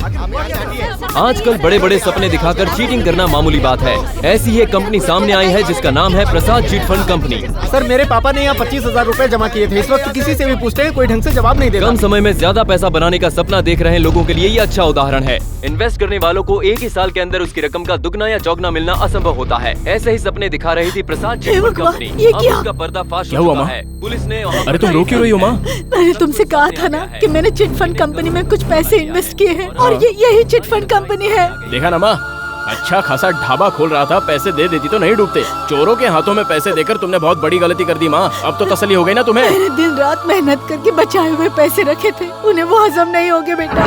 आजकल बड़े बड़े सपने दिखाकर चीटिंग करना मामूली बात है। ऐसी ही एक कंपनी सामने आई है जिसका नाम है प्रसाद चिट फंड कंपनी। सर मेरे पापा ने यहाँ 25,000 रूपए जमा किए थे। इस वक्त किसी से भी पूछते हैं कोई ढंग से जवाब नहीं देता। कम समय में ज्यादा पैसा बनाने का सपना देख रहे लोगों के लिए ये अच्छा उदाहरण है। इन्वेस्ट करने वालों को एक ही साल के अंदर उसकी रकम का दुगना या चौगुना मिलना असंभव होता है। ऐसे ही सपने दिखा रही थी प्रसाद चिट फंड कंपनी। अब उसका पर्दाफाश हो चुका है। पुलिस ने अरे तुम रो क्यों रही हो माँ? मैंने तुमसे कहा था ना कि मैंने चिट फंड कंपनी में कुछ पैसे इन्वेस्ट किए हैं और ये यही चिट फंड कंपनी है। देखा ना माँ, अच्छा खासा ढाबा खोल रहा था, पैसे दे देती तो नहीं डूबते। चोरों के हाथों में पैसे देकर तुमने बहुत बड़ी गलती कर दी माँ। अब तो तसल्ली हो गई ना तुम्हें? मैंने दिन रात मेहनत करके बचाए हुए पैसे रखे थे, उन्हें वो हजम नहीं होंगे बेटा।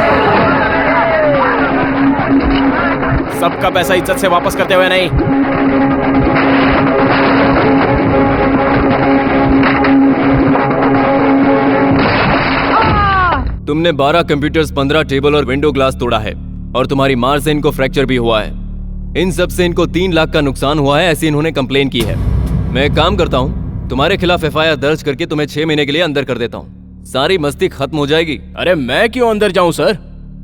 सबका पैसा इज्जत से वापस करते हुए नहीं। तुमने 12 कंप्यूटर्स, 15 टेबल और विंडो ग्लास तोड़ा है और तुम्हारी मार से इनको फ्रैक्चर भी हुआ है। इन सब से इनको 3 लाख का नुकसान हुआ है, ऐसी इन्होंने कंप्लेन की है। मैं एक काम करता हूँ, तुम्हारे खिलाफ FIR दर्ज करके तुम्हें 6 महीने के लिए अंदर कर देता हूँ। सारी मस्ती खत्म हो जाएगी। अरे मैं क्यों अंदर जाऊँ सर?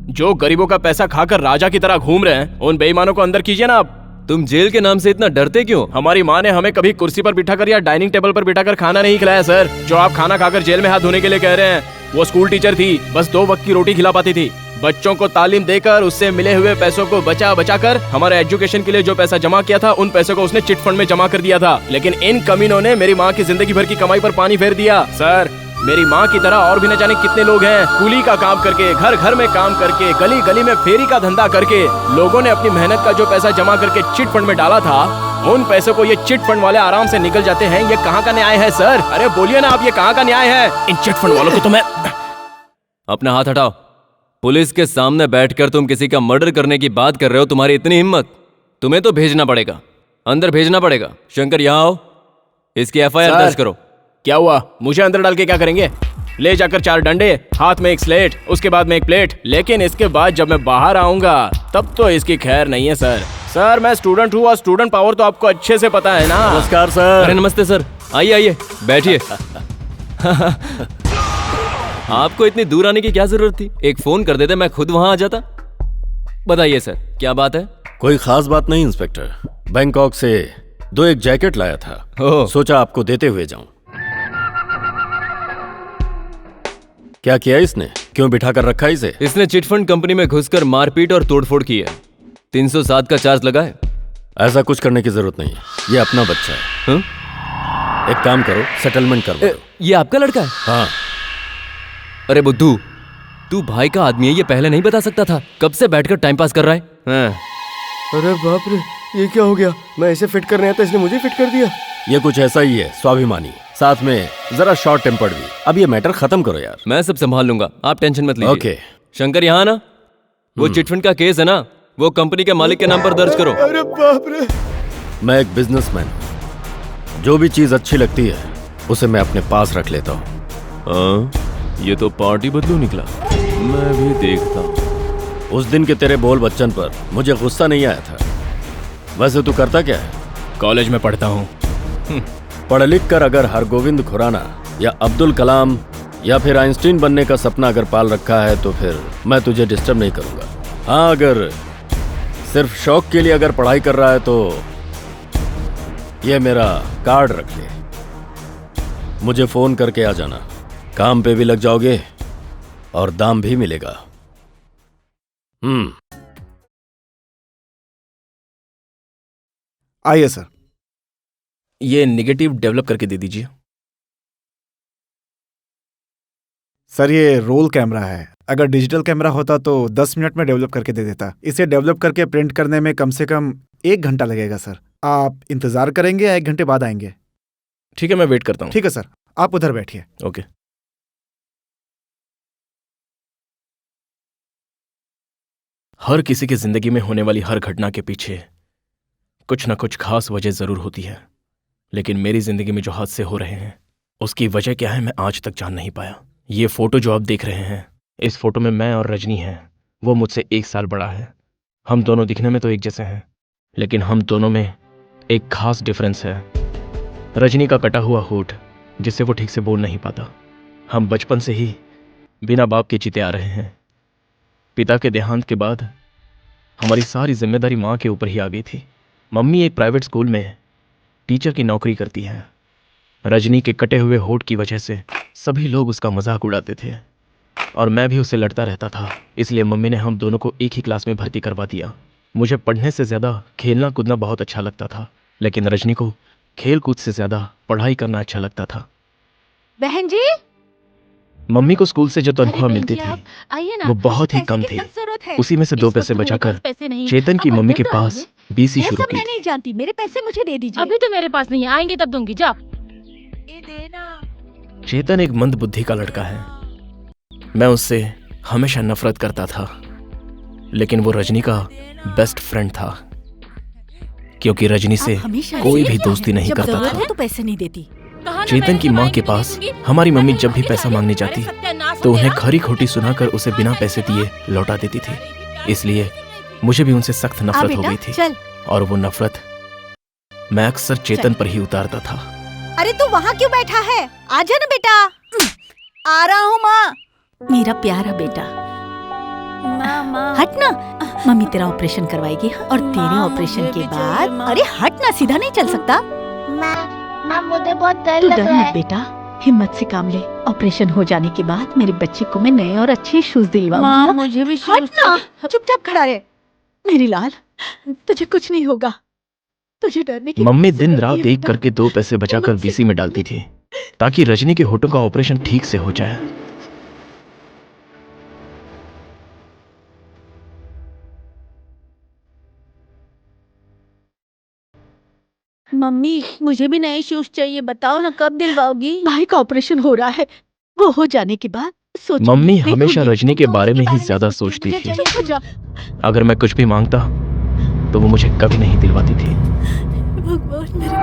जो गरीबों का पैसा खाकर राजा की तरह घूम रहे हैं, उन बेईमानों को अंदर कीजिए ना आप। तुम जेल के नाम से इतना डरते क्यों? हमारी माँ ने हमें कभी कुर्सी पर बिठाकर या डाइनिंग टेबल पर बिठाकर खाना नहीं खिलाया सर। जो आप खाना खाकर जेल में हाथ धोने के लिए कह रहे हैं, वो स्कूल टीचर थी, बस 2 वक्त की रोटी खिला पाती थी। बच्चों को तालीम देकर उससे मिले हुए पैसों को बचा बचा कर हमारे एजुकेशन के लिए जो पैसा जमा किया था, उन पैसों को उसने चिट फंड में जमा कर दिया था। लेकिन इन कमीनों ने मेरी माँ की जिंदगी भर की कमाई पर पानी फेर दिया। सर मेरी माँ की तरह और भी न जाने कितने लोग हैं, कूली का काम करके, घर घर में काम करके, गली गली में फेरी का धंधा करके लोगों ने अपनी मेहनत का जो पैसा जमा करके चिट फंड में डाला था, उन पैसों को ये चिट फंड वाले आराम से निकल जाते हैं। ये कहाँ का न्याय है सर? अरे बोलिए ना आप, ये कहाँ का न्याय है? इन चिट फंड वालों को तो मैं... अपना हाथ हटाओ। पुलिस के सामने बैठकर तुम किसी का मर्डर करने की बात कर रहे हो? तुम्हारी इतनी हिम्मत? तुम्हें तो भेजना पड़ेगा, अंदर भेजना पड़ेगा। शंकर यहाँ आओ, इसकी FIR दर्ज करो। क्या हुआ? मुझे अंदर डाल के क्या करेंगे? ले जाकर 4 डंडे, हाथ में एक स्लेट, उसके बाद में एक प्लेट। लेकिन इसके बाद जब मैं बाहर आऊंगा तब तो इसकी खैर नहीं है सर। सर मैं स्टूडेंट हूँ और स्टूडेंट पावर तो आपको अच्छे से पता है ना। नमस्कार सर। अरे नमस्ते सर, आइए आइए बैठिए। आपको इतनी दूर आने की क्या जरूरत थी? एक फोन कर देते, मैं खुद वहां आ जाता। बताइए सर, क्या बात है? कोई खास बात नहीं इंस्पेक्टर, बैंकॉक से 2 एक जैकेट लाया था, सोचा आपको देते हुए जाऊं। क्या किया इसने? क्यों बिठा कर रखा इसे? इसने चिटफंड कंपनी में घुसकर मारपीट और तोड़फोड़ की है। 307 का चार्ज लगा है। ऐसा कुछ करने की जरूरत नहीं, ये अपना बच्चा है। एक काम करो, सेटलमेंट करो। ये आपका लड़का है? हाँ। अरे बुद्धू, तू भाई का आदमी है, ये पहले नहीं बता सकता था? कब से बैठकर टाइम पास कर रहा है? अरे बाप रे, ये क्या हो गया? मैं इसे फिट करने आया था, इसने मुझे फिट कर दिया। ये कुछ ऐसा ही है, स्वाभिमानी, साथ में जरा शॉर्ट टेम्पर्ड भी। अब ये मैटर खत्म करो यार। मैं सब संभाल लूंगा, आप टेंशन मत लीजिए। ओके। शंकर यहाँ ना, वो चिटफंड का केस है ना, वो कंपनी के मालिक के नाम पर दर्ज करो। अरे बाप रे। मैं एक बिजनेसमैन हूँ, जो भी चीज अच्छी लगती है उसे मैं अपने पास रख लेता हूँ। ये तो पार्टी बदलू निकला। मैं भी देखता हूँ। उस दिन के तेरे बोल बच्चन पर मुझे गुस्सा नहीं आया था। वैसे तू करता क्या है? कॉलेज में पढ़ता हूँ। पढ़ लिख कर अगर हरगोविंद खुराना या अब्दुल कलाम या फिर आइंस्टीन बनने का सपना अगर पाल रखा है तो फिर मैं तुझे डिस्टर्ब नहीं करूंगा। हाँ, अगर सिर्फ शौक के लिए अगर पढ़ाई कर रहा है तो ये मेरा कार्ड रख ले, मुझे फोन करके आ जाना। काम पे भी लग जाओगे और दाम भी मिलेगा। आइए सर। ये नेगेटिव डेवलप करके दे दीजिए। सर ये रोल कैमरा है, अगर डिजिटल कैमरा होता तो 10 मिनट में डेवलप करके दे देता। इसे डेवलप करके प्रिंट करने में कम से कम 1 घंटा लगेगा सर। आप इंतजार करेंगे या 1 घंटे बाद आएंगे? ठीक है, मैं वेट करता हूँ। ठीक है सर, आप उधर बैठिए। ओके। हर किसी की जिंदगी में होने वाली हर घटना के पीछे कुछ ना कुछ खास वजह जरूर होती है, लेकिन मेरी जिंदगी में जो हादसे हो रहे हैं उसकी वजह क्या है मैं आज तक जान नहीं पाया। ये फोटो जो आप देख रहे हैं, इस फोटो में मैं और रजनी हैं। वो मुझसे 1 साल बड़ा है। हम दोनों दिखने में तो एक जैसे हैं, लेकिन हम दोनों में एक खास डिफरेंस है। रजनी का कटा हुआ होठ, जिससे वो ठीक से बोल नहीं पाता। हम बचपन से ही बिना बाप के जीते आ रहे हैं। पिता के देहांत के बाद हमारी सारी जिम्मेदारी माँ के ऊपर ही आ गई थी। मम्मी एक प्राइवेट स्कूल में टीचर की नौकरी करती है। रजनी के कटे हुए होठ की वजह से सभी लोग उसका मजाक उड़ाते थे और मैं भी उससे लड़ता रहता था। इसलिए मम्मी ने हम दोनों को एक ही क्लास में भर्ती करवा दिया। मुझे पढ़ने से ज़्यादा खेलना कूदना बहुत अच्छा लगता था, लेकिन रजनी को खेल कूद से ज़्यादा पढ़ाई करना अच्छा लगता था। बहन जी, मम्मी को स्कूल से जो तनख्वाह मिलती थी वो बहुत ही कम थी। उसी में से 2 पैसे बचाकर चेतन की मम्मी के पास बीसी शुरू की। मैं नहीं जानती, मेरे पैसे मुझे दे दीजिए। अभी तो मेरे पास नहीं है, आएंगे तब दूंगी। जा। ये देना। चेतन एक मंद बुद्धि का लड़का है। मैं उससे हमेशा नफरत करता था, लेकिन वो रजनी का बेस्ट फ्रेंड था, क्योंकि रजनी से कोई भी दोस्ती नहीं करता था। तो पैसे नहीं देती। चेतन की माँ के पास हमारी मम्मी जब भी पैसा मांगने जाती तो उन्हें खरी खोटी सुनाकर उसे बिना पैसे दिए लौटा देती थी। इसलिए मुझे भी उनसे सख्त नफरत हो गई थी, और वो नफरत मैं अक्सर चेतन पर ही उतारता था। अरे तू वहाँ क्यों बैठा है? आजा ना बेटा। आ रहा हूँ माँ। मेरा प्यारा बेटा, हट ना। मम्मी तेरा ऑपरेशन करवाएगी और तेरे ऑपरेशन के बाद, अरे हट ना, सीधा नहीं चल सकता। माँ मुझे बहुत डर तू लग डर रहा मत है। बेटा, हिम्मत से काम ले। ऑपरेशन हो जाने के बाद मेरे बच्चे को मैं नए और अच्छे शूज दिलवाऊंगा। मुझे भी हट ना, चुपचाप खड़ा रहे। मेरी लाल, तुझे कुछ नहीं होगा। तुझे डरने की मम्मी बात दिन नहीं रात है एक बेटा। करके 2 पैसे बचाकर हिम्मत से बीसी में डालती थी ताकि रजनी के होठों का ऑपरेशन ठीक से हो जाए। मम्मी मुझे भी नए शूज चाहिए, बताओ ना कब दिलवाओगी? भाई का ऑपरेशन हो रहा है, वो हो जाने के बाद सोच। मम्मी हमेशा रजनी के बारे में ही ज्यादा सोचती थी। अगर मैं कुछ भी मांगता तो वो मुझे कभी नहीं दिलवाती थी। भगवान मेरे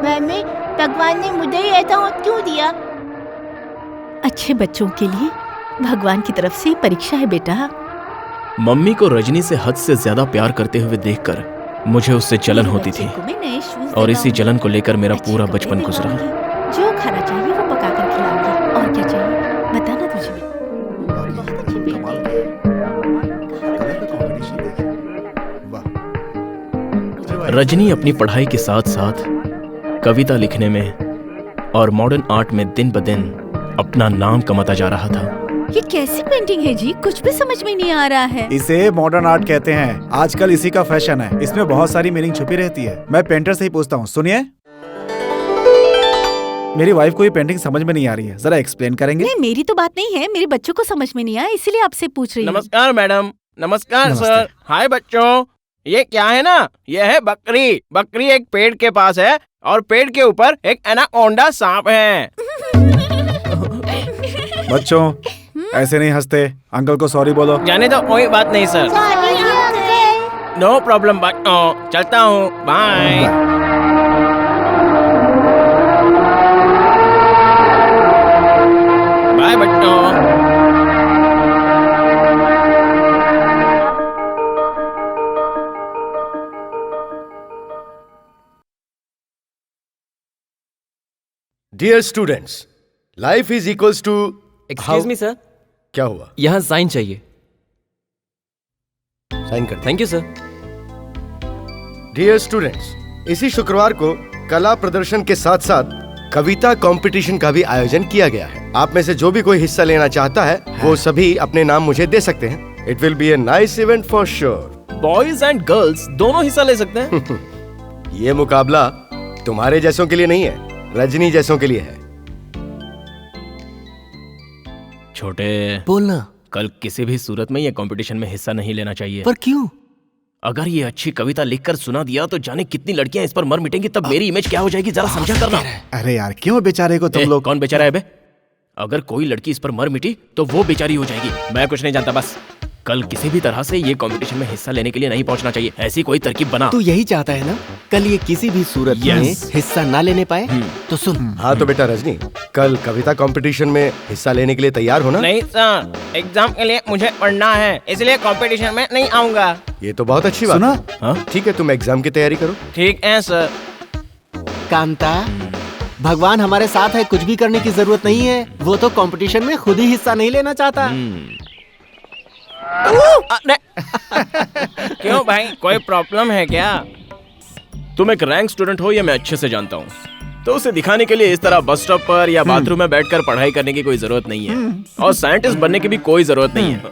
मम्मी भगवान ने मुझे ही ऐसा होत क्यों दिया? अच्छे बच्चों के लिए भगवान की तरफ से परीक्षा है बेटा। मम्मी को रजनी से हद से ज्यादा प्यार करते हुए देखकर मुझे उससे जलन होती थी, और इसी जलन को लेकर मेरा पूरा बचपन गुजरा। जो खाना चाहिए वो पका कर खिलाऊंगी। और क्या चाहिए बताना तुझे भी। बहुत अच्छी बेटी है। रजनी अपनी पढ़ाई के साथ साथ कविता लिखने में और मॉडर्न आर्ट में दिन ब दिन अपना नाम कमाता जा रहा था। ये कैसी पेंटिंग है जी? कुछ भी समझ में नहीं आ रहा है। इसे मॉडर्न आर्ट कहते हैं। आजकल इसी का फैशन है। इसमें बहुत सारी मीनिंग छुपी रहती है। मैं पेंटर से ही पूछता हूँ। सुनिए, मेरी वाइफ को ये पेंटिंग समझ में नहीं आ रही है, जरा एक्सप्लेन करेंगे? नहीं, मेरी तो बात नहीं है, मेरे बच्चों को समझ में नहीं आया, इसीलिए आपसे पूछ रही हूँ। नमस्कार मैडम। नमस्कार नमस्ते। सर। हाय बच्चों, ये क्या है ना, ये है बकरी। बकरी एक पेड़ के पास है और पेड़ के ऊपर एक एनाकोंडा सांप है। बच्चों ऐसे नहीं हंसते। अंकल को सॉरी बोलो। जाने तो कोई बात नहीं सर। नो प्रॉब्लम बच्चों, चलता हूँ, बाय। बाय बच्चों। Dear students, life is equals to. Excuse me sir, क्या हुआ? यहाँ साइन चाहिए। साइन कर। Thank you sir. Dear students, इसी शुक्रवार को कला प्रदर्शन के साथ साथ कविता कंपटीशन का भी आयोजन किया गया है। आप में से जो भी कोई हिस्सा लेना चाहता है वो सभी अपने नाम मुझे दे सकते हैं। It will be a nice event for sure. Boys and girls दोनों हिस्सा ले सकते हैं। ये मुकाबला तुम्हारे जैसों के लिए नहीं है, रजनी जैसों के लिए है। छोटे, बोलना। कल किसी भी सूरत में ये कंपटीशन में हिस्सा नहीं लेना चाहिए। पर क्यों? अगर ये अच्छी कविता लिखकर सुना दिया तो जाने कितनी लड़कियां इस पर मर मिटेंगी, तब मेरी इमेज क्या हो जाएगी, जरा समझा करना। अरे यार, क्यों बेचारे को तुम लोग? कौन बेचारा है बे? अगर कोई लड़की इस पर मर मिटी तो वो बेचारी हो जाएगी। मैं कुछ नहीं जानता, बस कल किसी भी तरह से ये कंपटीशन में हिस्सा लेने के लिए नहीं पहुंचना चाहिए। ऐसी कोई तरकीब बना। तू यही चाहता है ना, कल ये किसी भी सूरत में हिस्सा ना लेने पाए? तो सुन। हाँ तो बेटा रजनी, कल कविता कंपटीशन में हिस्सा लेने के लिए तैयार हो ना? नहीं सर, एग्जाम के लिए मुझे पढ़ना है, इसलिए कंपटीशन में नहीं आऊंगा। ये तो बहुत अच्छी बात सुना? है। ठीक है, तुम एग्जाम की तैयारी करो। ठीक है सर। कांता, भगवान हमारे साथ है, कुछ भी करने की जरूरत नहीं है। वो तो कंपटीशन में खुद ही हिस्सा नहीं लेना चाहता। क्यों भाई, कोई प्रॉब्लम है क्या? तुम एक रैंक स्टूडेंट हो, ये मैं अच्छे से जानता हूँ, तो उसे दिखाने के लिए इस तरह बस स्टॉप पर या बाथरूम में बैठकर पढ़ाई करने की कोई जरूरत नहीं है। और साइंटिस्ट बनने की भी कोई जरूरत नहीं है।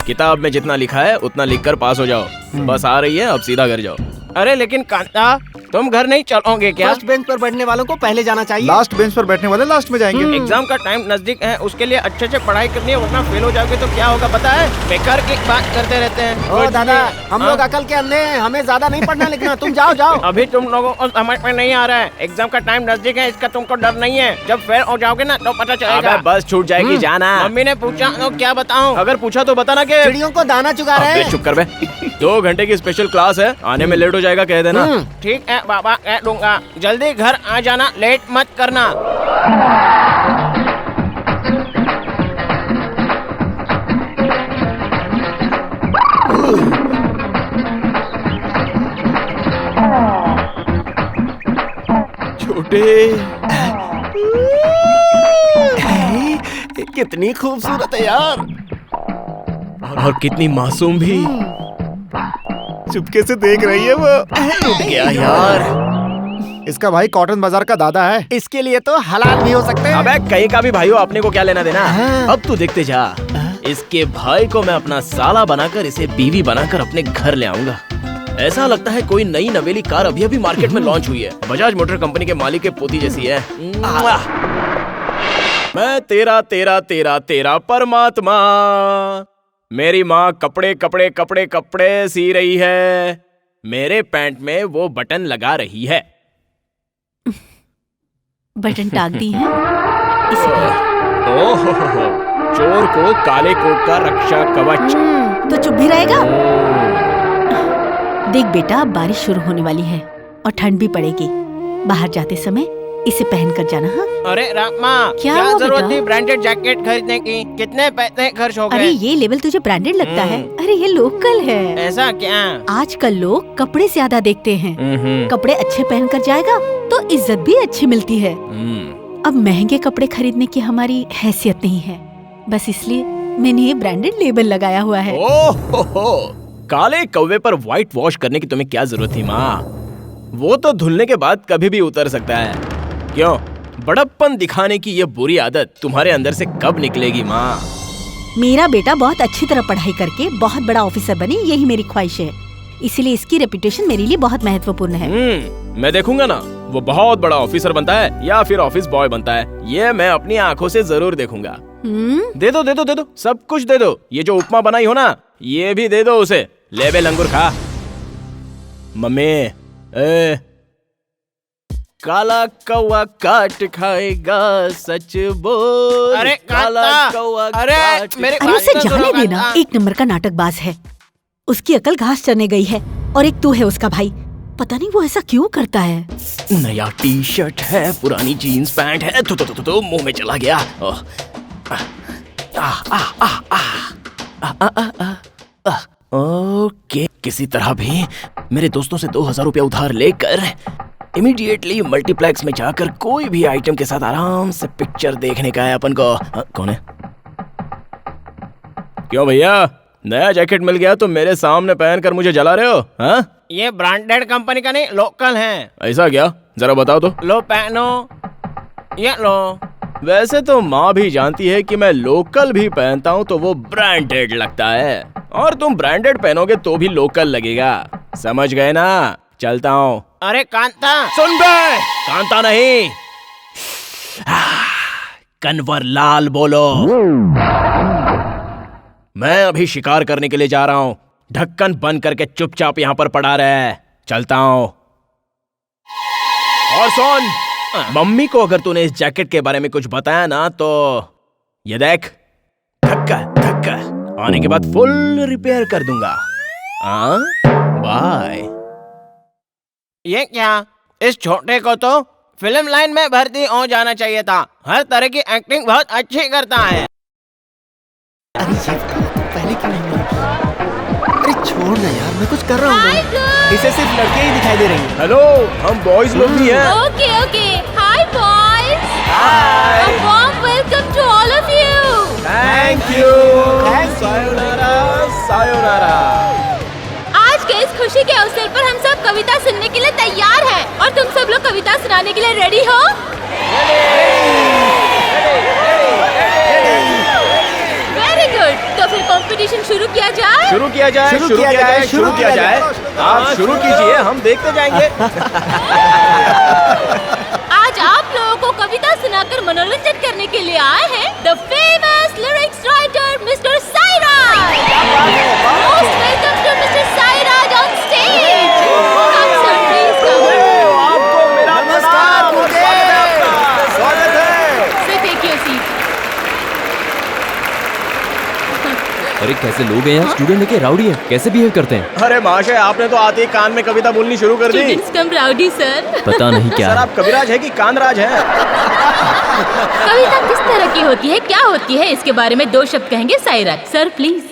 किताब में जितना लिखा है उतना लिखकर पास हो जाओ। बस आ रही है, अब सीधा घर जाओ। अरे लेकिन कांता, तुम घर नहीं चलोगे क्या? फर्स्ट बेंच पर बैठने वालों को पहले जाना चाहिए। लास्ट बेंच पर बैठने वाले लास्ट में जाएंगे। एग्जाम का टाइम नजदीक है, उसके लिए अच्छे से पढ़ाई करनी है, वरना फेल हो जाओगे तो क्या होगा पता है? बेकार की बात करते रहते हैं। ओ दादा, हम लोग अकल के अंधे हैं, हमें ज्यादा नहीं पढ़ना लिखना। तुम जाओ जाओ। अभी तुम लोगों को समझ में नहीं आ रहा है, एग्जाम का टाइम नजदीक है, इसका तुमको डर नहीं है। जब फेल हो जाओगे ना तो पता चलेगा। अबे बस छूट जाएगी, जाना। मम्मी ने पूछा तो क्या बताऊं? अगर पूछा तो बताना कि चिड़ियों को दाना चुगा रहे हैं। चुप कर बे। 2 घंटे की स्पेशल क्लास है, आने में लेट हो जाएगा कह देना। ठीक है बाबा, कह दूंगा। जल्दी घर आ जाना, लेट मत करना। छोटे कितनी खूबसूरत है यार, और कितनी मासूम भी। चुपके से देख रही है वो। टूट गया यार। इसका भाई कॉटन बाजार का दादा है। इसके लिए तो हलाल भी हो सकते हैं। अबे कहीं का भी भाई हो, अपने को क्या लेना देना। अब तू देखते जा, इसके भाई को मैं अपना साला बनाकर, इसे बीवी बनाकर अपने घर ले आऊंगा। ऐसा लगता है कोई नई नवेली कार अभी अभी मार्केट में लॉन्च हुई है, बजाज मोटर कंपनी के मालिक के पोती जैसी है। मैं तेरा तेरा तेरा तेरा परमात्मा। मेरी माँ कपड़े कपड़े कपड़े कपड़े सी रही है, मेरे पैंट में वो बटन लगा रही है। बटन टाक दी है। ओह, चोर को काले कोट का रक्षा कवच। तो चुप भी रहेगा? देख बेटा, अब बारिश शुरू होने वाली है और ठंड भी पड़ेगी। बाहर जाते समय इसे पहन कर जाना। हाँ? अरे रामा, क्या जरूरत बेटा? थी ब्रांडेड जैकेट खरीदने की? कितने पैसे खर्च हो गए? अरे ये लेवल तुझे ब्रांडेड लगता है? अरे ये लोकल है। ऐसा क्या? आजकल लोग कपड़े ज्यादा देखते हैं। कपड़े अच्छे पहन कर जाएगा तो इज्जत भी अच्छी मिलती है। अब महंगे कपड़े खरीदने की हमारी हैसियत नहीं है, बस इसलिए मैंने ये ब्रांडेड लेबल लगाया हुआ है। ओहो, काले कौवे पर व्हाइट वॉश करने की तुम्हें क्या जरूरत थी माँ? वो तो धुलने के बाद कभी भी उतर सकता है। क्यों, बड़प्पन दिखाने की ये बुरी आदत तुम्हारे अंदर से कब निकलेगी माँ? मेरा बेटा बहुत अच्छी तरह पढ़ाई करके बहुत बड़ा ऑफिसर बने, यही मेरी ख्वाहिश है। इसलिए इसकी रेपुटेशन मेरे लिए बहुत महत्वपूर्ण है। मैं देखूंगा ना, वो बहुत बड़ा ऑफिसर बनता है या फिर ऑफिस बॉय बनता है, ये मैं अपनी आंखों से जरूर देखूंगा। दे दो दे दो दे दो, सब कुछ दे दो। ये जो उपमा बनाई हो ना, ये भी दे दो उसे। ले बे लंगूर खा। मम्मी, काला कौवा काट खाएगा, सच बोल। अरे काला कौवा, अरे मेरे अरे उसे जाने देना, एक नंबर का नाटकबाज है। उसकी अकल घास चरने गई है और एक तू है उसका भाई। पता नहीं वो ऐसा क्यों करता है। नया टी शर्ट है, पुरानी जीन्स पैंट है, तो मुंह में चला गया। ओके, किसी तरह भी मेरे दोस्तों से 2000 रुपया उधार लेकर इमीडिएटली मल्टीप्लेक्स में जाकर कोई भी आइटम के साथ आराम से पिक्चर देखने का है अपन को। कौन है? क्यों भैया, नया जैकेट मिल गया तो मेरे सामने पहनकर मुझे जला रहे हो? हाँ? ये ब्रांडेड कंपनी का नहीं, लोकल है। ऐसा क्या? जरा बताओ तो। लो पहनो, ये लो। वैसे तो माँ भी जानती है कि मैं लोकल भी पहनता हूँ तो वो ब्रांडेड लगता है, और तुम ब्रांडेड पहनोगे तो भी लोकल लगेगा। समझ गए ना? चलता हूँ। अरे कांता सुन बे। कांता नहीं, कन्वर लाल बोलो। मैं अभी शिकार करने के लिए जा रहा हूँ, ढक्कन बंद करके चुपचाप यहाँ पर पड़ा रहे। चलता हूँ। और सुन, मम्मी को अगर तूने इस जैकेट के बारे में कुछ बताया ना तो ये देख, धक्का धक्का आने के बाद फुल रिपेयर कर दूंगा। बाय। ये क्या, इस छोटे को तो फिल्म लाइन में भर्ती हो जाना चाहिए था। हर तरह की एक्टिंग बहुत अच्छी करता है। अरे ये पहले क्यों नहीं बोला? अरे छोड़ ना यार, मैं कुछ कर रहा हूँ। इसे सिर्फ लड़के ही दिखाई दे रही हैं। हेलो, हम बॉयज लोग भी हैं। Okay okay, hi boy. Bye. A warm welcome to all of you. Thank you. Sayonara. Sayonara. आज के इस खुशी के अवसर पर हम सब कविता सुनने के लिए तैयार हैं और तुम सब लोग कविता सुनाने के लिए रेडी हो? Very good. तो फिर कंपटीशन शुरू किया जाए। शुरू किया जाए। आप शुरू कीजिए, हम देखते जाएंगे। आज आप लोगों को कविता सुनाकर मनोरंजन करने के लिए आए हैं the famous lyrics writer mister Sairaj. Most welcome to mister Sairaj on stage. Please come. आपको मेरा नमस्कार। स्वागत है। So take your seat. अरे कैसे लोग हैं यार, स्टूडेंट है कि राउडी है, कैसे बिहेव करते हैं? अरे महाशय, आपने तो आते ही कान में कविता बोलनी शुरू कर दी। स्टूडेंट्स कम राउडी सर। पता नहीं क्या सर, है। आप कविराज है कि कानराज है? कविता किस तरह की होती है, क्या होती है, इसके बारे में 2 शब्द कहेंगे साईराज सर प्लीज।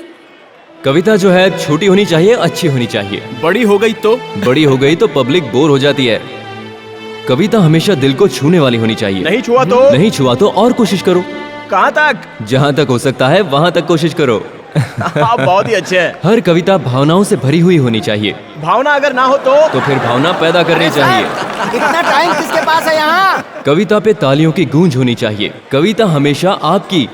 कविता जो है छोटी होनी चाहिए, अच्छी होनी चाहिए। बड़ी हो गई तो? बड़ी हो गई तो पब्लिक बोर हो जाती है। कविता हमेशा दिल को छूने वाली होनी चाहिए। नहीं छुआ तो? नहीं छुआ तो और कोशिश करो। कहाँ तक? जहाँ तक हो सकता है वहाँ तक कोशिश करो। आप बहुत ही अच्छे हैं। हर कविता भावनाओं से भरी हुई होनी चाहिए। भावना अगर ना हो तो फिर भावना पैदा करनी चाहिए। इतना टाइम किसके पास है यहाँ? कविता पे तालियों की गूंज होनी चाहिए। कविता हमेशा आपकी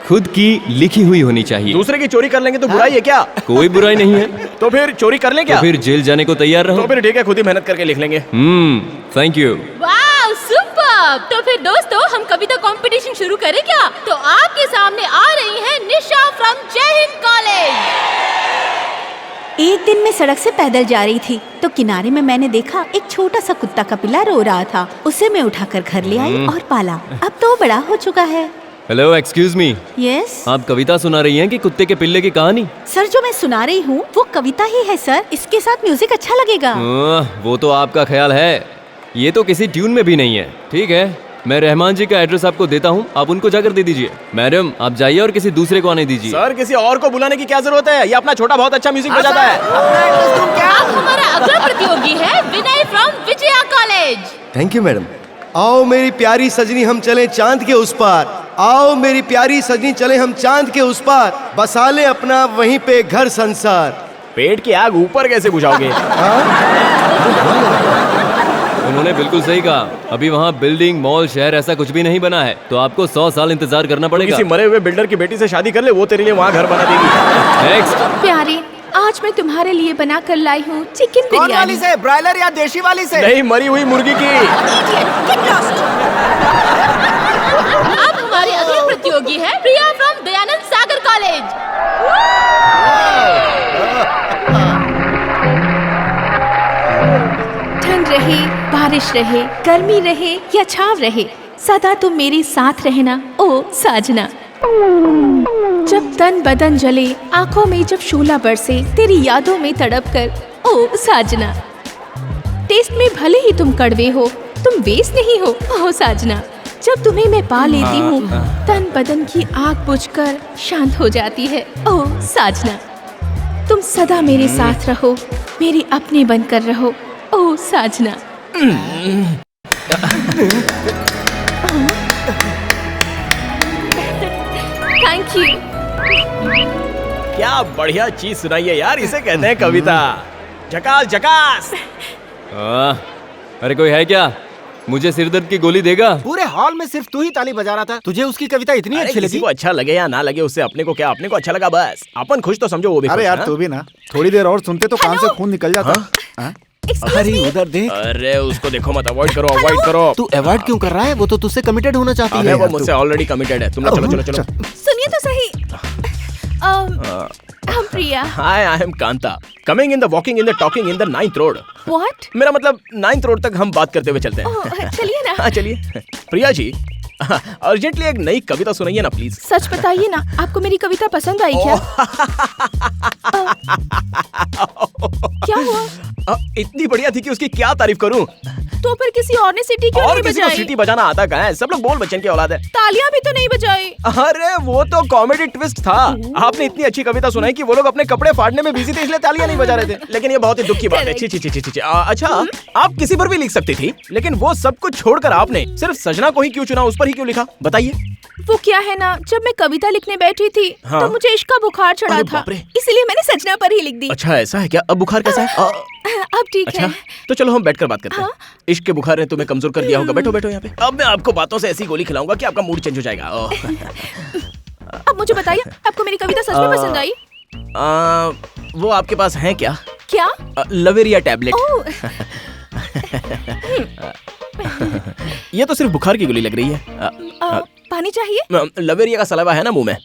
खुद की लिखी हुई होनी चाहिए। दूसरे की चोरी कर लेंगे तो बुराई है क्या? कोई बुराई नहीं है। तो फिर चोरी कर लें क्या? तो फिर जेल जाने को तैयार रहो। तो फिर ठीक है, खुद ही मेहनत करके लिख लेंगे। Thank you. Wow superb. तो फिर दोस्तों हम कविता कंपटीशन शुरू करें क्या? तो आपके सामने आ रही है निशा फ्रॉम जय हिंद कॉलेज। एक दिन मैं सड़क से पैदल जा रही थी तो किनारे में मैंने देखा एक छोटा सा कुत्ता का पिल्ला रो रहा था। उसे मैं उठाकर घर ले आई और पाला। अब तो वो बड़ा हो चुका है। Hello, excuse me. यस आप कविता सुना रही हैं कि कुत्ते के पिल्ले की कहानी? सर, जो मैं सुना रही हूँ वो कविता ही है सर। इसके साथ म्यूजिक अच्छा लगेगा। वो तो आपका ख्याल है, ये तो किसी ट्यून में भी नहीं है। ठीक है, मैं रहमान जी का एड्रेस आपको देता हूँ, आप उनको जाकर दे दीजिए। मैडम आप जाइए और किसी दूसरे को आने दीजिए। सर, किसी और को बुलाने की क्या जरूरत है? ये अपना छोटा बहुत अच्छा म्यूजिक बजाता है। अब हमारा अगला प्रतियोगी है Vinay from Vijaya college. Thank you madam. आओ मेरी प्यारी सजनी हम चले चांद के उस पार। आओ मेरी प्यारी सजनी चले हम चांद के उस पार। बसा ले अपना वहीं पे घर संसार। पेट की आग ऊपर कैसे बुझाओगे? उन्होंने बिल्कुल सही कहा। अभी वहाँ बिल्डिंग, मॉल, शहर ऐसा कुछ भी नहीं बना है, तो आपको 100 साल इंतजार करना पड़ेगा। किसी मरे हुए बिल्डर की बेटी से शादी कर ले, वो तेरे लिए वहाँ घर बना देगी। नेक्स्ट। प्यारे, आज मैं तुम्हारे लिए बना कर लाई हूँ चिकन कौन वाली बिरयानी। से, ब्रायलर या देशी वाली से? नहीं, मरी हुई मुर्गी की। अब हमारे अगले प्रतियोगी है प्रिया फ्रॉम दयानंद सागर कॉलेज। ठंड रहे, बारिश रहे, गर्मी रहे या छाव रहे, सदा तुम मेरे साथ रहना ओ साजना। जब तन बदन जले, आंखों में जब शोला बरसे, तेरी यादों में तड़प कर ओ साजना। टेस्ट में भले ही तुम कड़वे हो, तुम बेस नहीं हो ओ साजना। जब तुम्हें मैं पा लेती हूँ, तन बदन की आग बुझकर शांत हो जाती है ओ साजना। तुम सदा मेरे साथ रहो, मेरे अपने बनकर रहो ओ साजना। Thank you. क्या बढ़िया चीज सुनाई है यार, इसे कहते हैं कविता। झकास झकास। अरे कोई है क्या? मुझे सिरदर्द की गोली देगा? पूरे हॉल में सिर्फ तू ही ताली बजा रहा था, तुझे उसकी कविता इतनी अरे अच्छी किसी लगी? को अच्छा लगे या ना लगे, उससे अपने को क्या, अपने को अच्छा लगा बस। अपन खुश तो समझो, वो भी अरे खुश, यार हाँ? तू भी ना, थोड़ी देर और सुनते तो कान से खून निकल जाता। हाँ? अरे उधर देख। अरे उसको देखो मत, अवॉइड करो, अवॉइड करो। तू अवॉइड क्यों कर रहा है? वो तो तुझसे कमिटेड होना चाहती अबे है। वो मुझसे ऑलरेडी कमिटेड है। तुम लोग चलो चलो चलो। सुनिए तो सही। हम Priya. Hi, I am Kanta, coming in the walking in the talking in the 9th road. What? मेरा मतलब 9th रोड तक हम बात करते हुए चलते हैं। ओह, चलिए ना। हाँ चलिए। प्रिया जी, अर्जेंटली एक नई कविता सुनाइए ना प्लीज। सच बताइए ना, आपको मेरी कविता पसंद आई क्या? क्या हुआ? इतनी बढ़िया थी कि उसकी क्या तारीफ करूं। तो फिर किसी और ने सीटी क्यों और नहीं किसी को बजाई? सीटी बजाना आता कहाँ है? सब लोग बोल बच्चन की औलाद है। तालियां भी तो नहीं बजाई। अरे वो तो कॉमेडी ट्विस्ट था। आपने इतनी अच्छी कविता सुनाई कि वो लोग अपने कपड़े फाड़ने में बिजी थे, इसलिए तालियां नहीं बजा रहे थे। लेकिन ये बहुत ही दुख की बात है। छी छी छी छी छी। अच्छा, आप किसी पर भी लिख सकती थी, लेकिन वो सब कुछ छोड़कर आपने सिर्फ सजना को ही क्यों चुना? उस पर ही क्यों लिखा? बताइए। वो क्या है ना, जब मैं कविता लिखने बैठी थी हाँ। तो मुझे इश्क का बुखार चढ़ा अरे था, बाप रे। इसलिए मैंने सजना पर ही लिख दी। अच्छा ऐसा है क्या? अब बुखार कैसा है? अब ठीक अच्छा है। तो चलो हम बैठकर बात करते हैं। इश्क के बुखार ने तुम्हें कमजोर कर दिया होगा। बैठो बैठो यहाँ पे। अब मैं आपको बातों से ऐसी गोली खिलाऊंगा कि आपका मूड चेंज हो जाएगा। अब मुझे बताइए, आपको मेरी कविता सच में पसंद आई? वो आपके पास है क्या? क्या? लवेरिया टैबलेट। ये तो सिर्फ बुखार की गोली लग रही है। पानी चाहिए? लवेरिया का सलावा है ना मुंह में।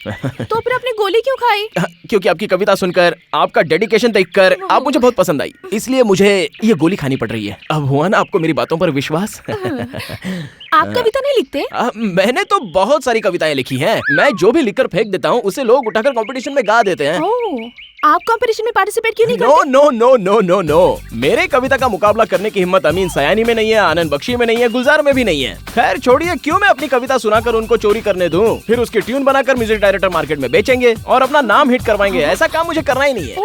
तो फिर आपने गोली क्यों खाई? क्योंकि आपकी कविता सुनकर, आपका डेडिकेशन देखकर आप मुझे बहुत पसंद आई, इसलिए मुझे ये गोली खानी पड़ रही है। अब हुआ ना आपको मेरी बातों पर विश्वास? आप कविता नहीं लिखते? मैंने तो बहुत सारी कविताएं लिखी हैं। मैं जो भी लिखकर फेंक देता हूँ उसे लोग उठाकर कंपटीशन में गा देते हैं। आप कंपटीशन में पार्टिसिपेट क्यों नहीं करते? No no no no no. मेरे कविता का मुकाबला करने की हिम्मत अमीन सयानी में नहीं है, आनंद बख्शी में नहीं है, गुलजार में भी नहीं है। खैर छोड़िए, क्यों मैं अपनी कविता सुनाकर उनको चोरी करने दूं? फिर उसकी ट्यून बनाकर म्यूजिक डायरेक्टर मार्केट में बेचेंगे और अपना नाम हिट करवाएंगे। ऐसा काम मुझे करना ही नहीं है।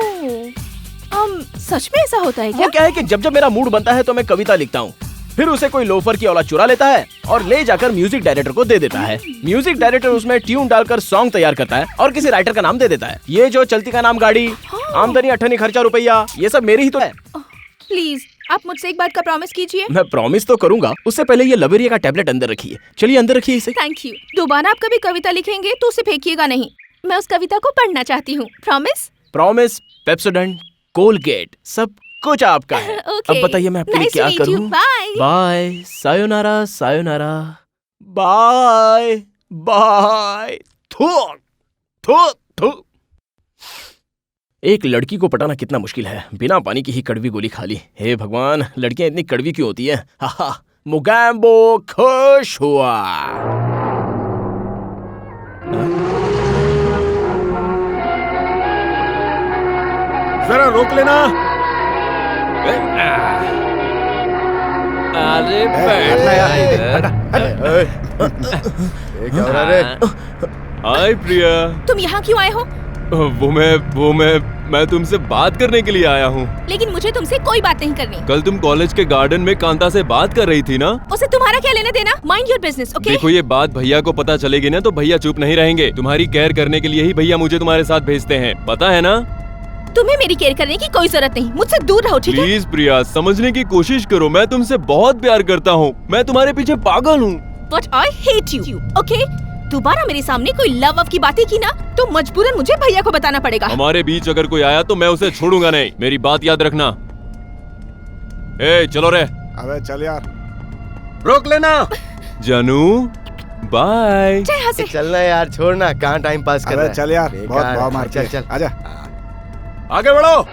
सच में ऐसा होता है क्या? वो क्या है कि जब जब मेरा मूड बनता है तो मैं कविता लिखता हूँ, फिर उसे कोई लोफर की औलाद चुरा लेता है और ले जाकर म्यूजिक डायरेक्टर को दे देता है। म्यूजिक डायरेक्टर उसमें ट्यून डालकर सॉन्ग तैयार करता है और किसी राइटर का नाम दे देता है। ये जो चलती का नाम गाड़ी, आमदनी अठनी खर्चा रुपया, ये सब मेरी ही तो है। प्लीज आप मुझसे एक बात का प्रॉमिस कीजिए। मैं प्रॉमिस तो करूंगा, उससे पहले ये लवेरिया का टैबलेट अंदर रखिए। चलिए अंदर रखिए इसे। Thank you. दोबारा आप कभी कविता लिखेंगे तो उसे फेंकिएगा नहीं। मैं उस कविता को पढ़ना चाहती हूँ। प्रॉमिस? प्रॉमिस, पेप्सोडेंट, कोलगेट, सब कुछ आपका है। अब बताइए मैं आपके लिए क्या करूं? बाय, सायोनारा सायोनारा, बाय बाय। थू थू थू। एक लड़की को पटाना कितना मुश्किल है, बिना पानी की ही कड़वी गोली खा ली। हे भगवान, लड़कियां इतनी कड़वी क्यों होती है? हा मुगैम्बो खुश हुआ। जरा रोक लेना। अरे हाय प्रिया, तुम यहाँ क्यों आए हो? वो मैं तुमसे बात करने के लिए आया हूँ। लेकिन मुझे तुमसे कोई बात नहीं करनी। कल तुम कॉलेज के गार्डन में कांता से बात कर रही थी ना? उसे तुम्हारा क्या लेना देना? Mind your business, okay? देखो ये बात भैया को पता चलेगी ना तो भैया चुप नहीं रहेंगे। तुम्हारी केयर करने के लिए ही भैया मुझे तुम्हारे साथ भेजते हैं, पता है ना? तुम्हें मेरी केयर करने की कोई जरूरत नहीं, मुझसे दूर रहो, ठीक है? प्लीज प्रिया, समझने की कोशिश करो। मैं तुमसे बहुत प्यार करता हूँ, मैं तुम्हारे पीछे पागल हूँ। But I hate you, okay? दोबारा मेरे सामने कोई लव की बातें की ना तो मजबूरन मुझे भैया को बताना पड़ेगा। हमारे बीच अगर कोई आया तो मैं उसे छोड़ूंगा नहीं, मेरी बात याद रखना। ए चलो रे। अबे चल यार, रोक लेना। जानू बाय। चलना यार, छोड़ना, कहाँ टाइम पास कर रहा है? चल यार, बहुत भाव मार। चल चल आजा। आगे बढ़ो।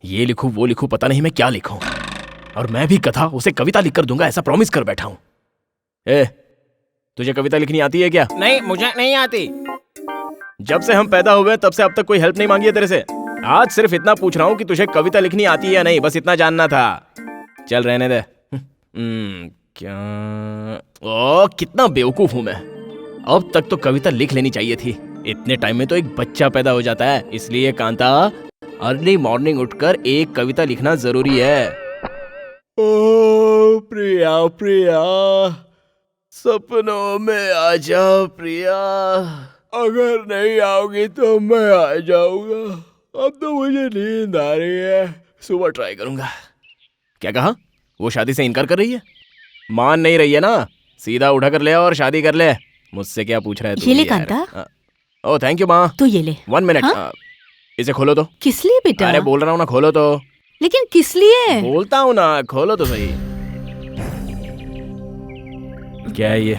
ये लिखूं वो लिखूं, पता नहीं मैं क्या लिखूं। और मैं भी कथा उसे कविता लिखकर दूंगा, ऐसा प्रॉमिस कर बैठा हूं। ए, तुझे कविता लिखनी आती है क्या? नहीं, मुझे नहीं आती। जब से हम पैदा हुए तब से अब तक कोई हेल्प नहीं मांगी है तेरे से। आज सिर्फ इतना पूछ रहा हूं कि तुझे कविता लिखनी आती है या नहीं, बस इतना जानना था। चल रहने दे। क्या? ओ कितना बेवकूफ हूं मैं। अब तक तो कविता लिख लेनी चाहिए थी। इतने टाइम में तो एक बच्चा पैदा हो जाता है, इसलिए कांता अर्ली मॉर्निंग उठकर एक कविता लिखना जरूरी है। ओ प्रिया प्रिया, सपनों में आ जा प्रिया, अगर नहीं आओगी तो मैं आ जाऊंगा। अब तो मुझे नींद आ रही है, सुबह ट्राई करूंगा। क्या कहा? वो शादी से इनकार कर रही है? मान नहीं रही है ना? सीधा उठा कर ले और शादी कर ले। मुझसे क्या पूछ रहा है तू? ये ले कांता। ओह थैंक यू माँ। तो ये ले। 1 मिनट। इसे खोलो तो। किस लिए बेटा? अरे बोल रहा हूँ ना, खोलो तो। लेकिन किस लिए? बोलता हूँ ना, खोलो तो सही। क्या है ये?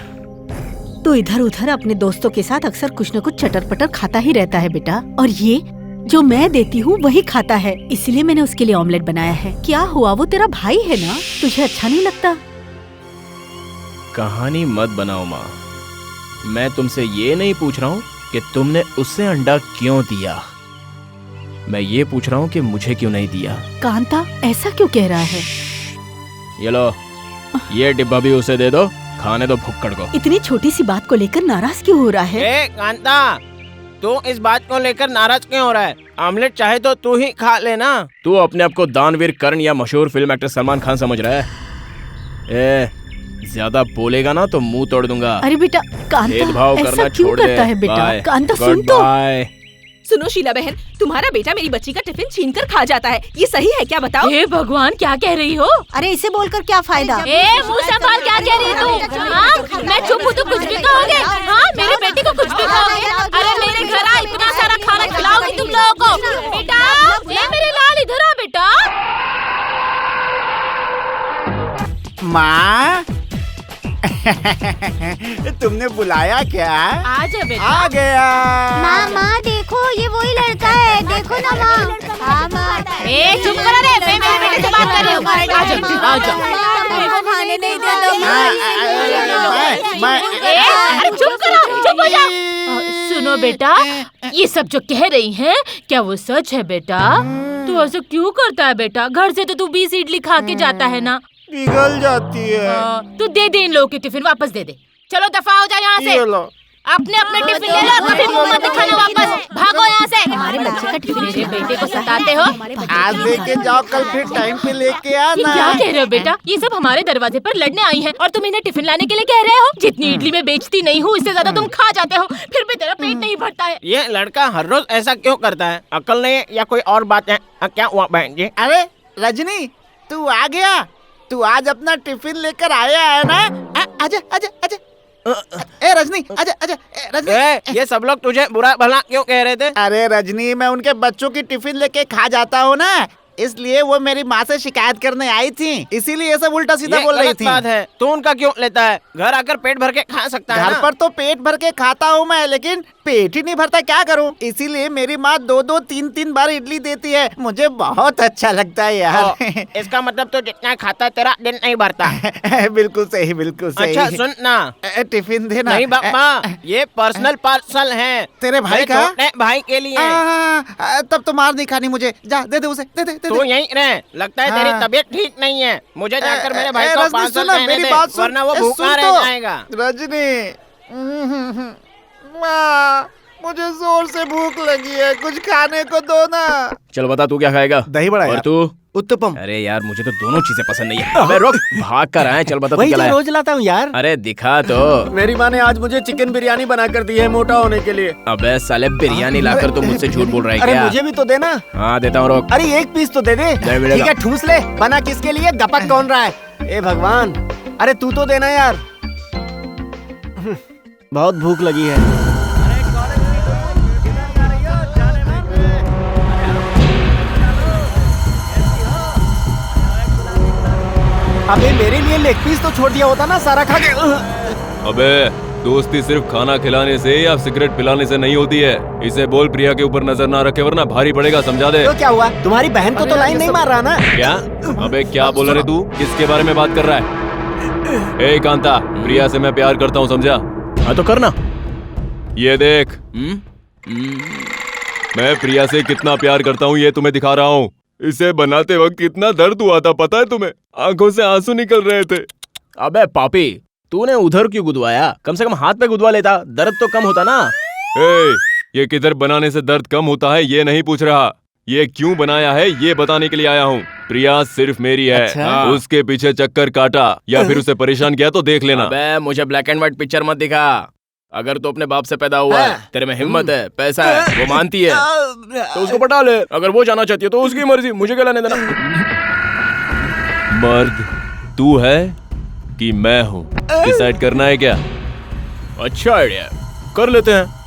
तू इधर उधर अपने दोस्तों के साथ अक्सर कुछ न कुछ चटर पटर खाता ही रहता है बेटा, और ये जो मैं देती हूँ वही खाता है, इसलिए मैंने उसके लिए ऑमलेट बनाया है। क्या हुआ, वो तेरा भाई है ना, तुझे अच्छा नहीं लगता? कहानी मत बनाओ माँ, मैं तुमसे ये नहीं पूछ रहा हूँ कि तुमने उससे अंडा क्यों दिया, मैं ये पूछ रहा हूँ कि मुझे क्यों नहीं दिया। कांता ऐसा क्यों कह रहा है? ये लो, ये डिब्बा भी उसे दे दो, खाने दो भुक्कड़ को। इतनी छोटी सी बात को लेकर नाराज क्यों हो रहा है? ए कांता, तू इस बात को लेकर नाराज क्यों हो रहा है? आमलेट चाहे तो तू ही खा लेना। तू अपने आप को दानवीर कर्ण या मशहूर फिल्म एक्टर सलमान खान समझ रहा है? ए, ज्यादा बोलेगा ना तो मुंह तोड़ दूंगा। अरे बेटा कांता ऐसा क्यों करता है बेटा? कांता सुन तो। सुनो शीला बहन, तुम्हारा बेटा मेरी बच्ची का टिफिन छीन कर खा जाता है, ये सही है क्या बताओ? हे भगवान, क्या कह रही हो? अरे इसे बोलकर क्या फायदा? मुंह संभाल, क्या कह रही तू? मैं चुप हूँ तो कुछ भी कहोगे? हाँ, मेरे बेटे को कुछ भी कहोगे? अरे मेरे घर आ, इतना सारा खाना खिलाओगी तुम लोगों को? बेटा, ये मेरे लाल इधर आ बेटा। माँ तुमने बुलाया क्या? आजा बेटा। आ गया। माँ देखो, ये वही लड़का है, देखो ना माँ। हाँ माँ। चुप करो रे, मैं मेरे बेटे से बात कर रही हूँ। आजा। मेरे को खाने नहीं देता। अरे चुप करो, चुप हो जाओ। सुनो बेटा, ये सब जो कह रही हैं, क्या वो सच है बेटा? तू ऐसा क्यों करता है बेटा? घर से तो तू 20 इडली खा के जाता है ना? पिघल जाती है। तू दे दे इन लोगों के टिफिन, वापस दे दे। चलो दफा हो जाओ यहाँ से। अपने अपने टिफिन ले लो, कभी मुंह मत दिखाना, वापस भागो यहाँ से। हमारे बच्चे का टिफिन मेरे बेटे को सताते हो। आज लेके जाओ, कल फिर टाइम पे लेके आना। क्या कह रहे हो बेटा? ये सब हमारे दरवाजे पर लड़ने आई हैं और तुम इन्हें टिफिन लाने के लिए कह रहे हो? जितनी इडली में बेचती नहीं हूँ, इससे ज्यादा तुम खा जाते हो, फिर भी तेरा पेट नहीं भरता है। ये लड़का हर रोज ऐसा क्यों करता है? अकल नहीं है या कोई और बात है? क्या हुआ बहन जी? अरे रजनी, तू आ गया? तू आज अपना टिफिन लेकर आया है ना? आजा आजा आजा। ए रजनी, आजा आजा। रजनी, ये सब लोग तुझे बुरा भला क्यों कह रहे थे? अरे रजनी, मैं उनके बच्चों की टिफिन लेके खा जाता हूँ ना, इसलिए वो मेरी माँ से शिकायत करने आई थी, इसीलिए ये सब उल्टा सीधा बोल रही थी। बात है, तू उनका क्यों लेता है? घर आकर पेट भर के खा सकता है। घर पर तो पेट भर के खाता हूँ मैं, लेकिन पेट ही नहीं भरता, क्या करूँ? इसीलिए मेरी माँ 2-2, 3-3 बार इडली देती है, मुझे बहुत अच्छा लगता है यार। इसका मतलब तो जितना खाता है तेरा दिन नहीं भरता। बिल्कुल सही, बिल्कुल सही। अच्छा सुन ना, टिफिन देना। नहीं बापा, ये पर्सनल पार्सल है तेरे भाई का? भाई के लिए। तब तो मार नहीं खानी मुझे, जा दे दे उसे, दे दे। तू यहीं रह, लगता है तेरी तबियत ठीक नहीं है। मुझे जाकर मेरे भाई को पार्सल देने दे, वरना वो भूखा रह जाएगा। रजनी, माँ, मुझे जोर से भूख लगी है, कुछ खाने को दो ना। चल बता, तू क्या खाएगा? दही बड़ा। और तू? उत्तपम। अरे यार, मुझे तो दोनों चीजें पसंद नहीं है। अबे रुक, भाग कर आए। चल बता, तू क्या लाया? रोज लाता हूँ यार। अरे दिखा तो। मेरी माँ ने आज मुझे चिकन बिरयानी बना कर दी है मोटा होने के लिए। अबे साले, बिरयानी लाकर तो मुझसे झूठ बोल रहा है अरे क्या? मुझे भी तो देना। हाँ देता हूँ, रोक। अरे एक पीस तो दे दे। ठीक है, ठूस ले। बना किसके लिए? गपक कौन रहा है? ए भगवान, अरे तू तो देना यार, बहुत भूख लगी है। अबे मेरे लिए लेग पीस तो छोड़ दिया होता ना, सारा खा के। अबे दोस्ती सिर्फ खाना खिलाने से या सिगरेट पिलाने से नहीं होती है। इसे बोल प्रिया के ऊपर नजर ना रखे, वरना भारी पड़ेगा, समझा दे। तो क्या हुआ? तुम्हारी बहन को तो लाइन नहीं मार रहा ना? क्या? अबे क्या बोल रहे तू? किसके बारे में बात कर रहा है? ए कांता, प्रिया से मैं प्यार करता हूँ, समझा? हाँ तो करना। ये देख, मैं प्रिया से कितना प्यार करता हूँ ये तुम्हें दिखा रहा हूँ। इसे बनाते वक्त कितना दर्द हुआ था पता है तुम्हें? आंखों से आंसू निकल रहे थे। अबे पापी, तूने उधर क्यों गुदवाया? कम से कम हाथ पे गुदवा लेता, दर्द तो कम होता ना। ये किधर बनाने से दर्द कम होता है ये नहीं पूछ रहा, ये क्यों बनाया है ये बताने के लिए आया हूँ। प्रिया सिर्फ मेरी है। अच्छा? उसके पीछे चक्कर काटा या फिर उसे परेशान किया तो देख लेना। अबे मुझे ब्लैक एंड व्हाइट पिक्चर मत दिखा। अगर तो अपने बाप से पैदा हुआ है, तेरे में हिम्मत है, पैसा है, वो मानती है तो उसको पटा ले। अगर वो जाना चाहती है तो उसकी मर्जी, मुझे क्या लेने देना। मर्द तू है कि मैं हूँ, डिसाइड करना है क्या? अच्छा आइडिया, कर लेते हैं।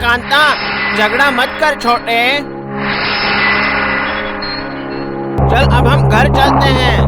कांता, झगड़ा मत कर छोटे। चल अब हम घर चलते हैं।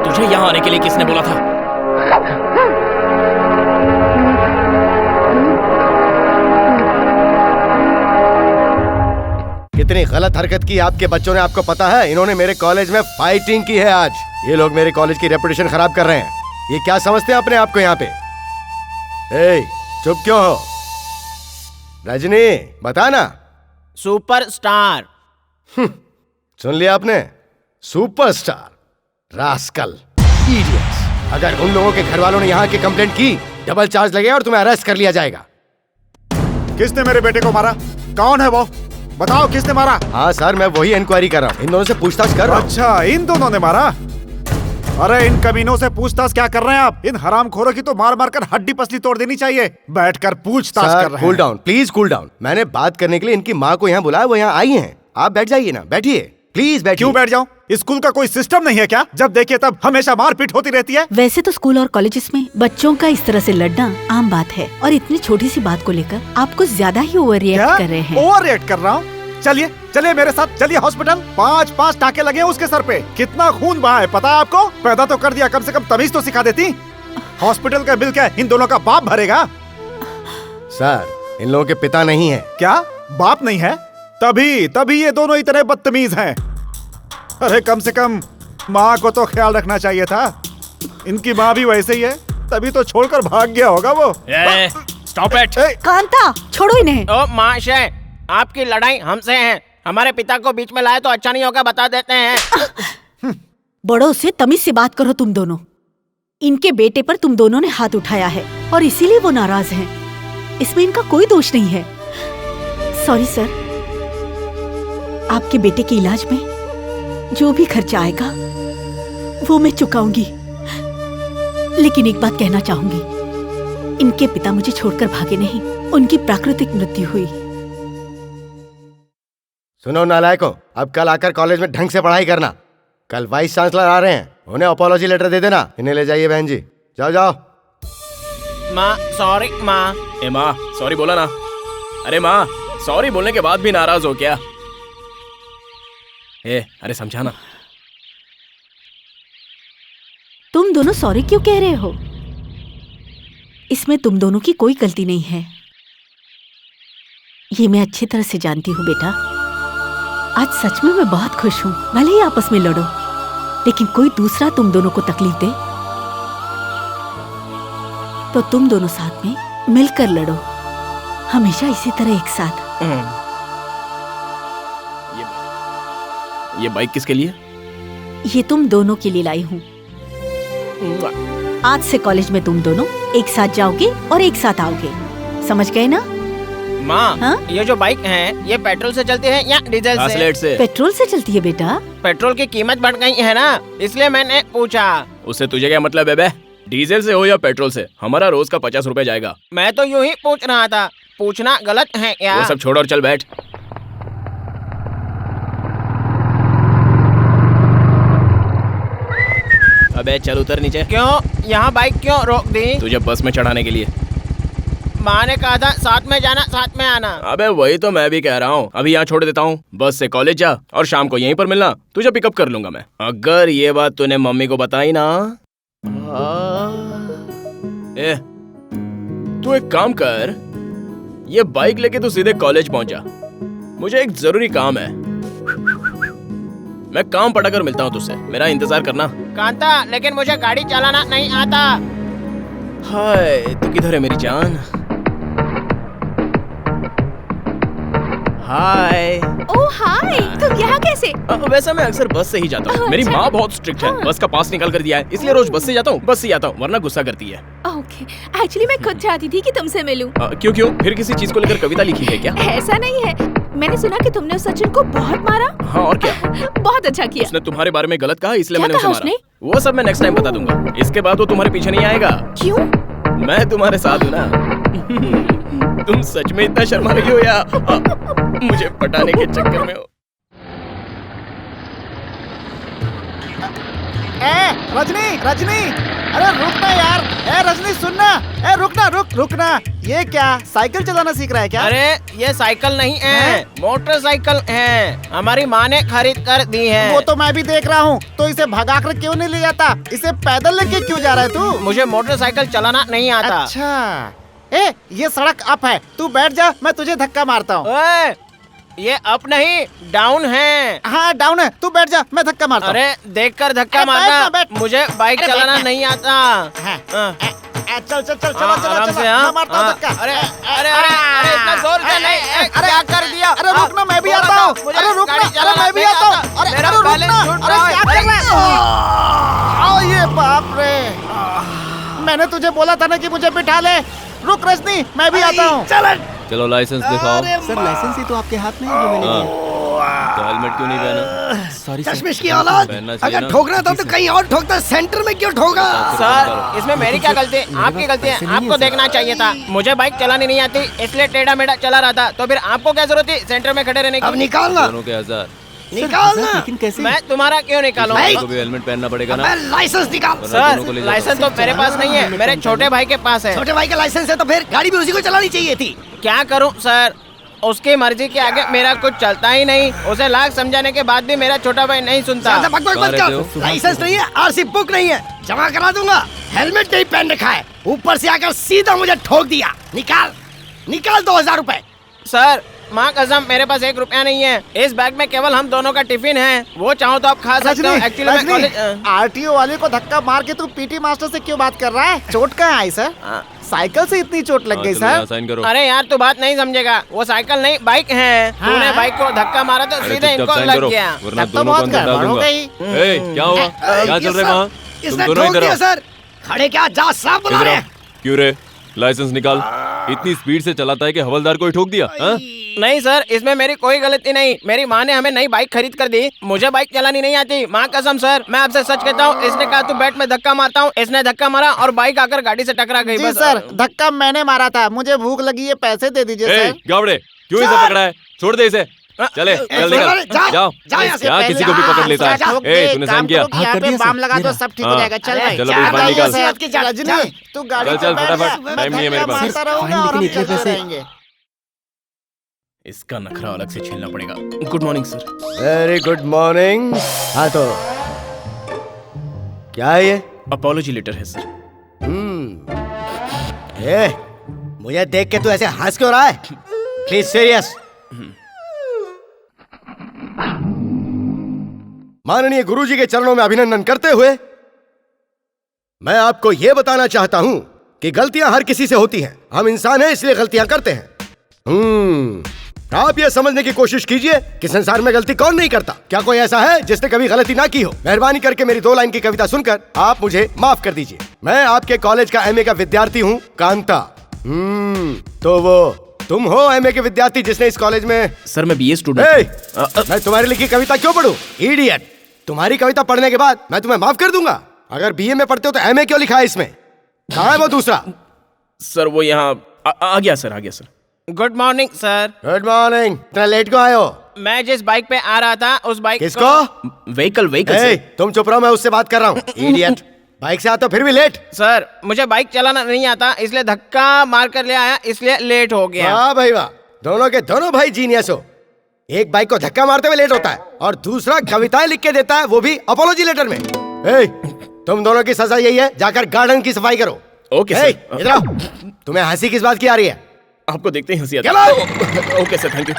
तुझे यहाँ आने के लिए किसने बोला था? कितनी गलत हरकत की आपके बच्चों ने, आपको पता है? इन्होंने मेरे कॉलेज में फाइटिंग की है आज। ये लोग मेरे कॉलेज की रेपुटेशन खराब कर रहे हैं। ये क्या समझते हैं अपने आप को यहाँ पे? ए, चुप क्यों हो? रजनी, बता ना। सुपरस्टार। सुन लिया आपने? सुपरस्टार। Rascal, idiots. अगर उन लोगों के घर वालों ने यहाँ की कंप्लेंट की, डबल चार्ज लगेगा और तुम्हें अरेस्ट कर लिया जाएगा। किसने मेरे बेटे को मारा? कौन है वो? बताओ किसने मारा? हाँ सर, मैं वही इंक्वायरी कर रहा हूँ। इन दोनों से पूछताछ कर रहा हूँ। अच्छा, इन दोनों ने मारा? अरे इन कमीनों से पूछताछ क्या कर रहे हैं आप? इन हरामखोरों की तो मार मार कर हड्डी पसली तोड़ देनी चाहिए। बैठकर पूछताछ कर रहे हैं। Cool down, please cool down. मैंने बात करने के लिए इनकी माँ को यहाँ बुलाया, वो यहाँ आई हैं। आप बैठ जाइए ना, बैठिए प्लीज बैठिए। क्यों बैठ जाऊं? स्कूल का कोई सिस्टम नहीं है क्या? जब देखिए तब हमेशा मारपीट होती रहती है। वैसे तो स्कूल और कॉलेजेस में बच्चों का इस तरह से लड़ना आम बात है, और इतनी छोटी सी बात को लेकर आप कुछ ज्यादा ही ओवर रिएक्ट कर रहे हैं। ओवर रिएक्ट कर रहा हूँ? चलिए चलिए मेरे साथ, चलिए हॉस्पिटल। 5 टाके लगे हैं उसके सर पे। कितना खून बहा है पता है आपको? पैदा तो कर दिया, कम से कम तमीज तो सिखा देती। हॉस्पिटल का बिल क्या इन दोनों का बाप भरेगा? सर, इन लोगों के पिता नहीं है। क्या बाप नहीं है? तभी ये दोनों इतने बदतमीज हैं। अरे कम से कम माँ को तो ख्याल रखना चाहिए था। इनकी माँ भी वैसे ही है, तभी तो छोड़कर भाग गया होगा वो। Stop it. कांता, छोड़ो इन्हें। ओ माशे, आपकी लड़ाई हमसे है। हमारे पिता को बीच में लाए तो अच्छा नहीं होगा, बता देते हैं। बड़ों से तमीज से बात करो तुम दोनों। इनके बेटे पर तुम दोनों ने हाथ उठाया है और इसीलिए वो नाराज हैं। इसमें इनका कोई दोष नहीं है। सॉरी सर, आपके बेटे के इलाज में जो भी खर्चा आएगा वो मैं चुकाऊंगी। लेकिन एक बात कहना चाहूंगी, इनके पिता मुझे छोड़कर भागे नहीं, उनकी प्राकृतिक मृत्यु हुई। सुनो नालायकों, अब कल आकर कॉलेज में ढंग से पढ़ाई करना। कल वाइस चांसलर आ रहे हैं, उन्हें अपोलॉजी लेटर दे देना। इन्हें ले जाइए बहन जी, जाओ जाओ। माँ सॉरी माँ। ए माँ सॉरी बोला ना। अरे माँ सॉरी बोलने के बाद भी नाराज हो क्या? अरे समझाना। तुम दोनों सॉरी क्यों कह रहे हो? इसमें तुम दोनों की कोई गलती नहीं है। ये मैं अच्छी तरह से जानती हूँ बेटा। आज सच में मैं बहुत खुश हूँ। भले ही आपस में लड़ो, लेकिन कोई दूसरा तुम दोनों को तकलीफ दे तो तुम दोनों साथ में मिलकर लड़ो, हमेशा इसी तरह एक साथ। ये बाइक किसके लिए? ये तुम दोनों के लिए लाई हूँ। आज से कॉलेज में तुम दोनों एक साथ जाओगे और एक साथ आओगे, समझ गए ना? माँ ये जो बाइक है ये पेट्रोल से चलती है या डीजल से? पेट्रोल से चलती है बेटा। पेट्रोल की कीमत बढ़ गई है ना, इसलिए मैंने पूछा। उससे तुझे क्या मतलब है बे? डीजल से हो या पेट्रोल से, हमारा रोज का 50 रुपए जाएगा। मैं तो यूं ही पूछ रहा था, पूछना गलत है क्या? वो सब छोड़ और चल बैठ। अबे चल उतर नीचे। क्यों? यहाँ बाइक क्यों रोक दी? तुझे बस में चढ़ाने के लिए। माँ ने कहा था साथ में जाना साथ में आना। अबे वही तो मैं भी कह रहा हूँ। अभी यहाँ छोड़ देता हूँ, बस से कॉलेज जा और शाम को यहीं पर मिलना, तुझे पिकअप कर लूंगा मैं। अगर ये बात तूने मम्मी को बताई ना। तू एक काम कर, ये बाइक लेके तू सीधे कॉलेज पहुंचा। मुझे एक जरूरी काम है, मैं काम पटा कर मिलता हूँ तुझसे। मेरा इंतजार करना। कांता, लेकिन मुझे गाड़ी चलाना नहीं आता। हाय तू किधर है मेरी जान? हाय। ओह हाय, तुम यहाँ कैसे? वैसे मैं अक्सर बस से ही जाता हूँ। मेरी माँ बहुत स्ट्रिक्ट है, बस का पास निकाल कर दिया है, इसलिए रोज बस से जाता हूँ। बस से आता हूँ वरना गुस्सा करती है। ओके, एक्चुअली मैं खुद चाहती थी कि तुमसे मिलूं। क्यों? फिर किसी चीज को लेकर कविता लिखी है क्या? ऐसा नहीं है, मैंने सुना कि तुमने उस सचिन को बहुत मारा। हाँ और क्या? बहुत अच्छा किया। उसने तुम्हारे बारे में गलत कहा, इसलिए क्या मैंने उसे कहा मारा। वो सब मैं नेक्स्ट टाइम बता दूंगा। इसके बाद वो तुम्हारे पीछे नहीं आएगा। क्यों? मैं तुम्हारे साथ हूँ ना। तुम सच में इतना शर्मा रही हो या मुझे पटाने के चक्कर में हो? रजनी, रजनी, अरे रुकना यार। रजनी सुनना, रुकना। ये क्या साइकिल चलाना सीख रहा है क्या? अरे ये साइकिल नहीं है, मोटरसाइकिल है। हमारी माँ ने खरीद कर दी है। वो तो मैं भी देख रहा हूँ, तो इसे भगाकर क्यों नहीं ले जाता? इसे पैदल लेके क्यों जा रहा है तू? मुझे मोटरसाइकिल चलाना नहीं आता। अच्छा, ये सड़क अप है, तू बैठ जा, मैं तुझे धक्का मारता हूँ। ये अप नहीं डाउन है। हाँ डाउन है, तू बैठ जा, मैं धक्का मारता हूँ। अरे देखकर धक्का मारना, मुझे बाइक चलाना नहीं आता। चल आराम से। अरे इतना जोर से नहीं। क्या कर दिया? अरे रुकना, मैं भी आता हूँ। अरे रुकना, मैं भी आता हूँ। अरे क्या कर रहा है? ये बाप रे, मैंने तुझे बोला था ना कि मुझे बिठा ले। रुक रजनी, मैं भी आता हूँ। चलो लाइसेंस दिखाओ। सर लाइसेंस ही तो आपके हाथ में है, जो मैंने लिया। तो हेलमेट क्यों नहीं पहना? सॉरी चश्मिश की औलाद, अगर ठोकना था तो कहीं और ठोकता, सेंटर में क्यों ठोका? सर इसमें मेरी क्या गलती है? आपकी गलती है, आपको देखना चाहिए था। मुझे बाइक चलानी नहीं आती, इसलिए टेढ़ा मेढ़ा चला रहा था। तो फिर आपको क्या जरूरत थी सेंटर में खड़े रहने की? अब निकालना। दोनों के 1000 निकालना। लेकिन कैसे? मैं तुम्हारा क्यों निकालूं? को भी हेलमेट पहनना पड़ेगा ना। लाइसेंस निकाल। सर लाइसेंस तो मेरे पास नहीं है, मेरे छोटे भाई के पास है। छोटे भाई का लाइसेंस है तो फिर गाड़ी भी उसी को चलानी चाहिए थी। क्या करूं सर, उसकी मर्जी के आगे मेरा कुछ चलता ही नहीं। उसे लाख समझाने के बाद भी मेरा छोटा भाई नहीं सुनता। लाइसेंस नहीं है, आरसी बुक नहीं है, जमा करा दूंगा। हेलमेट नहीं पहन रखा है, ऊपर से आकर सीधा मुझे ठोक दिया। निकाल 2000 रुपए। सर माँ कसम, मेरे पास 1 रुपया नहीं है। इस बैग में केवल हम दोनों का टिफिन है, वो चाहो तो आप खा सकते हो। एक्चुअली मैं कॉलेज आरटीओ वाले को धक्का मार के तू पीटी मास्टर से क्यों बात कर रहा है? चोट कहाँ आई सर? साइकिल से इतनी चोट लग गई सर। साइन करो। अरे यार तू बात नहीं समझेगा, वो साइकिल नहीं बाइक है। तूने बाइक को धक्का मारा तो सीधे इनको लग गया। वरना तब तो दोनों को बहुत अंदर डाल गड़बड़ हो दूंगा। गई। ए, क्या हुआ? क्या चल रहा है वहाँ? तुम इसने दोनों ठोक इधर दिया आओ। सर। खड़े क्या जा साहब बुला रहे हैं। क्यों रे? लाइसेंस निकाल। इतनी स्पीड से चलाता है कि हवलदार को ही ठोक दिया? हाँ? नहीं सर, इसमें मेरी कोई गलती नहीं। मेरी माँ ने हमें नई बाइक खरीद कर दी। मुझे बाइक चलानी नहीं आती, माँ कसम सर। मैं आपसे सच कहता हूँ, इसने कहा तू बैट में धक्का मारता हूँ, इसने धक्का मारा और बाइक आकर गाड़ी से टकरा गई। जी बस सर, धक्का मैंने मारा था। मुझे भूख लगी है, पैसे दे दीजिए ए, सर। गावड़े, क्यों इसे पकड़ा है? छोड़ दे इसे। चले, चल निकल। जाओ। क्या किसी को भी पकड़ लेता है? ए, तूने साइन किया? यहाँ पे बाम लगा दो, सब ठीक हो जाएगा। चल भाई, चलो भाई, बाहर निकाल। रजनी तू गाड़ी चल, फटाफट, टाइम नहीं है मेरे पास। मारता रहूंगा और हम चलते रहेंगे। इसका नखरा अलग से छीलना पड़ेगा। Good morning sir. Very good morning. हाँ तो क्या है ये? अपॉलॉजी लेटर है सर। ए, मुझे देख के तू ऐसे हंस क्यों रहा है? Please serious. माननीय गुरुजी के चरणों में अभिनंदन करते हुए मैं आपको यह बताना चाहता हूं कि गलतियां हर किसी से होती हैं। हम इंसान हैं इसलिए गलतियां करते हैं। आप यह समझने की कोशिश कीजिए कि संसार में गलती कौन नहीं करता। क्या कोई ऐसा है जिसने कभी गलती ना की हो? मेहरबानी करके मेरी 2 लाइन की कविता सुनकर आप मुझे माफ कर दीजिए। मैं आपके कॉलेज का एमए का विद्यार्थी हूँ, कांता। तो वो तुम हो एमए के विद्यार्थी जिसने इस कॉलेज में? सर मैं बीए स्टूडेंट। मैं तुम्हारी लिखी कविता क्यों पढ़ूं? इडियट। तुम्हारी कविता पढ़ने के बाद मैं तुम्हें माफ कर दूंगा। अगर बीए में पढ़ते हो तो एमए क्यों लिखा है इसमें? कहाँ है वो दूसरा? सर वो यहाँ आ गया सर, आ गया sir. Good morning sir. Good morning. इतना लेट क्यों आए हो? मैं जिस बाइक पे आ रहा था उस बाइक किसको? व्हीकल। तुम चुप रहो, मैं उससे बात कर रहा हूँ। इडियट। बाइक से आता फिर भी लेट। सर मुझे बाइक चलाना नहीं आता, इसलिए धक्का मार कर ले आया, इसलिए लेट हो गया। वाह भाई वाह, दोनों के दोनों भाई जीनियस हो। एक बाइक को धक्का मारते हुए लेट होता है और दूसरा कविताएं लिख के देता है, वो भी अपॉलॉजी लेटर में। तुम दोनों की सजा यही है, जाकर गार्डन की सफाई करो। Okay sir. इधर आओ। तुम्हें हंसी किस बात की आ रही है? आपको देखते ही हंसी आती है। Okay sir, thank you.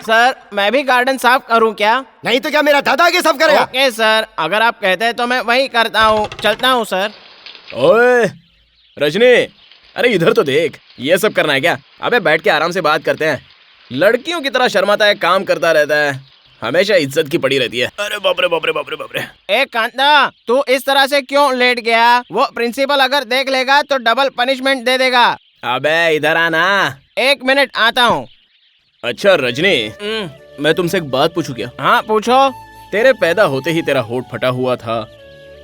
Sir मैं भी गार्डन साफ करूं क्या? नहीं तो क्या मेरा दादा आगे साफ करेगा? ओके सर, अगर आप कहते हैं तो मैं वही करता हूँ। चलता हूँ सर। ओए रजनी, अरे इधर तो देख, ये सब करना है क्या? अबे बैठ के आराम से बात करते हैं। लड़कियों की तरह शर्माता है, काम करता रहता है, हमेशा इज्जत की पड़ी रहती है। अरे बाप रे बाप रे बाप रे बाप रे। ए कांता, तू इस तरह से क्यों लेट गया? वो प्रिंसिपल अगर देख लेगा तो डबल पनिशमेंट दे देगा। अबे इधर आना। 1 मिनट आता हूँ। अच्छा रजनी, मैं तुमसे एक बात पूछूं क्या? हाँ पूछो। तेरे पैदा होते ही तेरा होठ फटा हुआ था,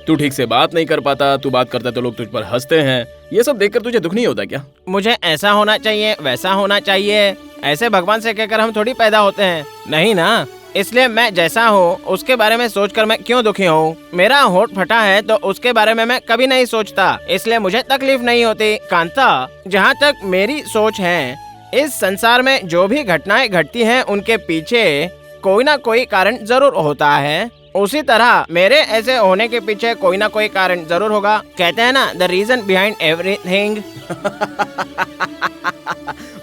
तू ठीक से बात नहीं कर पाता, तू बात करता तो लोग तुझ पर हंसते हैं। ये सब देखकर तुझे दुख नहीं होता क्या? मुझे ऐसा होना चाहिए, वैसा होना चाहिए, ऐसे भगवान से कहकर हम थोड़ी पैदा होते हैं, नहीं ना। इसलिए मैं जैसा हूँ उसके बारे में सोचकर मैं क्यों दुखी हूँ? मेरा होठ फटा है तो उसके बारे में मैं कभी नहीं सोचता, इसलिए मुझे तकलीफ नहीं होती। कांता, जहाँ तक मेरी सोच है, इस संसार में जो भी घटनाएं घटती हैं उनके पीछे कोई ना कोई कारण जरूर होता है। उसी तरह मेरे ऐसे होने के पीछे कोई ना कोई कारण जरूर होगा। कहते हैं ना, द रीजन बिहाइंड एवरीथिंग।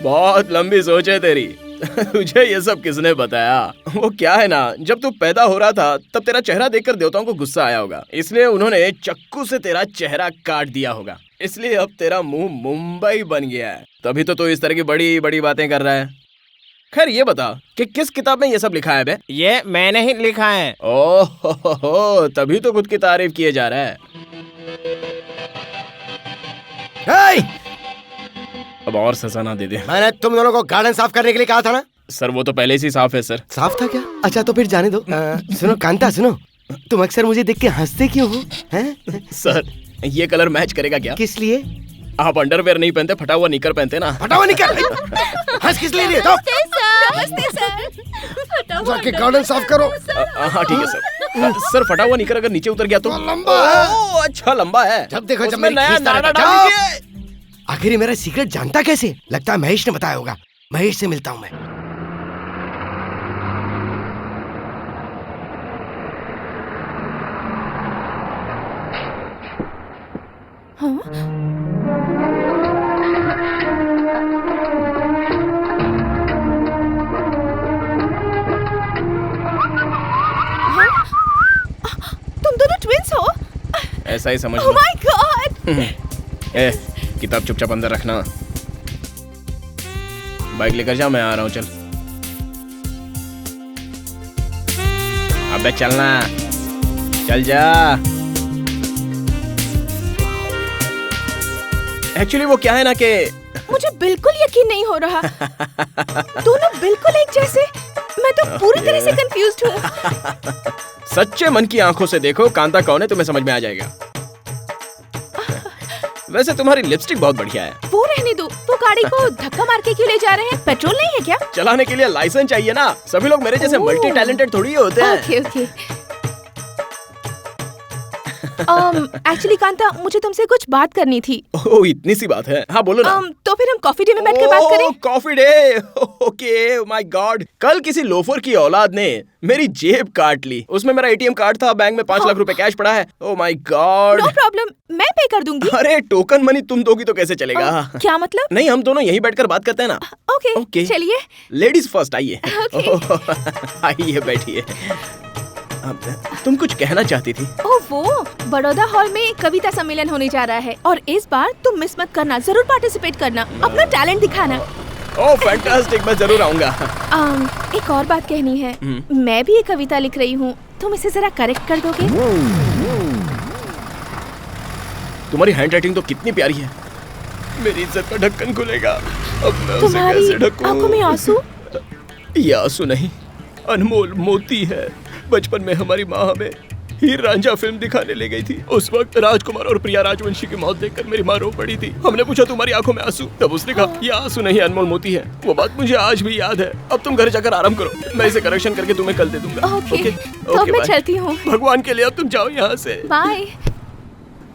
बहुत लंबी सोच है तेरी। तुझे ये सब किसने बताया? वो क्या है ना, जब तू पैदा हो रहा था तब तेरा चेहरा देखकर देवताओं को गुस्सा आया होगा, इसलिए उन्होंने चाकू से तेरा चेहरा काट दिया होगा, इसलिए अब तेरा मुंह मुंबई बन गया है। तभी तो तू इस तरह की बड़ी बड़ी बातें कर रहा है। खैर ये बता कि किस किताब में ये सब लिखा है बे? ये मैंने ही लिखा है। ओह, तभी तो खुद की तारीफ किए जा रहा है। अब और सजा ना दे दे। मैंने तुम दोनों को गार्डन साफ करने के लिए कहा था ना? सर वो तो पहले से साफ है सर। साफ था क्या? अच्छा तो फिर जाने दो। सुनो कांता, सुनो, तुम अक्सर मुझे देख के हंसते क्यों हो? हैं? सर ये कलर मैच करेगा क्या? किस लिए? आप अंडरवेयर नहीं पहनते, फटा हुआ निकर पहनते ना। फटा हुआ निकर? हंस किस लिए रही हो? नमस्ते सर। जाके गार्डन साफ करो। हाँ ठीक है सर। सर फटा हुआ निकर अगर नीचे उतर गया तो? लंबा है। अच्छा लंबा है। जब देखो जब उसमें मेरी नया खींचता नाड़ा रहता। डाल दीजिए। आखिर ये मेरा सीक्रेट जानता कैसे? लगता है महेश ने बताया होगा। महेश से मिलता हूँ मैं। तुम दोनों ट्विंस हो? ऐसा ही समझ Oh लो। my God! किताब चुपचाप अंदर रखना। बाइक लेकर जा, मैं आ रहा हूँ। चल अबे चलना, चल जा। एक्चुअली वो क्या है ना कि मुझे बिल्कुल यकीन नहीं हो रहा। दोनों बिल्कुल एक जैसे। मैं तो पूरी तरह से कंफ्यूज्ड हूँ। सच्चे मन की आंखों से देखो कांता कौन है, तुम्हें समझ में आ जाएगा। वैसे तुम्हारी लिपस्टिक बहुत बढ़िया है। वो रहने दो, वो गाड़ी को धक्का मार के क्यों ले जा रहे हैं? पेट्रोल नहीं है क्या? चलाने के लिए लाइसेंस चाहिए ना। सभी लोग मेरे जैसे मल्टी टैलेंटेड थोड़ी होते हैं। Okay okay. एक्चुअली कांता, मुझे तुमसे कुछ बात करनी थी। ओह, इतनी सी बात है? हाँ बोलो ना। तो फिर हम कॉफी डे में बैठ के बात करें। Coffee day? Okay, my God. कल किसी लोफर की औलाद ने मेरी जेब काट ली। उसमें मेरा एटीएम कार्ड था, बैंक में 5 लाख रुपए कैश पड़ा है। Oh my god. No problem, मैं पे कर दूंगी। अरे टोकन मनी तुम दोगी तो कैसे चलेगा? क्या मतलब? नहीं, हम दोनों यहीं बैठकर बात करते हैं ना। ओके, चलिए। लेडीज फर्स्ट, आइए। आइए बैठिए। तुम कुछ कहना चाहती थी? ओह, वो बड़ौदा हॉल में कविता सम्मेलन होने जा रहा है और इस बार तुम मिस मत करना, जरूर पार्टिसिपेट करना, अपना टैलेंट दिखाना। ओह फैंटास्टिक, मैं जरूर आऊंगा। एक और बात कहनी है। मैं भी एक कविता लिख रही हूँ, तुम इसे जरा करेक्ट कर दोगे? तुम्हारी हैंडराइटिंग तो कितनी प्यारी है। मेरी इज्जत का ढक्कन खुलेगा। अब मैं उसे तुम्हारी कैसे ढकूं? आंखों में आंसू? ये आंसू नहीं, अनमोल मोती है। बचपन में हमारी माँ हमें हीर रांझा फिल्म दिखाने ले गई थी। उस वक्त राजकुमार और प्रिया राजवंशी की मौत देखकर मेरी माँ रो पड़ी थी। हमने पूछा तुम्हारी आंखों में आंसू? तब उसने कहा ये आंसू नहीं, अनमोल मोती है। वो बात मुझे आज भी याद है। अब तुम घर जाकर आराम करो, मैं इसे करेक्शन करके तुम्हें कल दे दूंगा। ओके, तो मैं चलती हूँ। भगवान के लिए अब तुम जाओ यहाँ से। बाय।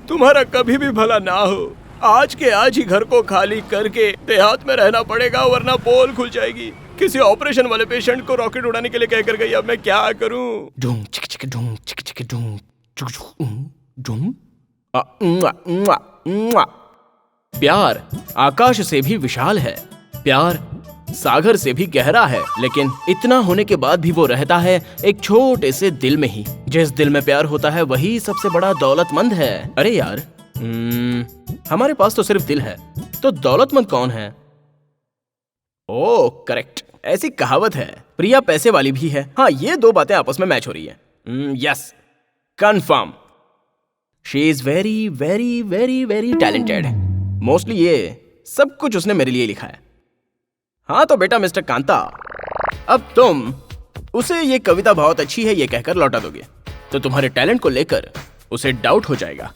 तुम्हारा कभी भी भला ना हो। आज के आज ही घर को खाली करके देहात में रहना पड़ेगा, वरना पोल खुल जाएगी। किसी ऑपरेशन वाले पेशेंट को रॉकेट उड़ाने के लिए कहकर गई। अब मैं क्या करूं? ढूंढ चिक चिक ढूंढ चिक चिक ढूंढ ढूंढ। प्यार आकाश से भी विशाल है, प्यार सागर से भी गहरा है, लेकिन इतना होने के बाद भी वो रहता है एक छोटे से दिल में ही। जिस दिल में प्यार होता है वही सबसे बड़ा दौलतमंद है। अरे यार, हमारे पास तो सिर्फ दिल है, तो दौलतमंद कौन है? ओह करेक्ट, ऐसी कहावत है। प्रिया पैसे वाली भी है। हाँ, ये दो बातें आपस में मैच हो रही है। Yes, confirm, she is very very very very talented. Mostly ये सब कुछ उसने मेरे लिए लिखा है। हाँ तो बेटा मिस्टर कांता, अब तुम उसे ये कविता बहुत अच्छी है ये कहकर लौटा दोगे तो तुम्हारे टैलेंट को लेकर उसे डाउट हो जाएगा।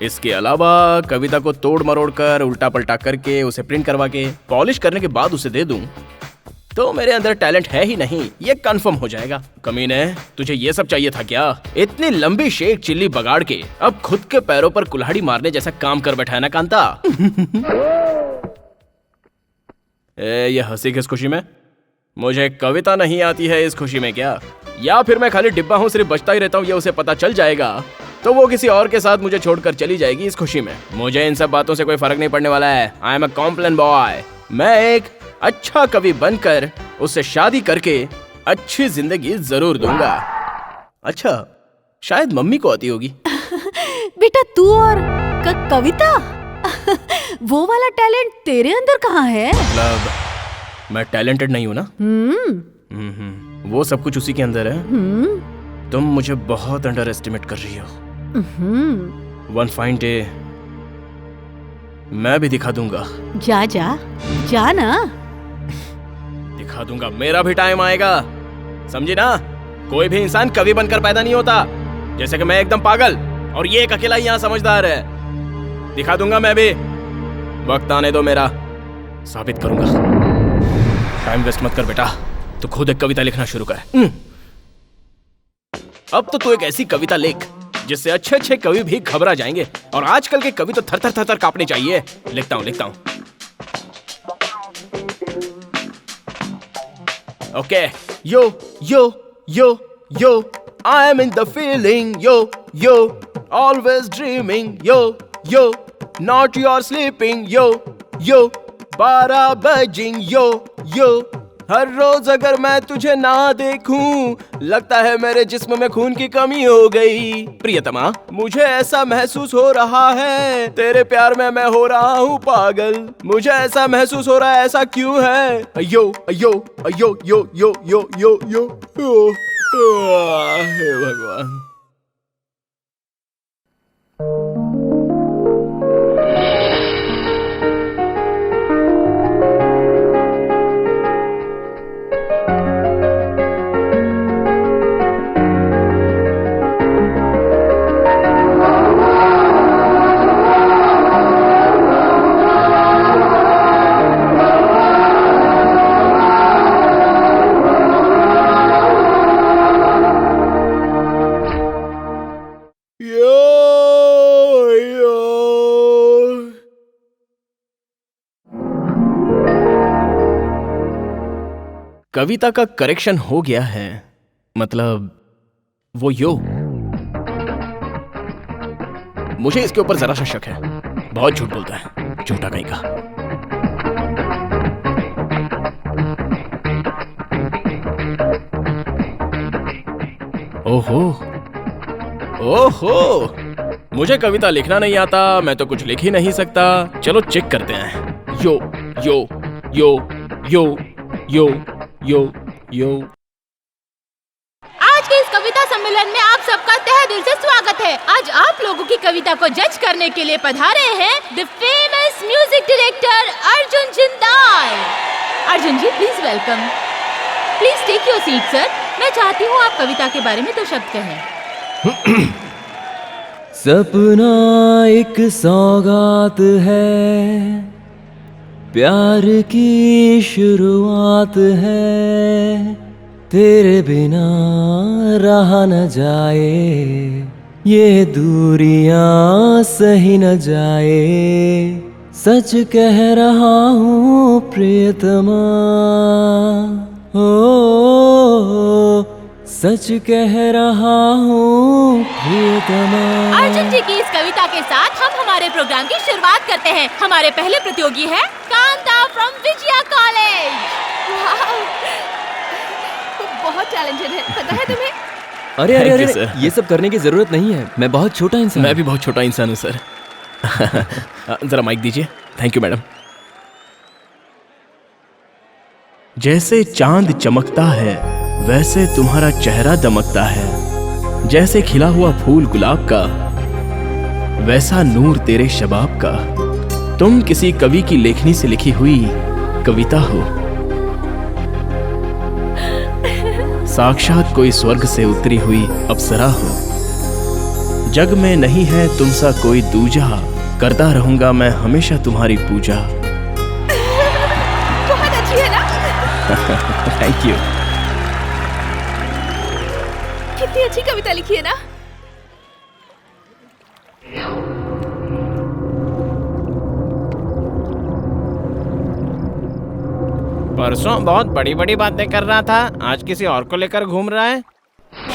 इसके अलावा कविता को तोड़ मरोड़ कर, उल्टा पलटा करके, उसे प्रिंट करवा के पॉलिश करने के बाद उसे दे दूं तो मेरे अंदर टैलेंट है ही नहीं, ये कंफर्म हो जाएगा। कमीने, तुझे ये सब चाहिए था क्या? इतनी लंबी शेक चिल्ली बगाड़ के अब खुद के पैरों पर कुल्हाड़ी मारने जैसा काम कर बैठा है ना कांता। ये हंसी किस खुशी में? मुझे कविता नहीं आती है इस खुशी में क्या? या फिर मैं खाली डिब्बा हूँ, सिर्फ बचता ही रहता हूँ, ये उसे पता चल जाएगा तो वो किसी और के साथ मुझे छोड़कर चली जाएगी इस खुशी में। मुझे इन सब बातों से कोई फर्क नहीं पड़ने वाला है। I am a complain boy. मैं एक अच्छा कवि बनकर उससे शादी करके अच्छी जिंदगी जरूर दूंगा। अच्छा, शायद मम्मी को आती होगी। बेटा तू और कविता वो वाला टैलेंट तेरे अंदर कहाँ है? मतलब मैं टैलेंटेड नहीं हूँ ना? वो सब कुछ उसी के अंदर है। तुम मुझे बहुत अंडर एस्टिमेट कर रही हो। वन फाइन डे मैं भी दिखा दूंगा। जा जा जा ना। दिखा दूंगा, मेरा भी टाइम आएगा, समझी ना? कोई भी इंसान कवि बनकर पैदा नहीं होता। जैसे कि मैं एकदम पागल और ये एक अकेला ही यहाँ समझदार है। दिखा दूंगा मैं भी, वक्त आने दो मेरा, साबित करूंगा। टाइम वेस्ट मत कर बेटा, तू खुद एक कविता लिखना शुरू कर। अब तो तू एक ऐसी कविता लिख जिससे अच्छे अच्छे कवि भी घबरा जाएंगे, और आजकल के कवि तो थर थर थर थर कांपने चाहिए। लिखता हूं। Okay, yo yo yo yo, I am in the feeling, yo always dreaming, yo not your sleeping, yo 12 बजिंग, यो हर रोज अगर मैं तुझे ना देखूं, लगता है मेरे जिस्म में खून की कमी हो गई। प्रियतमा, मुझे ऐसा महसूस हो रहा है, तेरे प्यार में मैं हो रहा हूँ पागल। मुझे ऐसा महसूस हो रहा है, ऐसा क्यों है? अयो अयो अयो यो यो यो यो यो यो। हे भगवान। कविता का करेक्शन हो गया है, मतलब वो यो। मुझे इसके ऊपर जरा सा शक है, बहुत झूठ बोलता है, झूठा कहीं का। ओहो ओहो, मुझे कविता लिखना नहीं आता, मैं तो कुछ लिख ही नहीं सकता। चलो चेक करते हैं। यो yo yo yo yo yo यो। आज के इस कविता सम्मेलन में आप सबका तहे दिल से स्वागत है। आज आप लोगों की कविता को जज करने के लिए पधारे हैं the famous music director Arjun Jindal. Arjun ji, please welcome. Please take your seat sir. मैं चाहती हूँ आप कविता के बारे में 2 शब्द कहें। सपना एक सौगात है, प्यार की शुरुआत है, तेरे बिना रहा न जाए, ये दूरियां सही न जाए, सच कह रहा हूँ प्रियतमा, ओ सच कह रहा हूँ प्रियतमा। अर्जुन जी की इस कविता के साथ हम हमारे प्रोग्राम की शुरुआत करते हैं। हमारे पहले प्रतियोगी है कांता फ्रॉम विजया कॉलेज। बहुत टैलेंटेड है, पता है तुम्हें? अरे अरे अरे, ये सब करने की जरूरत नहीं है, मैं बहुत छोटा इंसान। मैं भी बहुत छोटा इंसान हूँ सर। जरा माइक दीजिए। Thank you madam. जैसे चांद चमकता है वैसे तुम्हारा चेहरा दमकता है, जैसे खिला हुआ फूल गुलाब का वैसा नूर तेरे शबाब का। तुम किसी कवि की लेखनी से लिखी हुई कविता हो, साक्षात कोई स्वर्ग से उतरी हुई अप्सरा हो। जग में नहीं है तुमसा कोई दूजा, करता रहूंगा मैं हमेशा तुम्हारी पूजा। बहुत अच्छी है ना? Thank you. कितनी अच्छी कविता लिखी है ना? परसों बहुत बड़ी बड़ी बातें कर रहा था, आज किसी और को लेकर घूम रहा है।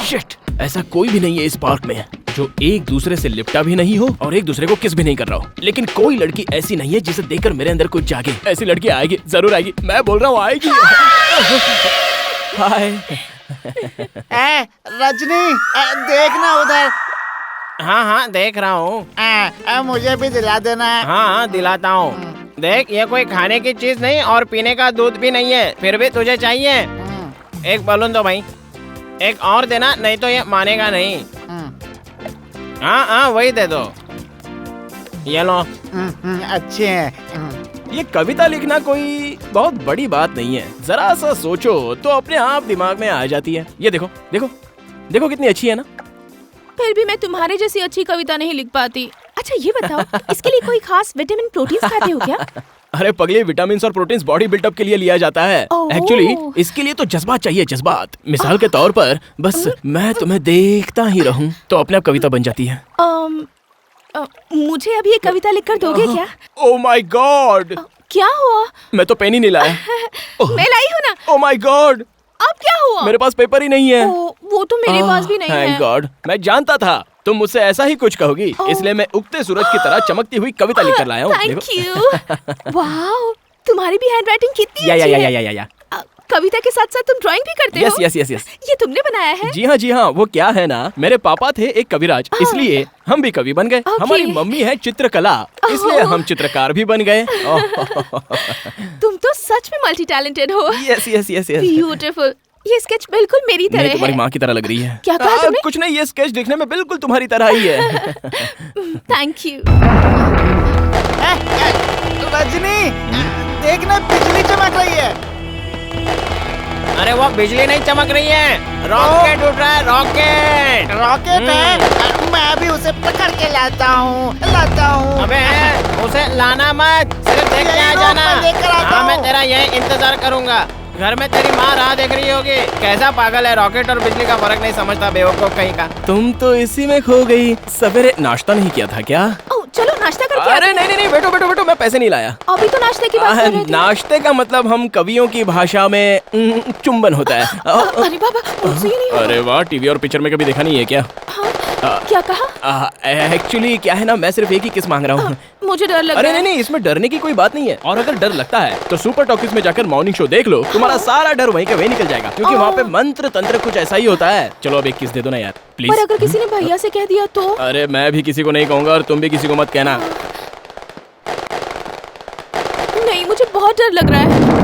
शिट, ऐसा कोई भी नहीं है इस पार्क में जो एक दूसरे से लिपटा भी नहीं हो और एक दूसरे को किस भी नहीं कर रहा हो। लेकिन कोई लड़की ऐसी नहीं है जिसे देखकर मेरे अंदर कुछ जागे। ऐसी लड़की आएगी, जरूर आएगी, मैं बोल रहा हूँ आएगी। हाय। रजनी, देखना उधर। हाँ हाँ देख रहा हूँ। मुझे भी दिला देना है। हाँ दिलाता हूँ। देख, ये कोई खाने की चीज नहीं और पीने का दूध भी नहीं है, फिर भी तुझे चाहिए। एक बलून दो भाई, एक और देना, नहीं तो ये मानेगा नहीं। हाँ हाँ वही दे दो, ये लो। अच्छे हैं। ये कविता लिखना कोई बहुत बड़ी बात नहीं है, जरा सा सोचो तो अपने आप दिमाग में आ जाती है। ये देखो देखो देखो कितनी अच्छी है ना। फिर भी मैं तुम्हारे जैसी अच्छी कविता नहीं लिख पाती। अच्छा ये बताओ, इसके लिए कोई खास विटामिन प्रोटीन्स खाते हो क्या? अरे पगले, विटामिन और प्रोटीन्स बॉडी बिल्डअप के लिए लिया जाता है। एक्चुअली इसके लिए तो जज्बात चाहिए, जज्बात। मिसाल के तौर पर बस मैं तुम्हें देखता ही रहूं तो अपने आप कविता बन जाती है। मुझे अभी एक कविता लिखकर दोगे क्या? ओह माय गॉड, क्या हुआ? मैं तो पेन ही नहीं लाया। मैं लाई हूँ ना। ओह माय गॉड, अब क्या हुआ? मेरे पास पेपर ही नहीं है। वो तो मेरे पास भी नहीं है। थैंक गॉड, मैं जानता था तुम मुझसे ऐसा ही कुछ कहोगी, इसलिए मैं उगते सूरज की तरह चमकती हुई कविता लिखकर लाया हूँ। Thank you. वाओ, तुम्हारी भी हैंडराइटिंग कितनी अच्छी है। या। कविता के साथ साथ तुम ड्राइंग भी करते हो? यस। ये तुमने बनाया है? जी हाँ, वो क्या है ना, मेरे पापा थे एक कविराज, इसलिए हम भी कवि बन गए। हमारी मम्मी है चित्रकला, इसलिए हम चित्रकार भी बन गए। तुम तो सच में मल्टी टैलेंटेड हो। यस। ब्यूटीफुल। ये स्केच बिल्कुल मेरी तरह है। तुम्हारी माँ की तरह लग रही है। क्या कहा तुमने? कुछ नहीं, ये स्केच दिखने में बिल्कुल तुम्हारी तरह ही है। Thank you. रजनी, देखना बिजली चमक रही है। अरे वो बिजली नहीं चमक रही है, रॉकेट उठ रहा है, रॉकेट। रॉकेट है? मैं भी उसे पकड़ के लाता हूँ। अबे उसे लाना मत, सिर्फ देख के आ जाना। हाँ, मैं तेरा यही इंतजार करूँगा। घर में तेरी माँ राह देख रही होगी। कैसा पागल है, रॉकेट और बिजली का फर्क नहीं समझता, बेवकूफ कहीं का। तुम तो इसी में खो गई। सवेरे नाश्ता नहीं किया था क्या? चलो नाश्ता करके। अरे नहीं, बैठो, मैं पैसे नहीं लाया। अभी तो नाश्ते की बात कर रहे थे। नाश्ते का मतलब हम कवियों की भाषा में चुंबन होता है। अरे बाबा, मुझसे ये नहीं होगा। अरे वाह, टीवी और पिक्चर में कभी देखा नहीं है क्या? क्या कहा? एक्चुअली क्या है ना, मैं सिर्फ एक ही किस मांग रहा हूँ। मुझे डर लग रहा है। अरे नहीं, इसमें डरने की कोई बात नहीं है। और अगर डर लगता है तो सुपर टॉकीज में जाकर मॉर्निंग शो देख लो, तुम्हारा सारा डर वहीं का वहीं निकल जाएगा, क्योंकि वहाँ पे मंत्र तंत्र कुछ ऐसा ही होता है। चलो अब एक किस दे दो ना यार, प्लीज। पर अगर किसी ने भैया से कह दिया तो? अरे मैं भी किसी को नहीं कहूँगा और तुम भी किसी को मत कहना। नहीं, मुझे बहुत डर लग रहा है।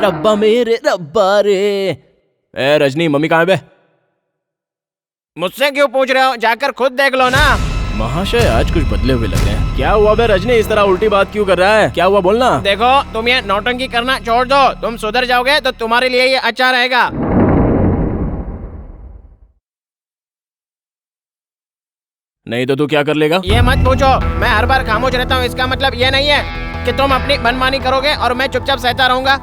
रब्बा मेरे रब्बा रे। ए रजनी, मम्मी कहाँ है बे? मुझसे क्यों पूछ रहे हो, जाकर खुद देख लो ना। महाशय आज कुछ बदले हुए लग रहे हैं। क्या हुआ बे रजनी, इस तरह उल्टी बात क्यों कर रहा है? क्या हुआ बोलना। देखो, तुम ये नौटंकी करना छोड़ दो। तुम सुधर जाओगे तो तुम्हारे लिए ये अच्छा रहेगा। नहीं तो तू क्या कर लेगा? ये मत पूछो, मैं हर बार खामोश रहता हूँ। इसका मतलब ये नहीं है कि तुम अपनी मनमानी करोगे और मैं चुपचाप सहता रहूंगा।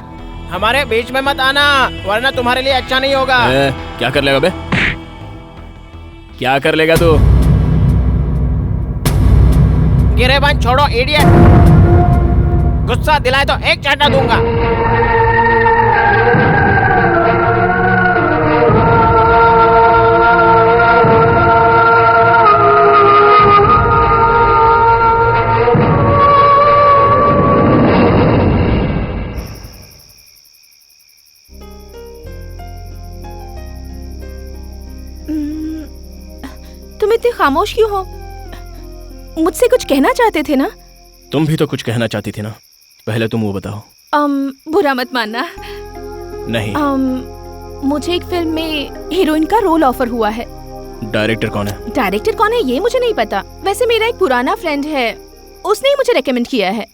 हमारे बीच में मत आना, वरना तुम्हारे लिए अच्छा नहीं होगा। क्या कर लेगा बे? क्या कर लेगा तू? गिरेबान छोड़ो इडियट। गुस्सा दिलाए तो एक चाटा दूंगा। तुम इतने खामोश क्यों हो? मुझसे कुछ कहना चाहते थे ना? तुम भी तो कुछ कहना चाहती थी ना, पहले तुम वो बताओ। बुरा मत मानना। नहीं। मुझे एक फिल्म में हीरोइन का रोल ऑफर हुआ है। डायरेक्टर कौन है? डायरेक्टर कौन है ये मुझे नहीं पता। वैसे मेरा एक पुराना फ्रेंड है, उसने ही मुझे रेकमेंड किया है।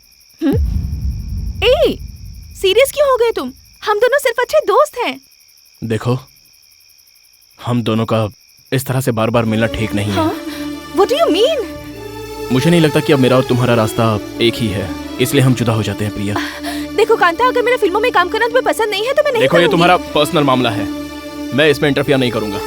ए, सीरियस क्यों हो गए तुम? हम दोनों सिर्फ अच्छे दोस्त हैं। देखो, हम दोनों का इस तरह से बार बार मिलना ठीक नहीं है। What do you mean? मुझे नहीं लगता कि अब मेरा और तुम्हारा रास्ता एक ही है, इसलिए हम जुदा हो जाते हैं प्रिया। देखो कांता, अगर मेरा फिल्मों में काम करना तुम्हें पसंद नहीं है तो मैं नहीं देखो, ये तुम्हारा पर्सनल मामला है, मैं इसमें इंटरफियर नहीं करूंगा।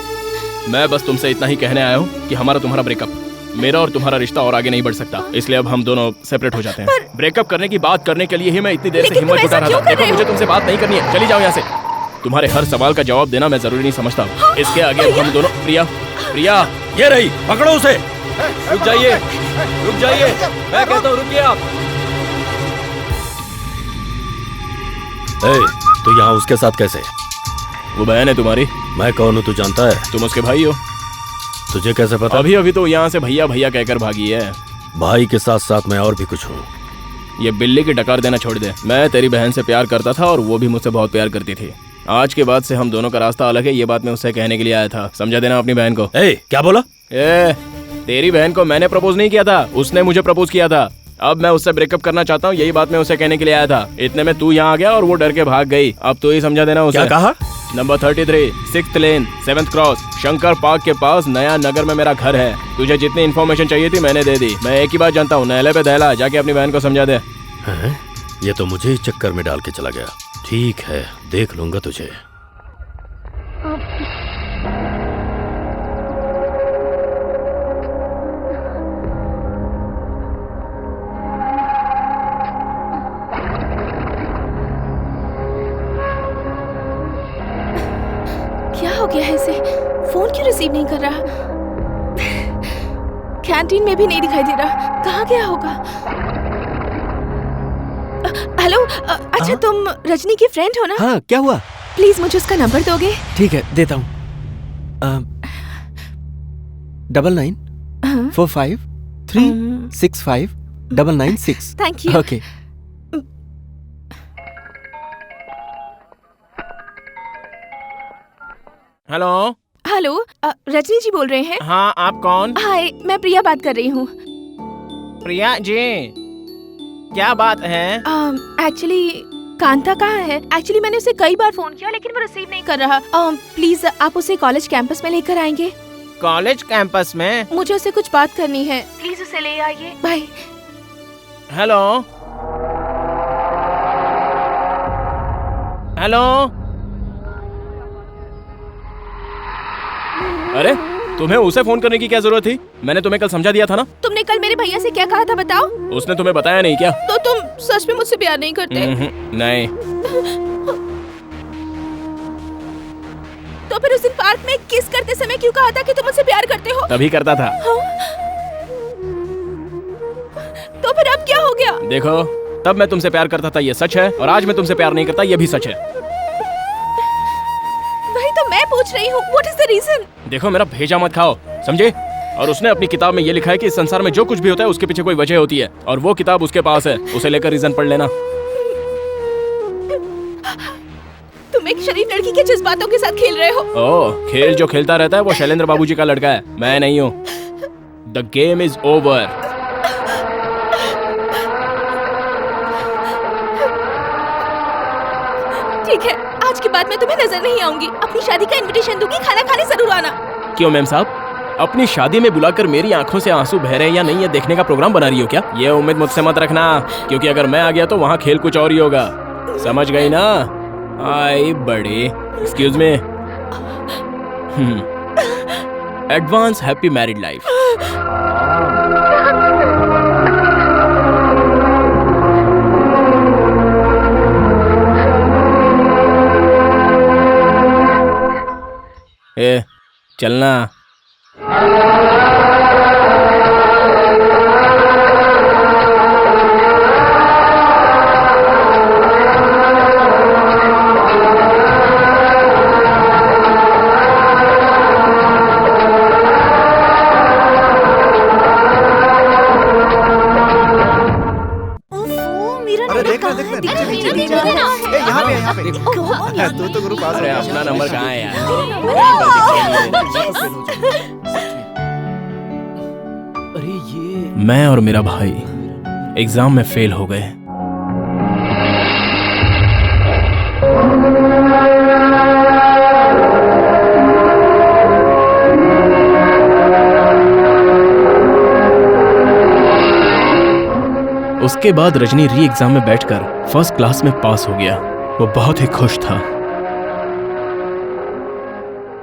मैं बस तुमसे इतना ही कहने आया हूँ कि हमारा तुम्हारा ब्रेकअप, मेरा और तुम्हारा रिश्ता और आगे नहीं बढ़ सकता, इसलिए अब हम दोनों सेपरेट हो जाते हैं। ब्रेकअप करने की बात करने के लिए ही मैं इतनी देर से हिम्मत जुटा रहा था। देखो, मुझे तुमसे बात नहीं करनी है, चली जाओ यहाँ से। तुम्हारे हर सवाल का जवाब देना मैं जरूरी नहीं समझता। इसके आगे हम दोनों। प्रिया, ये रही, पकड़ो उसे। रुक जाइए, मैं कहता हूँ रुकिए आप। तू यहाँ उसके साथ कैसे? वो बहन है तुम्हारी। मैं कौन हूँ तू जानता है? तुम उसके भाई हो। तुझे कैसे पता? अभी तो यहाँ से भैया भैया कहकर भागी है। भाई के साथ साथ मैं और भी कुछ हूँ। ये बिल्ली की डकार देना छोड़ दे। मैं तेरी बहन से प्यार करता था और वो भी मुझसे बहुत प्यार करती थी। आज के बाद से हम दोनों का रास्ता अलग है, ये बात मैं उससे कहने के लिए आया था। समझा देना अपनी बहन को। क्या बोला? तेरी बहन को मैंने प्रपोज नहीं किया था, उसने मुझे प्रपोज किया था। अब मैं उससे ब्रेकअप करना चाहता हूँ, यही बात मैं उसे कहने के लिए आया था। इतने में तू यहाँ आ गया और वो डर के भाग गई। अब तो ही समझा देना उसे। क्या कहा? नंबर 33, 6th लेन, 7th क्रॉस, शंकर पार्क के पास नया नगर में मेरा घर है। तुझे जितनी इन्फॉर्मेशन चाहिए थी मैंने दे दी। मैं एक ही बात जानता हूँ, नहले पे दहला, जाके अपनी बहन को समझा दे। ये तो मुझे ही चक्कर में डाल के चला गया। ठीक है, देख लूंगा तुझे। क्या हो गया है इसे? फोन क्यों रिसीव नहीं कर रहा? कैंटीन में भी नहीं दिखाई दे रहा। कहाँ गया होगा? हेलो, अच्छा तुम रजनी की फ्रेंड हो ना? हाँ, क्या हुआ? प्लीज मुझे उसका नंबर दोगे? ठीक है, देता हूँ। 9945365996। Thank you. Okay. Hello hello, Rajni ji बोल रहे हैं? हाँ, आप कौन? हाय, मैं प्रिया बात कर रही हूँ। प्रिया जी, क्या बात है? एक्चुअली कांता कहाँ है? एक्चुअली मैंने उसे कई बार फोन किया लेकिन वो रिसीव नहीं कर रहा। प्लीज आप उसे कॉलेज कैंपस में लेकर आएंगे? कॉलेज कैंपस में? मुझे उससे कुछ बात करनी है, प्लीज उसे ले आइए। बाय। Hello hello. अरे तुम्हें उसे फोन करने की क्या जरूरत थी? मैंने तुम्हें कल समझा दिया था ना। तुमने कल मेरे भैया से क्या कहा था बताओ? उसने तुम्हें बताया नहीं क्या? तो तुम सच में मुझसे प्यार नहीं करते? नहीं। तो फिर उस दिन पार्क में किस करते समय क्यों कहा था कि तुम मुझसे प्यार करते हो? तभी करता था। हाँ? तो फिर अब क्या हो गया? देखो, तब मैं तुमसे प्यार करता था ये सच है, और आज मैं तुमसे प्यार नहीं करता ये भी सच है। वही तो मैं पूछ रही हूँ, व्हाट इज द रीजन? देखो, मेरा भेजा मत खाओ, समझे? और उसने अपनी किताब में ये लिखा है कि इस संसार में जो कुछ भी होता है उसके पीछे कोई वजह होती है, और वो किताब उसके पास है। उसे लेकर रीजन पढ़ लेना। तुम एक शरीफ लड़की के जज्बातों के साथ खेल रहे हो। ओह, खेल जो खेलता रहता है वो शैलेंद्र बाबूजी का लड़का है, मैं नहीं हूँ। The game is over. ठीक है, आज के बाद मैं तुम्हें नजर नहीं आऊंगी। अपनी शादी का इनविटेशन दूंगी, खाना खाने जरूर आना। क्यों मैम साहब, अपनी शादी में बुलाकर मेरी आंखों से आंसू बह रहे हैं या नहीं ये देखने का प्रोग्राम बना रही हो क्या? ये उम्मीद मुझसे मत रखना, क्योंकि अगर मैं आ गया तो वहाँ खेल कुछ और ही होगा। समझ गई ना? आई बड़ी, excuse me. Advance happy married life. ए, चलना। तू तो गुरु पास। अरे अपना नंबर कहाँ है यार? अरे ये मैं और मेरा भाई एग्जाम में फेल हो गए। उसके बाद रजनी री एग्जाम में बैठकर फर्स्ट क्लास में पास हो गया। वो बहुत ही खुश था।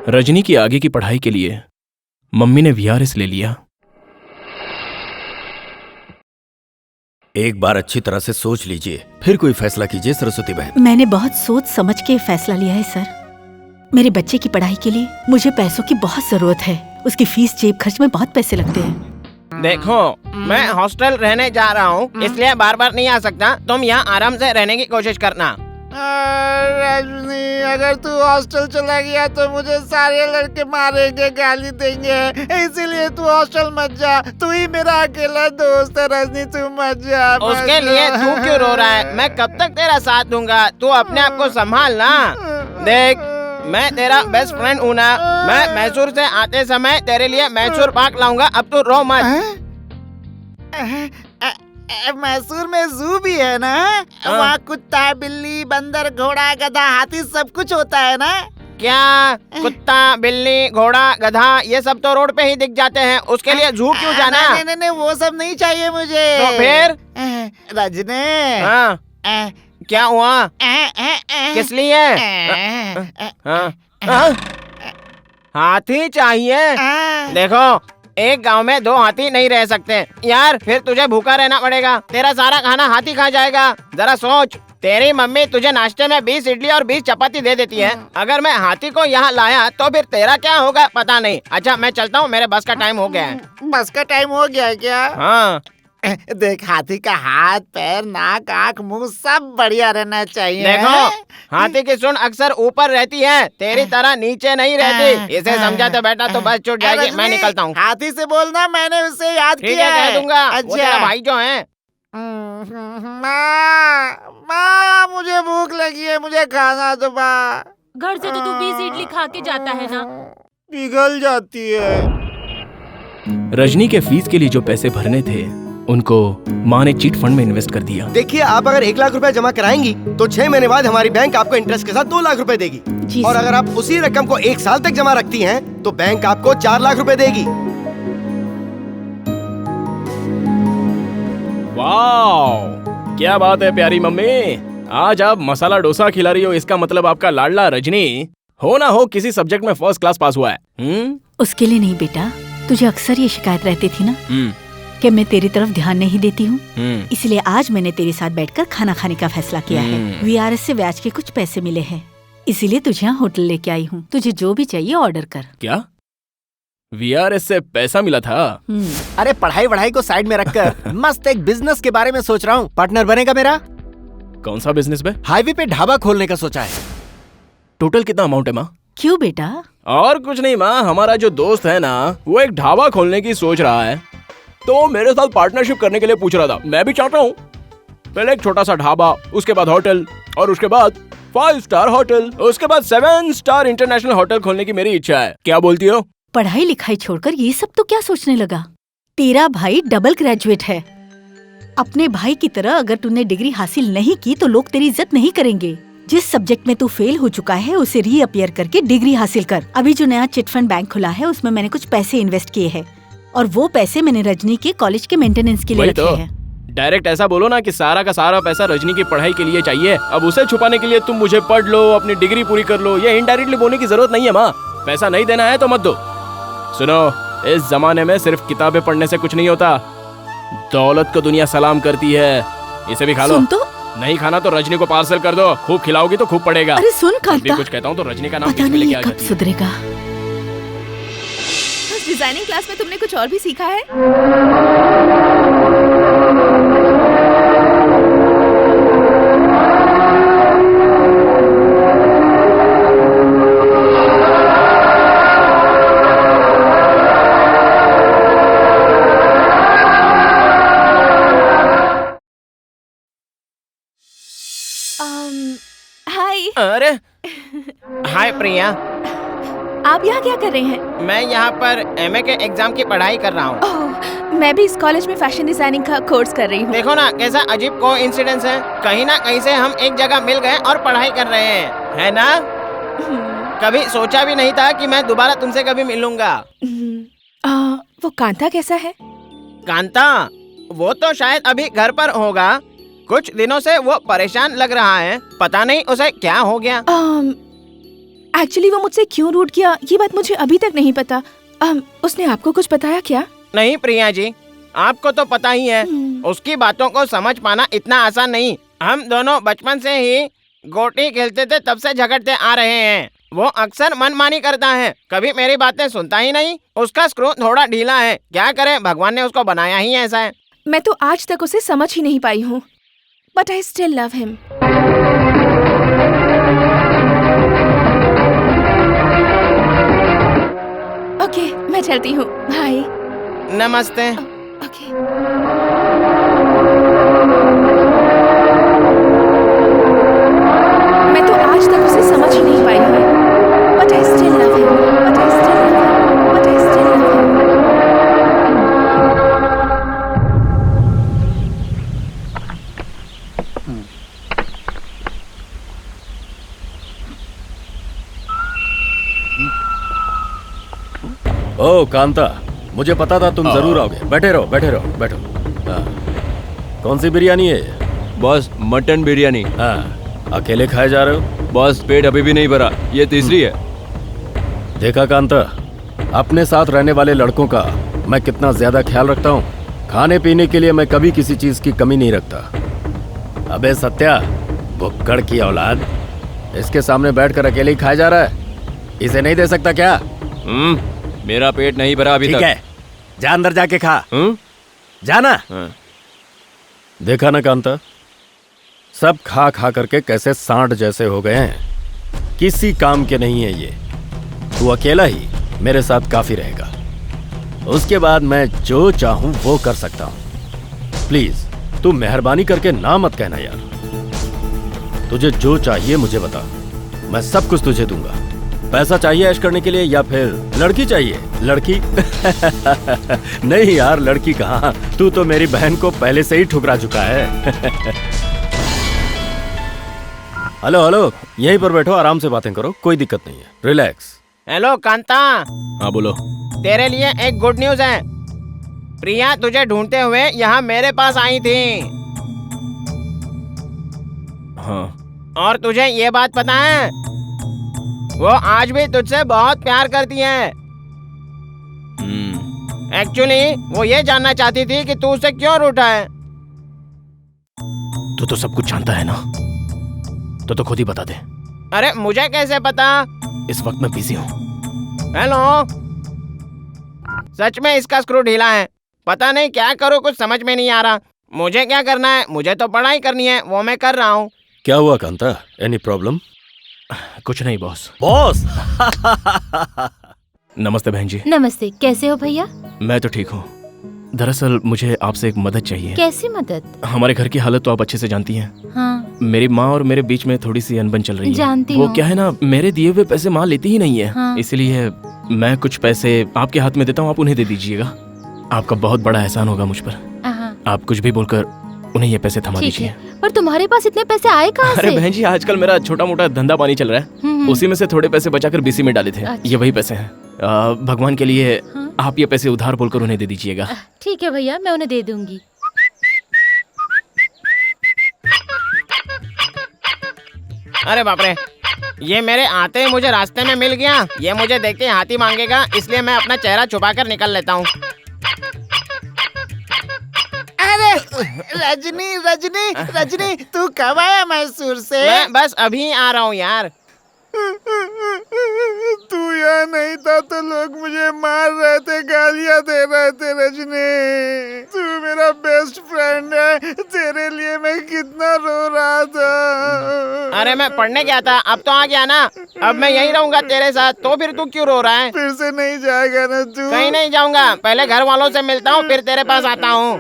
रजनी की आगे की पढ़ाई के लिए मम्मी ने VRS ले लिया। एक बार अच्छी तरह से सोच लीजिए, फिर कोई फैसला कीजिए सरस्वती बहन। मैंने बहुत सोच समझ के फैसला लिया है सर। मेरे बच्चे की पढ़ाई के लिए मुझे पैसों की बहुत जरूरत है। उसकी फीस जेब खर्च में बहुत पैसे लगते हैं। देखो, मैं हॉस्टल रहने जा रहा हूँ, इसलिए बार बार नहीं आ सकता। तुम यहाँ आराम से रहने की कोशिश करना। रजनी, अगर तू हॉस्टल चला गया तो मुझे सारे लड़के मारेंगे, गाली देंगे, इसीलिए तू हॉस्टल मत जा। तू ही मेरा अकेला दोस्त है रजनी, तू मत जा। उसके लिए तू क्यों रो रहा है? मैं कब तक तेरा साथ दूंगा? तू अपने आप को संभाल ना। देख, मैं तेरा बेस्ट फ्रेंड हूँ ना। मैं मैसूर से आते समय तेरे लिए मैसूर पाक लाऊंगा। अब तू रो मत। मैसूर में जू भी है ना? वहाँ कुत्ता, बिल्ली, बंदर, घोड़ा, गधा, हाथी सब कुछ होता है ना? क्या कुत्ता, बिल्ली, घोड़ा, गधा ये सब तो रोड पे ही दिख जाते हैं, उसके लिए जू क्यों जाना? नहीं, वो सब नहीं चाहिए मुझे। तो फिर? रजने। हाँ, क्या हुआ? किस लिए? हाथी चाहिए? देखो, एक गांव में 2 हाथी नहीं रह सकते यार, फिर तुझे भूखा रहना पड़ेगा, तेरा सारा खाना हाथी खा जाएगा। जरा सोच, तेरी मम्मी तुझे नाश्ते में 20 इडली और 20 चपाती दे देती है, अगर मैं हाथी को यहाँ लाया तो फिर तेरा क्या होगा पता नहीं। अच्छा मैं चलता हूँ, मेरे बस का टाइम हो गया है। बस का टाइम हो गया है क्या? हाँ। देख, हाथी का हाथ, पैर, नाक, आँख, मुंह सब बढ़िया रहना चाहिए। देखो, हाथी की सूंड अक्सर ऊपर रहती है, तेरी तरह नीचे नहीं रहती। इसे समझाते बेटा तो बस छूट जाएगी। मैं निकलता हूँ। हाथी से बोलना मैंने उसे याद ठीक किया है, कह दूंगा। अच्छा। वो तेरा भाई जो है। माँ, मुझे भूख लगी है, मुझे खाना दो माँ। घर से तो तू 20 इडली खा के जाता है ना? पिघल जाती है। रजनी के फीस के लिए जो पैसे भरने थे उनको माँ ने चीट फंड में इन्वेस्ट कर दिया। देखिए, आप अगर 1 लाख रुपए जमा कराएंगी तो 6 महीने बाद हमारी बैंक आपको इंटरेस्ट के साथ 2 लाख रुपए देगी, और अगर आप उसी रकम को 1 साल तक जमा रखती हैं तो बैंक आपको 4 लाख रुपए देगी। वाह, क्या बात है प्यारी मम्मी, आज आप मसाला डोसा खिला रही हो, इसका मतलब आपका लाडला रजनी हो ना हो किसी सब्जेक्ट में फर्स्ट क्लास पास हुआ है। उसके लिए नहीं बेटा, तुझे अक्सर ये शिकायत रहती थी ना कि मैं तेरी तरफ ध्यान नहीं देती हूँ, इसलिए आज मैंने तेरे साथ बैठकर खाना खाने का फैसला किया है। वीआरएस से ब्याज के कुछ पैसे मिले हैं, इसीलिए तुझे यहाँ होटल लेके आई हूँ। तुझे जो भी चाहिए ऑर्डर कर। क्या वीआरएस से पैसा मिला था? अरे पढ़ाई वढ़ाई को साइड में रखकर मस्त एक बिजनेस के बारे में सोच रहा हूँ। पार्टनर बनेगा मेरा? कौन सा बिजनेस में? हाईवे पे ढाबा खोलने का सोचा है। टोटल कितना अमाउंट है माँ? क्यों बेटा? और कुछ नहीं माँ, हमारा जो दोस्त है ना वो एक ढाबा खोलने की सोच रहा है, तो मेरे साथ पार्टनरशिप करने के लिए पूछ रहा था। मैं भी चाहता हूँ, पहले एक छोटा सा ढाबा, उसके बाद होटल, और उसके बाद 5 स्टार होटल, उसके बाद 7 स्टार इंटरनेशनल होटल खोलने की मेरी इच्छा है। क्या बोलती हो? पढ़ाई लिखाई छोड़कर ये सब तो क्या सोचने लगा? तेरा भाई डबल ग्रेजुएट है। अपने भाई की तरह अगर तूने डिग्री हासिल नहीं की तो लोग तेरी इज्जत नहीं करेंगे। जिस सब्जेक्ट में तू फेल हो चुका है उसे रीअपियर करके डिग्री हासिल कर। अभी जो नया चिटफंड बैंक खुला है उसमें मैंने कुछ पैसे इन्वेस्ट किए हैं, और वो पैसे मैंने रजनी के कॉलेज के मेंटेनेंस के लिए रखे हैं। डायरेक्ट ऐसा बोलो ना कि सारा का सारा पैसा रजनी की पढ़ाई के लिए चाहिए, अब उसे छुपाने के लिए तुम मुझे पढ़ लो, अपनी डिग्री पूरी कर लो, ये इनडायरेक्टली बोलने की जरूरत नहीं है माँ। पैसा नहीं देना है तो मत दो। सुनो, इस जमाने में सिर्फ किताबें पढ़ने से कुछ नहीं होता, दौलत को दुनिया सलाम करती है। इसे भी खा लो। सुन तो, नहीं खाना तो रजनी को पार्सल कर दो, खूब खिलाओगी तो खूब पड़ेगा। अरे सुन कांता, कुछ कहता हूँ तो रजनी का नाम पता नहीं ये कब सुधरेगा। डिजाइनिंग क्लास में तुमने कुछ और भी सीखा है? हाय। अरे हाय प्रिया, आप यहाँ क्या कर रहे हैं? मैं यहाँ पर एमए के एग्जाम की पढ़ाई कर रहा हूँ। मैं भी इस कॉलेज में फैशन डिजाइनिंग का कोर्स कर रही हूँ। देखो ना कैसा अजीब कोइंसिडेंस है, कहीं ना कहीं से हम एक जगह मिल गए और पढ़ाई कर रहे हैं, है ना? कभी सोचा भी नहीं था कि मैं दोबारा तुमसे कभी मिलूंगा। वो कांता कैसा है? कांता? वो तो शायद अभी घर पर होगा, कुछ दिनों से वो परेशान लग रहा है, पता नहीं उसे क्या हो गया। एक्चुअली वो मुझसे क्यों रूठ किया ये बात मुझे अभी तक नहीं पता। उसने आपको कुछ बताया क्या? नहीं प्रिया जी, आपको तो पता ही है, उसकी बातों को समझ पाना इतना आसान नहीं। हम दोनों बचपन से ही गोटी खेलते थे, तब से झगड़ते आ रहे हैं। वो अक्सर मनमानी करता है, कभी मेरी बातें सुनता ही नहीं। उसका स्क्रू थोड़ा ढीला है, क्या करें, भगवान ने उसको बनाया ही ऐसा है। मैं तो आज तक उसे समझ ही नहीं पाई हूँ, but I still love him. Okay, मैं चलती हूँ, बाय। नमस्ते। ओके। मैं तो आज तक उसे समझ ही नहीं पाई हूँ, but I still love him, but I still love him, but I still love him. ओ कांता, मुझे पता था तुम जरूर आओगे। बैठे रहो बैठे रहो बैठो। हाँ। कौन सी बिरयानी है ये? Boss mutton biryani. हाँ, अकेले खाए जा रहे हो? बॉस पेट अभी भी नहीं भरा, ये तीसरी है। देखा कांता, अपने साथ रहने वाले लड़कों का मैं कितना ज्यादा ख्याल रखता हूँ। खाने पीने के लिए मैं कभी किसी चीज की कमी नहीं रखता। अबे सत्या, भुक्कड़ की औलाद, इसके सामने बैठकर अकेले ही खाया जा रहा है। इसे नहीं दे सकता क्या? मेरा पेट नहीं भरा अभी तक। ठीक है, जा अंदर जाके खा। जाना। देखा ना कांता, सब खा खा करके कैसे सांड जैसे हो गए हैं। किसी काम के नहीं है ये। तू अकेला ही मेरे साथ काफी रहेगा। उसके बाद मैं जो चाहूं वो कर सकता हूं। प्लीज तू मेहरबानी करके ना मत कहना यार। तुझे जो चाहिए मुझे बता, मैं सब कुछ तुझे दूंगा। पैसा चाहिए ऐश करने के लिए या फिर लड़की चाहिए? लड़की? नहीं यार, लड़की कहाँ, तू तो मेरी बहन को पहले से ही ठुकरा चुका है। हेलो हेलो, यहीं पर बैठो, आराम से बातें करो, कोई दिक्कत नहीं है, रिलैक्स। हेलो कांता। हाँ बोलो। तेरे लिए एक गुड न्यूज है। प्रिया तुझे ढूंढते हुए यहाँ मेरे पास आई थी। हाँ। और तुझे ये बात पता है, वो आज भी तुझसे बहुत प्यार करती है। एक्चुअली वो ये जानना चाहती थी कि तू उससे क्यों रूठा है। तू तो सब कुछ जानता है ना, तो खुद ही बता दे। अरे मुझे कैसे पता? इस वक्त मैं बिजी हूँ। हेलो, सच में इसका स्क्रू ढीला है। पता नहीं क्या करूँ, कुछ समझ में नहीं आ रहा। मुझे क्या करना है? मुझे तो पढ़ाई करनी है, वो मैं कर रहा हूँ। क्या हुआ कांता, एनी प्रॉब्लम? कुछ नहीं बॉस। बॉस। नमस्ते बहन जी। नमस्ते, कैसे हो भैया? मैं तो ठीक हूँ। दरअसल मुझे आपसे एक मदद चाहिए। कैसी मदद? हमारे घर की हालत तो आप अच्छे से जानती हैं। हाँ। मेरी माँ और मेरे बीच में थोड़ी सी अनबन चल रही है। जानती वो हूँ। क्या है ना, मेरे दिए हुए पैसे माँ लेती ही नहीं है। हाँ। इसलिए मैं कुछ पैसे आपके हाथ में देता हूँ, आप उन्हें दे दीजिएगा। आपका बहुत बड़ा एहसान होगा मुझ पर। आप कुछ भी बोलकर उन्हें ये पैसे थमा दीजिए। पर तुम्हारे पास इतने पैसे आए कहाँ से? अरे बहन जी, आजकल मेरा छोटा मोटा धंधा पानी चल रहा है, उसी में से थोड़े पैसे बचाकर बीसी में डाले थे। ये वही पैसे हैं। भगवान के लिए आप ये पैसे उधार बोलकर उन्हें दे दीजिएगा। ठीक है भैया, मैं उन्हें दे दूंगी। अरे बाप रे, ये मेरे आते ही मुझे रास्ते में मिल गया। ये मुझे देख के हाथी मांगेगा, इसलिए मैं अपना चेहरा छुपा कर निकल लेता हूँ। अरे रजनी रजनी रजनी, तू कब आया मैसूर से? मैं बस अभी आ रहा हूँ यार। तू यहाँ नहीं था तो लोग मुझे मार रहे थे, गालियाँ दे रहे थे। रजनी, तू मेरा बेस्ट फ्रेंड है, तेरे लिए मैं कितना रो रहा था। अरे मैं पढ़ने गया था, अब तो आ गया ना। अब मैं यहीं रहूंगा तेरे साथ, तो फिर तू क्यों रो रहा है? फिर से नहीं जाएगा ना तू? कहीं नहीं जाऊंगा, पहले घर वालों से मिलता हूँ, फिर तेरे पास आता हूँ।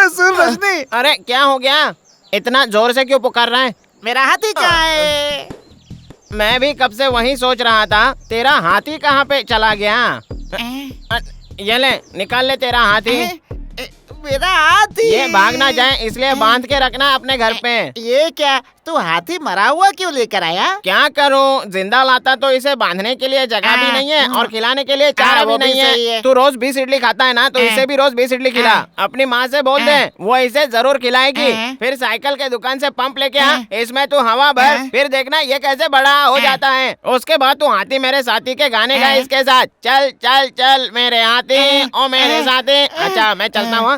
सुन रजनी। अरे क्या हो गया, इतना जोर से क्यों पुकार रहा है? मेरा हाथी कहाँ है? मैं भी कब से वही सोच रहा था, तेरा हाथी कहाँ पे चला गया? ये ले, निकाल ले तेरा हाथी। मेरा हाथी? ये भाग ना जाए इसलिए बांध के रखना अपने घर पे। ये क्या, तू हाथी मरा हुआ क्यों लेकर आया? क्या करूं, जिंदा लाता तो इसे बांधने के लिए जगह भी नहीं है और खिलाने के लिए चारा भी नहीं है। तू रोज 20 इडली खाता है ना, तो इसे भी रोज 20 इडली खिला। अपनी माँ से बोल दे, वो इसे जरूर खिलाएगी। फिर साइकिल के दुकान से पंप लेके आ, इसमें तू हवा भर, फिर देखना ये कैसे बड़ा हो जाता है। उसके बाद तू हाथी मेरे साथी के गाने गाए इसके साथ। चल चल चल मेरे हाथी, ओ मेरे साथी। अच्छा मैं चलता हूँ।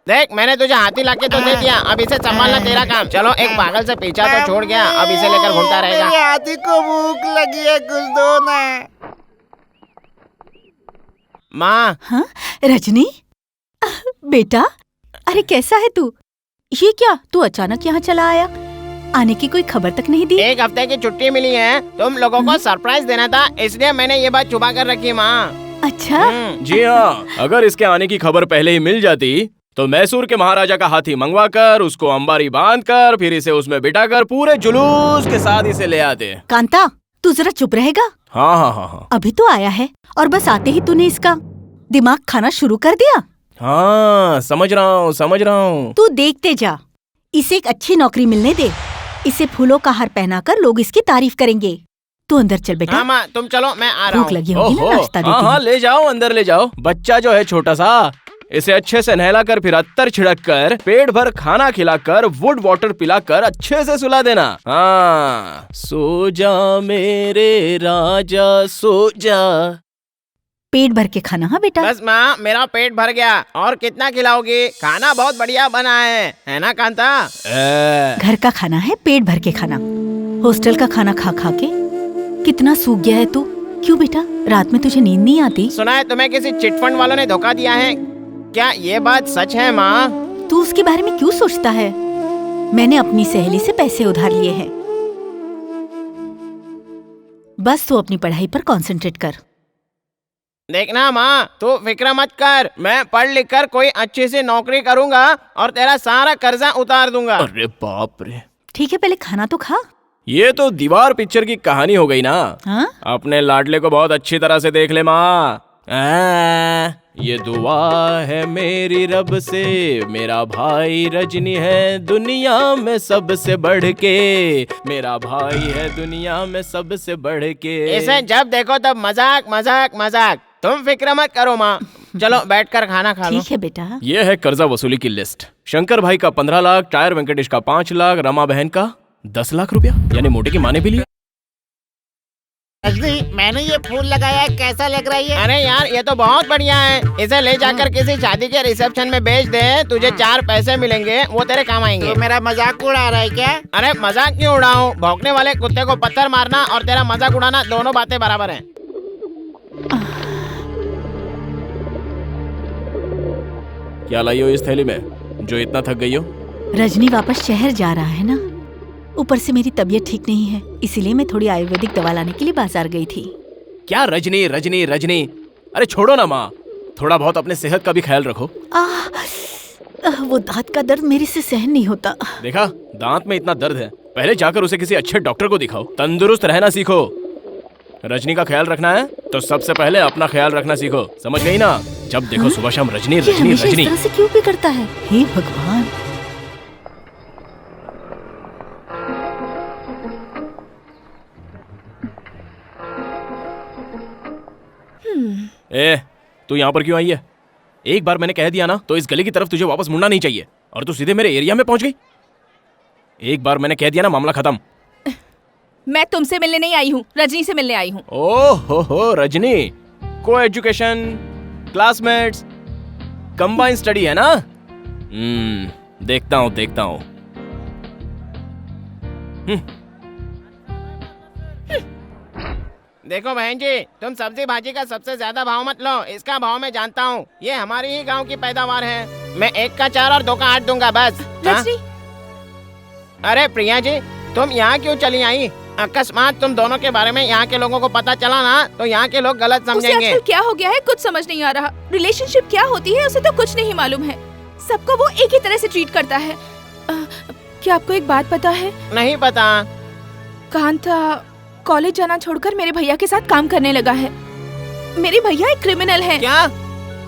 देख, मैंने तुझे हाथी लाके तो दे दिया, अब इसे संभालना तेरा काम। चलो, एक पागल से पीछा तो छोड़ गया, अब इसे लेकर घूमता रहेगा। मेरे हाथी को भूख लगी है, कुछ दो ना। माँ। हाँ रजनी, बेटा, अरे कैसा है तू? ये क्या, तू अचानक यहाँ चला आया? आने की कोई खबर तक नहीं दी? एक हफ्ते की छुट्टी मिली है, तुम लोगों को सरप्राइज देना था, इसलिए मैंने ये बात छुपा कर रखी माँ। अच्छा। जी हाँ, अगर इसके आने की खबर पहले ही मिल जाती तो मैसूर के महाराजा का हाथी मंगवाकर उसको अंबारी बांधकर फिर इसे उसमें बिठाकर पूरे जुलूस के साथ इसे ले आते। कांता, तू जरा चुप रहेगा? हाँ हाँ हाँ हाँ। अभी तो आया है और बस आते ही तूने इसका दिमाग खाना शुरू कर दिया। हाँ समझ रहा हूँ समझ रहा हूँ। तू देखते जा, इसे एक अच्छी नौकरी मिलने दे। इसे फूलों का हार पहनाकर लोग इसकी तारीफ करेंगे। तू अंदर चल बेटा। हाँ माँ तुम चलो, मैं आ रहा भूख हूँ। लगी होगी ना, नाश्ता देती हाँ हूँ। ले जाओ, अंदर ले जाओ। बच्चा जो है छोटा सा, इसे अच्छे से नहलाकर फिर अत्तर छिड़क कर पेट भर खाना खिलाकर वुड वाटर पिलाकर अच्छे से सुला देना। हाँ, सो जा मेरे राजा सो जा। पेट भर के खाना। हाँ बेटा। बस माँ मेरा पेट भर गया, और कितना खिलाओगी? खाना बहुत बढ़िया बना है ना कांता? घर का खाना है, पेट भर के खाना। हॉस्टल का खाना खा खा के कितना सूख गया है तू। क्यों बेटा, रात में तुझे नींद नहीं आती? सुना है तुम्हें किसी चिटफंड वालों ने धोखा दिया है, क्या ये बात सच है माँ? तू उसके बारे में क्यों सोचता है? मैंने अपनी सहेली से पैसे उधार लिए हैं। बस तू अपनी पढ़ाई पर कंसंट्रेट कर। देखना माँ, तू फिक्र मत कर, मैं पढ़ लिख कर कोई अच्छी सी नौकरी करूँगा और तेरा सारा कर्जा उतार दूंगा। अरे बाप रे। ठीक है, पहले खाना तो खा। ये तो दीवार पिक्चर की कहानी हो गई ना। हाँ? अपने लाडले को बहुत अच्छी तरह से देख ले माँ। ये दुआ है मेरी रब से, मेरा भाई रजनी है दुनिया में सबसे बढ़ के, मेरा भाई है दुनिया में सबसे बढ़ के। इसे जब देखो तब मजाक मजाक मजाक। तुम फिक्र मत करो माँ, चलो बैठकर खाना खा लो। ठीक है बेटा। ये है कर्जा वसूली की लिस्ट। शंकर भाई का 15 लाख, टायर वेंकटेश का 5 लाख, रमा बहन का 10 लाख रुपया, यानी मोटे की माँ ने भी लिया। रजनी, मैंने ये फूल लगाया है, कैसा लग रहा है ये? अरे यार ये तो बहुत बढ़िया है, इसे ले जाकर किसी शादी के रिसेप्शन में बेच दे, तुझे 4 पैसे मिलेंगे, वो तेरे काम आएंगे। तो मेरा मजाक उड़ा रहा है क्या? अरे मजाक क्यों उड़ाऊं? भौंकने वाले कुत्ते को पत्थर मारना और तेरा मजाक उड़ाना दोनों बातें बराबर हैं। क्या लाई हो इस थैली में जो इतना थक गई हो? रजनी वापस शहर जा रहा है ना, ऊपर से मेरी तबीयत ठीक नहीं है, इसीलिए मैं थोड़ी आयुर्वेदिक दवा लाने के लिए बाजार गई थी। क्या रजनी रजनी रजनी? अरे छोड़ो ना माँ, थोड़ा बहुत अपने सेहत का भी ख्याल रखो। वो दांत का दर्द मेरे से सहन नहीं होता। देखा, दांत में इतना दर्द है, पहले जाकर उसे किसी अच्छे डॉक्टर को दिखाओ। तंदुरुस्त रहना सीखो। रजनी का ख्याल रखना है तो सबसे पहले अपना ख्याल रखना सीखो, समझ गई ना? जब देखो सुबह शाम रजनी रजनी रजनी। इस तरह से क्यों भी करता है? हे भगवान। ए, तू यहाँ पर क्यों आई है? एक बार मैंने कह दिया ना तो इस गली की तरफ तुझे वापस मुड़ना नहीं चाहिए, और तू सीधे मेरे एरिया में पहुंच गई। एक बार मैंने कह दिया ना, मामला खत्म। मैं तुमसे मिलने नहीं आई हूँ, रजनी से मिलने आई हूँ। ओह हो रजनी, को एजुकेशन, क्लासमेट्स, कंबाइन स्टडी है ना? देखता हूँ देखता हूँ। देखो बहन जी, तुम सब्जी भाजी का सबसे ज्यादा भाव मत लो, इसका भाव मैं जानता हूँ, ये हमारी ही गांव की पैदावार है। मैं 1 का 4 और 2 का 8 दूंगा बस। रजनी। अरे प्रिया जी, तुम यहाँ क्यों चली आई? अकस्मात तुम दोनों के बारे में यहाँ के लोगों को पता चला ना तो यहाँ के लोग गलत समझेंगे। उसे आजकल क्या हो गया है, कुछ समझ नहीं आ रहा। रिलेशनशिप क्या होती है उसे तो कुछ नहीं मालूम है, सबको वो एक ही तरह से ट्रीट करता है। क्या आपको एक बात पता है? नहीं पता। कांता कॉलेज जाना छोड़कर मेरे भैया के साथ काम करने लगा है। मेरे भैया एक क्रिमिनल हैं। क्या?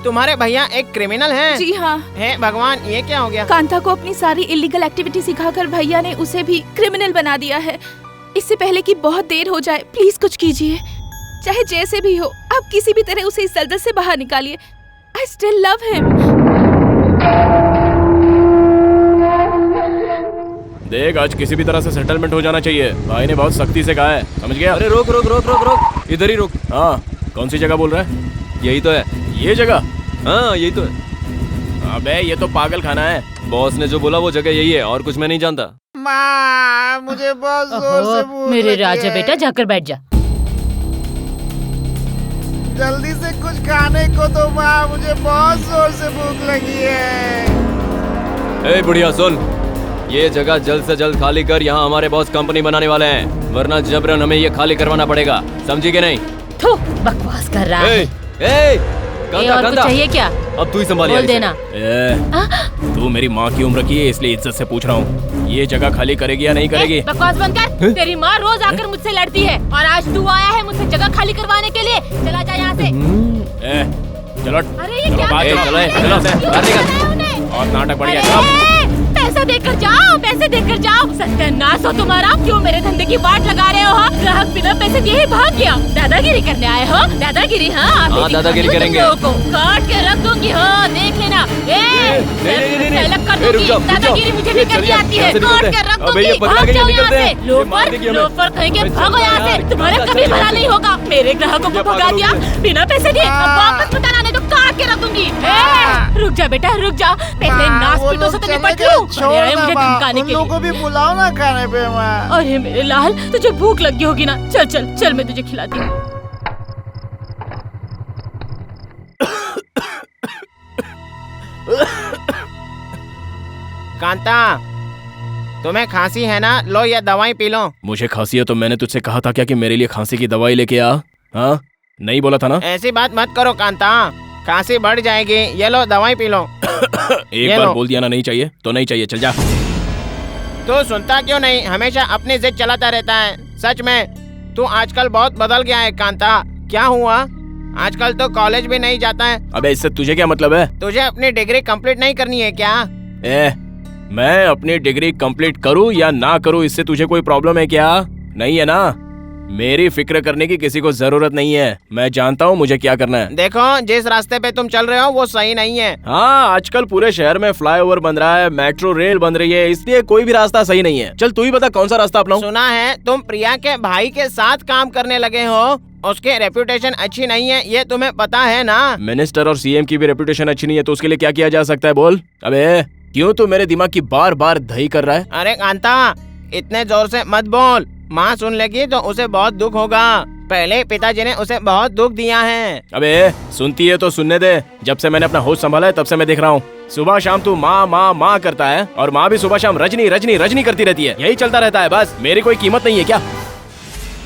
तुम्हारे भैया एक क्रिमिनल हैं? जी हाँ। हे भगवान, ये क्या हो गया? कांता को अपनी सारी इलीगल एक्टिविटी सिखाकर भैया ने उसे भी क्रिमिनल बना दिया है। इससे पहले कि बहुत देर हो जाए, प्लीज कुछ कीजिए, चाहे जैसे भी हो, आप किसी भी तरह उसे इस दलदल से बाहर निकालिए। आई स्टिल लव हिम। देख, आज किसी भी तरह से सेटलमेंट हो जाना चाहिए, भाई ने बहुत सख्ती से कहा है, समझ गया? अरे रोक रोक रोक रोक रोक, इधर ही रोक। हाँ, कौन सी जगह बोल रहा है? यही तो है। ये जगह? हाँ यही तो है। अबे ये तो पागल खाना है। बॉस ने जो बोला वो जगह यही है, और कुछ मैं नहीं जानता। माँ, मुझे बहुत जोर से भूख मेरे लगी राजा है। बेटा, जाकर बैठ जा। जल्दी से कुछ खाने को दो माँ, मुझे बहुत जोर से भूख लगी है। ए बुढ़िया सुन, ये जगह जल्द से जल्द खाली कर, यहाँ हमारे बॉस कंपनी बनाने वाले हैं, वरना जबरन हमें ये खाली करवाना पड़ेगा, समझी कि नहीं? थू, बकवास कर रहा है। कांता, और कुछ चाहिए क्या? अब तू ही संभालिए। बोल देना। तू मेरी माँ की उम्र की है, इसलिए इज्जत से पूछ रहा हूँ, ये जगह खाली करेगी या नहीं करेगी? बकवास बंद कर। तेरी माँ रोज आकर मुझसे लड़ती है, और आज तू आया है मुझसे जगह खाली करवाने के लिए। चला जा यहाँ से। चलो। अरे ये क्या? और नाटक बढ़िया। पैसा देकर जाओ, पैसे देकर जाओ। सत्यानाश हो तुम्हारा, क्यों मेरे धंधे की वाट लगा रहे हो? ग्राहक बिना पैसे दिए ही भाग गया। दादागिरी करने आए हो? दादागिरी? हाँ, दादागिरी करेंगे। काट के रख दूंगी। हाँ, देख लेना। अलग कर दूंगी। दादागिरी मुझे नहीं करनी आती है। काट के रख दूंगी। भाग जाओ यहाँ से। लोफर कहेंगे, भागो यहाँ से। तुम्हारा कभी भला नहीं होगा। मेरे ग्राहकों को भगा दिया बिना पैसे दिए। अब वापस मत आना, नहीं तो काट के रख दूंगी। रुक जा बेटा, रुक जा। पहले नाच पीटों से तो निपट लूं। मुझे धमकाने के लिए। को भी बुलाओ ना खाने पे। अरे मेरे लाल, तुझे भूख लगी होगी ना? चल चल चल, मैं तुझे खिलाती हूँ। कांता, तुम्हें खांसी है ना? लो ये दवाई पी लो। मुझे खांसी है तो मैंने तुझसे कहा था क्या कि मेरे लिए खांसी की दवाई लेके आ? हाँ, नहीं बोला था ना? ऐसी बात मत करो कांता, खांसी बढ़ जाएगी। ये लो दवाई पी लो। एक बार बोल दिया ना नहीं चाहिए तो नहीं चाहिए, चल जा। तू सुनता क्यों नहीं? हमेशा अपनी जिद चलाता रहता है। सच में तू आजकल बहुत बदल गया है कांता। क्या हुआ? आजकल तो कॉलेज भी नहीं जाता है। अबे इससे तुझे क्या मतलब है? तुझे अपनी डिग्री कंप्लीट नहीं करनी है क्या? मैं अपनी डिग्री कंप्लीट करूँ या ना करूँ, इससे तुझे कोई प्रॉब्लम है क्या? नहीं है ना? मेरी फिक्र करने की किसी को जरूरत नहीं है। मैं जानता हूँ मुझे क्या करना है। देखो, जिस रास्ते पे तुम चल रहे हो वो सही नहीं है। हाँ, आजकल पूरे शहर में फ्लाईओवर बन रहा है, मेट्रो रेल बन रही है, इसलिए कोई भी रास्ता सही नहीं है। चल तू ही बता कौन सा रास्ता अपनाऊं? सुना है तुम प्रिया के भाई के साथ काम करने लगे हो। उसकी रेपुटेशन अच्छी नहीं है, ये तुम्हें पता है ना? मिनिस्टर और सीएम की भी रेपुटेशन अच्छी नहीं है, तो उसके लिए क्या किया जा सकता है बोल? अबे क्यों तू मेरे दिमाग की बार बार दही कर रहा है? अरे कांता, इतने जोर से मत बोल। माँ सुन लेगी तो उसे बहुत दुख होगा। पहले पिताजी ने उसे बहुत दुख दिया है। अबे सुनती है तो सुनने दे। जब से मैंने अपना होश संभाला है तब से मैं देख रहा हूँ सुबह शाम तू माँ माँ माँ करता है, और माँ भी सुबह शाम रजनी रजनी रजनी करती रहती है। यही चलता रहता है बस। मेरी कोई कीमत नहीं है क्या?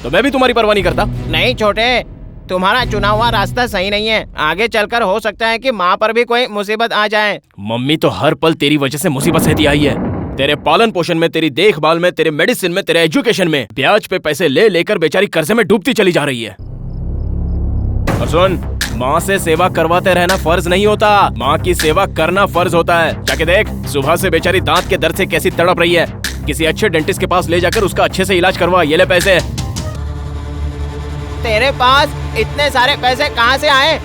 तो मैं भी तुम्हारी परवाह नहीं करता। नहीं छोटे, तुम्हारा चुना हुआ रास्ता सही नहीं है। आगे चलकर हो सकता है कि माँ पर भी कोई मुसीबत आ जाए। मम्मी तो हर पल तेरी वजह से मुसीबत सहती आई है। तेरे पालन पोषण में, तेरी देखभाल में, तेरे मेडिसिन में, तेरे एजुकेशन में ब्याज पे पैसे ले लेकर बेचारी कर्जे में डूबती चली जा रही है। और सुन, माँ से सेवा करवाते रहना फर्ज नहीं होता, माँ की सेवा करना फर्ज होता है। जाके देख, सुबह से बेचारी दांत के दर्द से कैसी तड़प रही है। किसी अच्छे डेंटिस्ट के पास ले जाकर उसका अच्छे से इलाज करवा। ये ले पैसे। तेरे पास इतने सारे पैसे कहाँ से आए?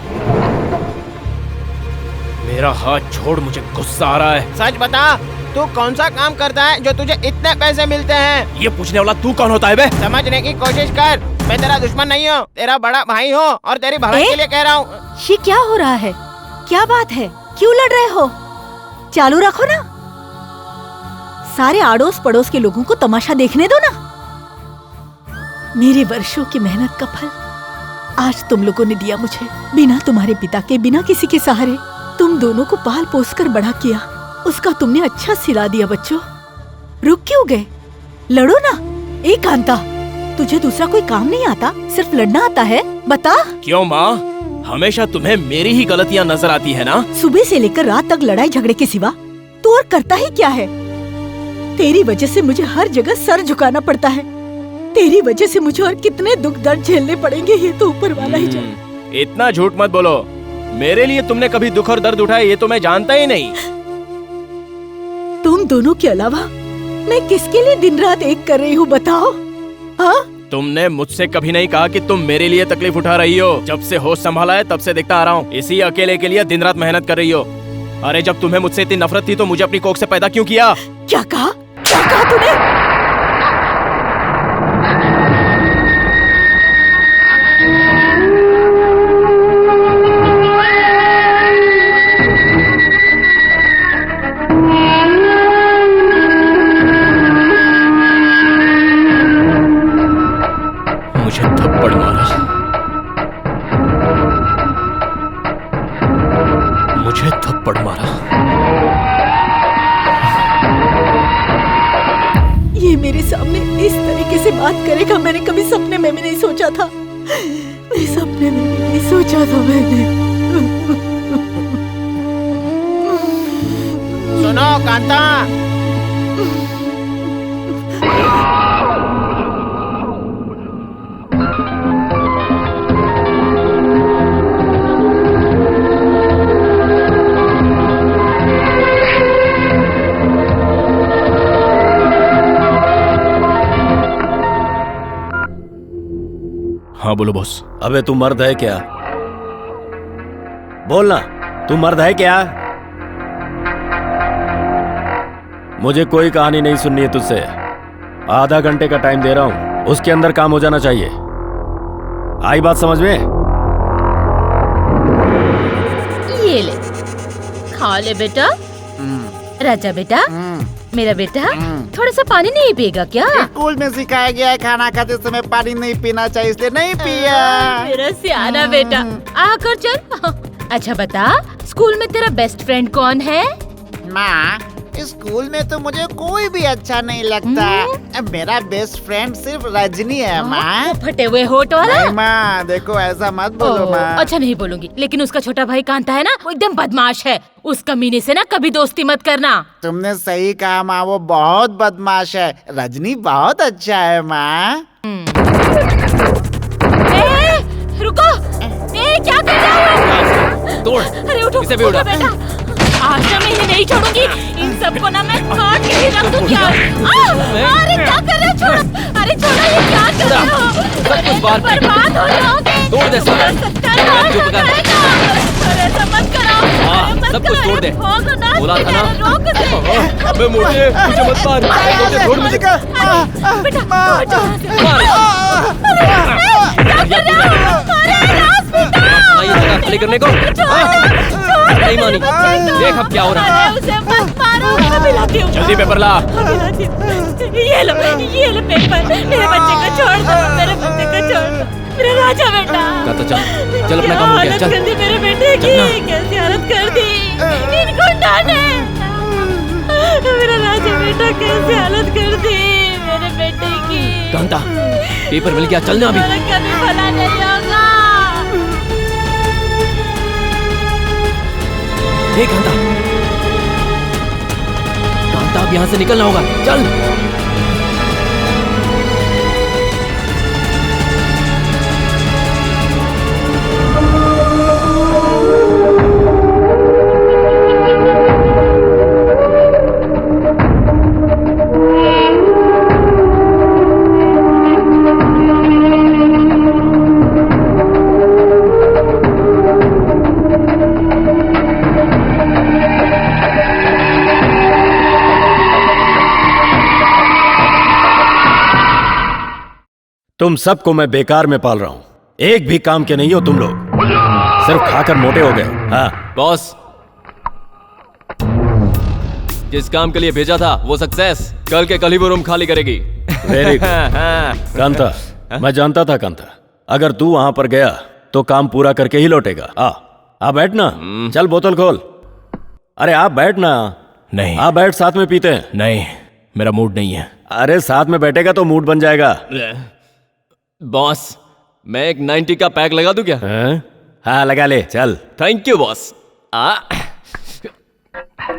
मेरा हाथ छोड़, मुझे गुस्सा आ रहा है। सच बता, तू कौन सा काम करता है जो तुझे इतने पैसे मिलते हैं? ये पूछने वाला तू कौन होता है बे? समझने की कोशिश कर। मैं तेरा दुश्मन नहीं हूँ, तेरा बड़ा भाई हूँ, और तेरी भलाई के लिए कह रहा हूँ। ये क्या हो रहा है? क्या बात है? क्यों लड़ रहे हो? चालू रखो ना। सारे आड़ोस पड़ोस के लोगों को तमाशा देखने दो ना। मेरे वर्षों की मेहनत का फल आज तुम लोगों ने दिया मुझे। बिना तुम्हारे पिता के, बिना किसी के सहारे तुम दोनों को पाल पोस कर बड़ा किया। उसका तुमने अच्छा सिला दिया। बच्चों, रुक क्यों गए? लड़ो ना। ए कांता, तुझे दूसरा कोई काम नहीं आता? सिर्फ लड़ना आता है? बता। क्यों माँ, हमेशा तुम्हें मेरी ही गलतियाँ नजर आती है ना? सुबह से लेकर रात तक लड़ाई झगड़े के सिवा तू और करता ही क्या है? तेरी वजह से मुझे हर जगह सर झुकाना पड़ता है। तेरी वजह से मुझे और कितने दुख दर्द झेलने पड़ेंगे, ये तो ऊपर वाला ही जाने। इतना झूठ मत बोलो। मेरे लिए तुमने कभी दुख और दर्द उठाए ये तो मैं जानता ही नहीं। तुम दोनों के अलावा मैं किसके लिए दिन रात एक कर रही हूँ, बताओ? हाँ? तुमने मुझसे कभी नहीं कहा कि तुम मेरे लिए तकलीफ उठा रही हो। जब से होश संभाला है तब से देखता आ रहा हूँ, इसी अकेले के लिए दिन रात मेहनत कर रही हो। अरे जब तुम्हें मुझसे इतनी नफरत थी तो मुझे अपनी कोख से पैदा क्यों किया? क्या कहा? क्या कहा तूने? मुझे थप्पड़ मारा, मुझे थप्पड़ मारा। ये मेरे सामने इस तरीके से बात करेगा, मैंने कभी सपने में भी नहीं सोचा था। मैं सपने में भी नहीं सोचा था मैंने। सुनो कांता, हाँ बोलो बॉस। अबे तू मर्द है क्या? बोलना, तू मर्द है क्या? मुझे कोई कहानी नहीं सुननी है तुझसे। आधा घंटे का टाइम दे रहा हूं, उसके अंदर काम हो जाना चाहिए। आई बात समझ में? ये ले, खा ले बेटा। राजा बेटा, मेरा बेटा, थोड़ा सा पानी नहीं पिएगा क्या? स्कूल में सिखाया गया है खाना खाते समय पानी नहीं पीना चाहिए, इसलिए नहीं पिया। मेरा सियाना बेटा, आकर चल। अच्छा बता, स्कूल में तेरा बेस्ट फ्रेंड कौन है? माँ, स्कूल में तो मुझे कोई भी अच्छा नहीं लगता। मेरा बेस्ट फ्रेंड सिर्फ रजनी है माँ। वो फटे हुए होठ वाला? नहीं माँ, देखो ऐसा मत बोलो माँ। अच्छा नहीं बोलूंगी, लेकिन उसका छोटा भाई कांता है ना, वो एकदम बदमाश है। उस कमीने से ना कभी दोस्ती मत करना। तुमने सही कहा माँ, वो बहुत बदमाश है। रजनी बहुत अच्छा है माँ। रुको, क्या कर रहे हो? तोड़, अरे उठो, इसे भी उठा। बेटा, आज मैं इन्हें नहीं छोड़ूंगी। इन सबको ना मैं काट के ही रख दूंगी। अरे क्या कर रहे हो? छोड़ो, अरे छोड़ो, ये क्या कर रहे हो? सब कुछ बात बर्बाद हो जाओगे। तोड़ दे सब। अरे ऐसा मत करो, सब कुछ तोड़ दे। बोला था ना। रोक दे। अबे मोटे, मुझे मत मार। मोटे, छोड़ मुझे। बेटा, ये जगह खाली करने को नहीं मानी। देख अब क्या हो रहा है। उसे मत मारो, मैं मिलाती हूँ। जल्दी पेपर ला। ये लो पेपर। मेरे बच्चे को छोड़ दो, मेरे बच्चे को छोड़ दो, मेरा राजा बेटा। चल अपना काम हो गया, चल। कर दी मेरे बेटे की, कैसी हालत कर दी इन गुंडा ने। मेरा राजा बेटा कैसी हालत कर दी मेरे बेटे की। कांता, पेपर मिल गया, चलना अभी। कभी भला नहीं होगा। कांता, कांता, अब यहाँ से निकलना होगा, चल। तुम सबको मैं बेकार में पाल रहा हूं, एक भी काम के नहीं हो तुम लोग, सिर्फ खाकर मोटे हो गए। हाँ बॉस, जिस काम के लिए भेजा था वो सक्सेस। कल के कल ही वो रूम खाली करेगी। Very good. कांता, मैं जानता था कांता, अगर तू वहां पर गया तो काम पूरा करके ही लौटेगा। आ बैठना। चल बोतल खोल। अरे आप बैठना। नहीं। आप बैठ, साथ में पीते हैं। नहीं, मेरा मूड नहीं है। अरे साथ में बैठेगा तो मूड बन जाएगा। बॉस, मैं एक 90 का पैक लगा दूं क्या? हाँ लगा ले, चल। Thank you boss.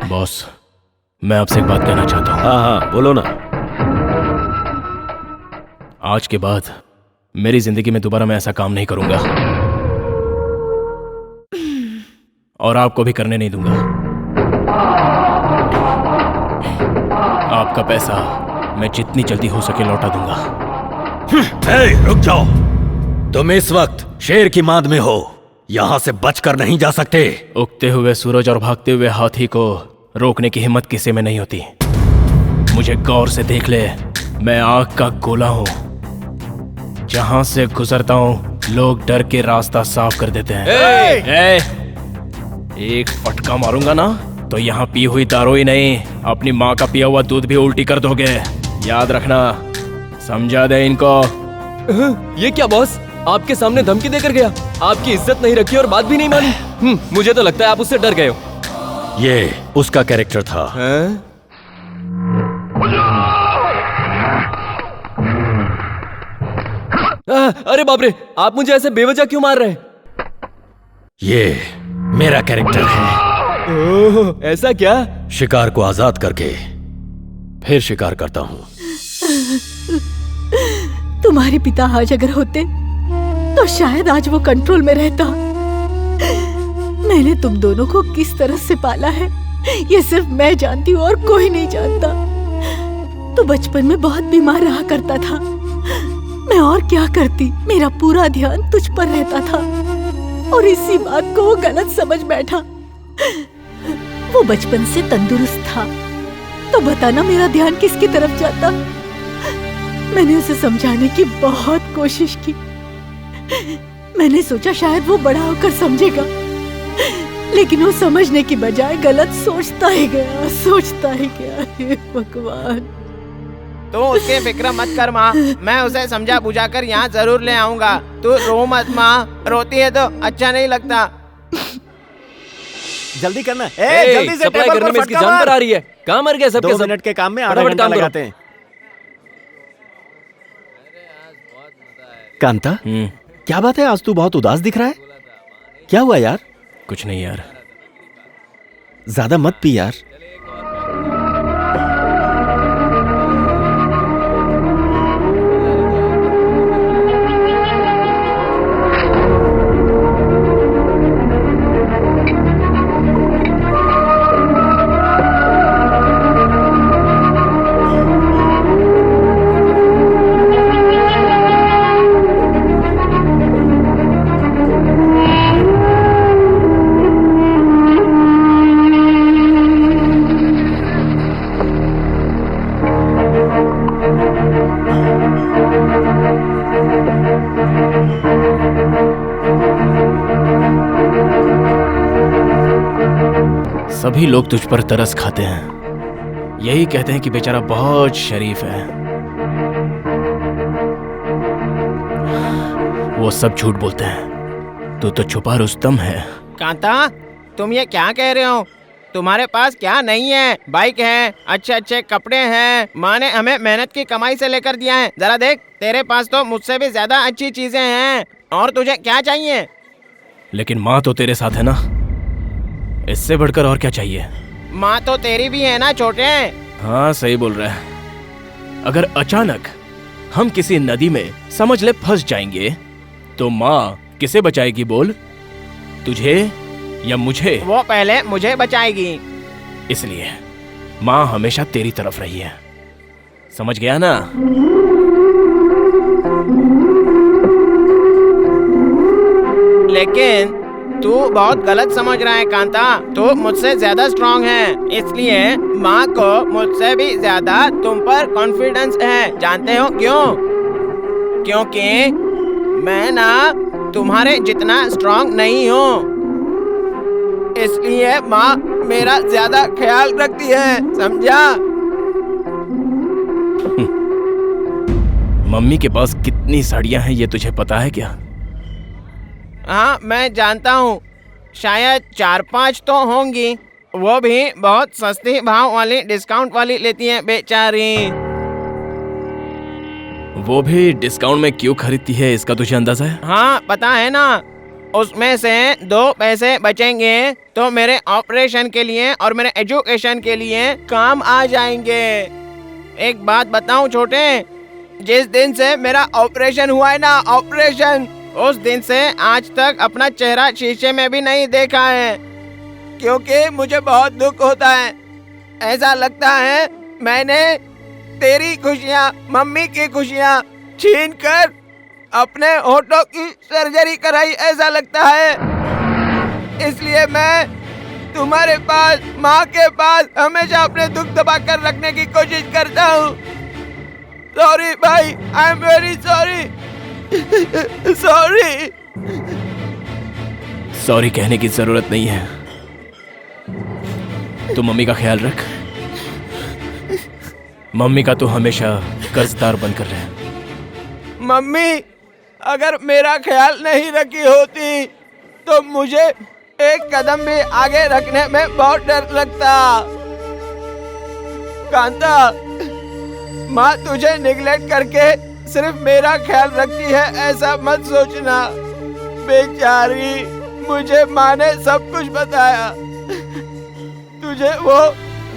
बॉस, मैं आपसे एक बात कहना चाहता हूँ। हाँ बोलो ना। आज के बाद मेरी जिंदगी में दोबारा मैं ऐसा काम नहीं करूंगा, और आपको भी करने नहीं दूंगा। आपका पैसा मैं जितनी जल्दी हो सके लौटा दूंगा। रुक जाओ, तुम इस वक्त शेर की मांद में हो, यहां से बचकर नहीं जा सकते। उगते हुए सूरज और भागते हुए हाथी को रोकने की हिम्मत किसी में नहीं होती। मुझे गौर से देख ले, मैं आग का गोला हूं, जहां से गुजरता हूं लोग डर के रास्ता साफ कर देते हैं। एक फटका मारूंगा ना तो यहाँ पी हुई दारू ही नहीं, अपनी माँ का पिया हुआ दूध भी उल्टी कर दोगे। याद रखना, समझा दे इनको। ये क्या बॉस, आपके सामने धमकी देकर गया, आपकी इज्जत नहीं रखी और बात भी नहीं मानी। मुझे तो लगता है आप उससे डर गए हो। ये उसका कैरेक्टर था। अरे बाप रे, आप मुझे ऐसे बेवजह क्यों मार रहे हैं? ये मेरा कैरेक्टर है। ओह, ऐसा क्या? शिकार को आजाद करके फिर शिकार करता हूँ। तुम्हारे पिता आज अगर होते तो शायद आज वो कंट्रोल में रहता। मैंने तुम दोनों को किस तरह से पाला है ये सिर्फ मैं जानती हूँ और कोई नहीं जानता। तो बचपन में बहुत बीमार रहा करता था, मैं और क्या करती। मेरा पूरा ध्यान तुझ पर रहता था और इसी बात को वो गलत समझ बैठा। वो बचपन से तंदुरुस्त था, तो बताना मेरा ध्यान किसकी तरफ जाता। मैंने उसे समझाने की बहुत कोशिश की। मैंने सोचा शायद वो बड़ा होकर समझेगा, लेकिन वो समझने की बजाय गलत सोचता ही गया। हे भगवान। तू उसकी फिक्र मत कर माँ, मैं उसे समझा बुझा कर यहाँ जरूर ले आऊंगा। तू रो मत माँ, रोती है तो अच्छा नहीं लगता। जल्दी करना। जल्दी से टेबल पर इसकी जान पर आ रही है। कहाँ मर गया सबके सब? 2 मिनट के काम में आधा घंटा लगाते हैं। कांता, क्या बात है, आज तू बहुत उदास दिख रहा है। क्या हुआ यार? कुछ नहीं यार। ज्यादा मत पी यार। सभी लोग तुझ पर तरस खाते हैं, यही कहते हैं कि बेचारा बहुत शरीफ है। वो सब झूठ बोलते हैं, तू तो छुपा रुस्तम है। कांता, तुम ये क्या कह रहे हो? तुम्हारे पास क्या नहीं है? बाइक है, अच्छे अच्छे कपड़े हैं, माँ ने हमें मेहनत की कमाई से लेकर दिया है। जरा देख, तेरे पास तो मुझसे भी ज्यादा अच्छी चीजें हैं, और तुझे क्या चाहिए? लेकिन माँ तो तेरे साथ है ना, इससे बढ़कर और क्या चाहिए? माँ तो तेरी भी है ना छोटे। हाँ सही बोल रहा है। अगर अचानक हम किसी नदी में समझ ले फंस जाएंगे तो माँ किसे बचाएगी बोल? तुझे या मुझे? वो पहले मुझे बचाएगी। इसलिए माँ हमेशा तेरी तरफ रही है, समझ गया ना? लेकिन तू बहुत गलत समझ रहा है कांता। तू मुझसे ज्यादा स्ट्रांग है, इसलिए माँ को मुझसे भी ज्यादा तुम पर कॉन्फिडेंस है। जानते हो क्यों? क्योंकि मैं ना तुम्हारे जितना स्ट्रांग नहीं हूँ, इसलिए माँ मेरा ज्यादा ख्याल रखती है, समझा? मम्मी के पास कितनी साड़ियाँ हैं ये तुझे पता है क्या? हाँ मैं जानता हूँ, शायद 4-5 तो होंगी। वो भी बहुत सस्ती भाव वाली, डिस्काउंट वाली लेती हैं बेचारी। वो भी डिस्काउंट में क्यों खरीदती है, इसका तुझे अंदाजा है? हाँ पता है ना, उसमें से 2 पैसे बचेंगे तो मेरे ऑपरेशन के लिए और मेरे एजुकेशन के लिए काम आ जाएंगे। एक बात बताऊं छोटे, जिस दिन से मेरा ऑपरेशन हुआ है ना, ऑपरेशन, उस दिन से आज तक अपना चेहरा शीशे में भी नहीं देखा है, क्योंकि मुझे बहुत दुख होता है। ऐसा लगता है मैंने तेरी खुशियाँ, मम्मी की खुशियाँ छीन कर अपने होठों की सर्जरी कराई, ऐसा लगता है। इसलिए मैं तुम्हारे पास, माँ के पास हमेशा अपने दुख दबा कर रखने की कोशिश करता हूँ। सॉरी भाई, I am very sorry. Sorry कहने की जरूरत नहीं है, तू मम्मी का ख्याल रख। मम्मी का तू हमेशा कर्जदार बनकर रहे। मम्मी अगर मेरा ख्याल नहीं रखी होती तो मुझे एक कदम भी आगे रखने में बहुत डर लगता। कांता, माँ तुझे निगलेक्ट करके सिर्फ मेरा ख्याल रखती है, ऐसा मत सोचना। बेचारी, मुझे माँ ने सब कुछ बताया। तुझे वो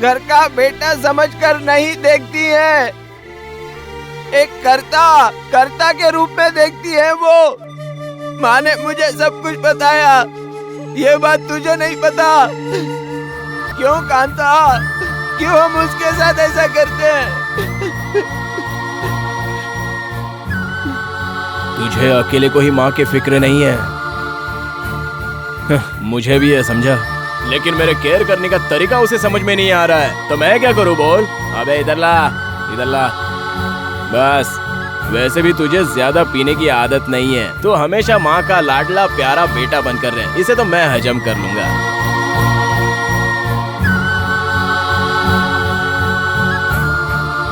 घर का बेटा समझकर नहीं देखती है, एक कर्ता के रूप में देखती है वो। माँ ने मुझे सब कुछ बताया, ये बात तुझे नहीं पता। क्यों कांता, क्यों हम उसके साथ ऐसा करते हैं? तुझे अकेले को ही माँ की फिक्र नहीं है, मुझे भी है, समझा? लेकिन मेरे केयर करने का तरीका उसे समझ में नहीं आ रहा है, तो मैं क्या करूं बोल? अबे इधर ला, इधर ला। बस, वैसे भी तुझे ज्यादा पीने की आदत नहीं है, तो हमेशा माँ का लाडला प्यारा बेटा बनकर रहे, इसे तो मैं हजम कर लूंगा।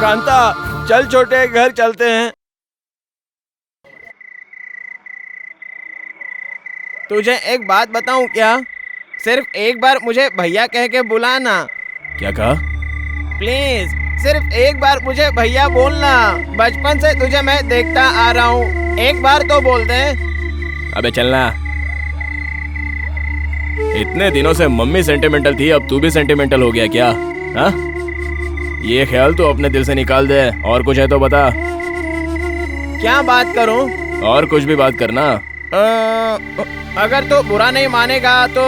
कांता, चल छोटे, घर चलते हैं। तुझे एक बात बताऊं क्या? सिर्फ एक बार मुझे भैया कह के बुलाना। क्या कहा? प्लीज, सिर्फ एक बार मुझे भैया बोलना। बचपन से तुझे मैं देखता आ रहा हूँ, एक बार तो बोल दे। अबे चलना। इतने दिनों से मम्मी सेंटिमेंटल थी, अब तू भी सेंटिमेंटल हो गया क्या? हाँ? ये ख्याल तो अपने दिल से निकाल दे। और कुछ है तो बता। क्या बात करूं? और कुछ भी बात करना। अगर तू बुरा नहीं मानेगा तो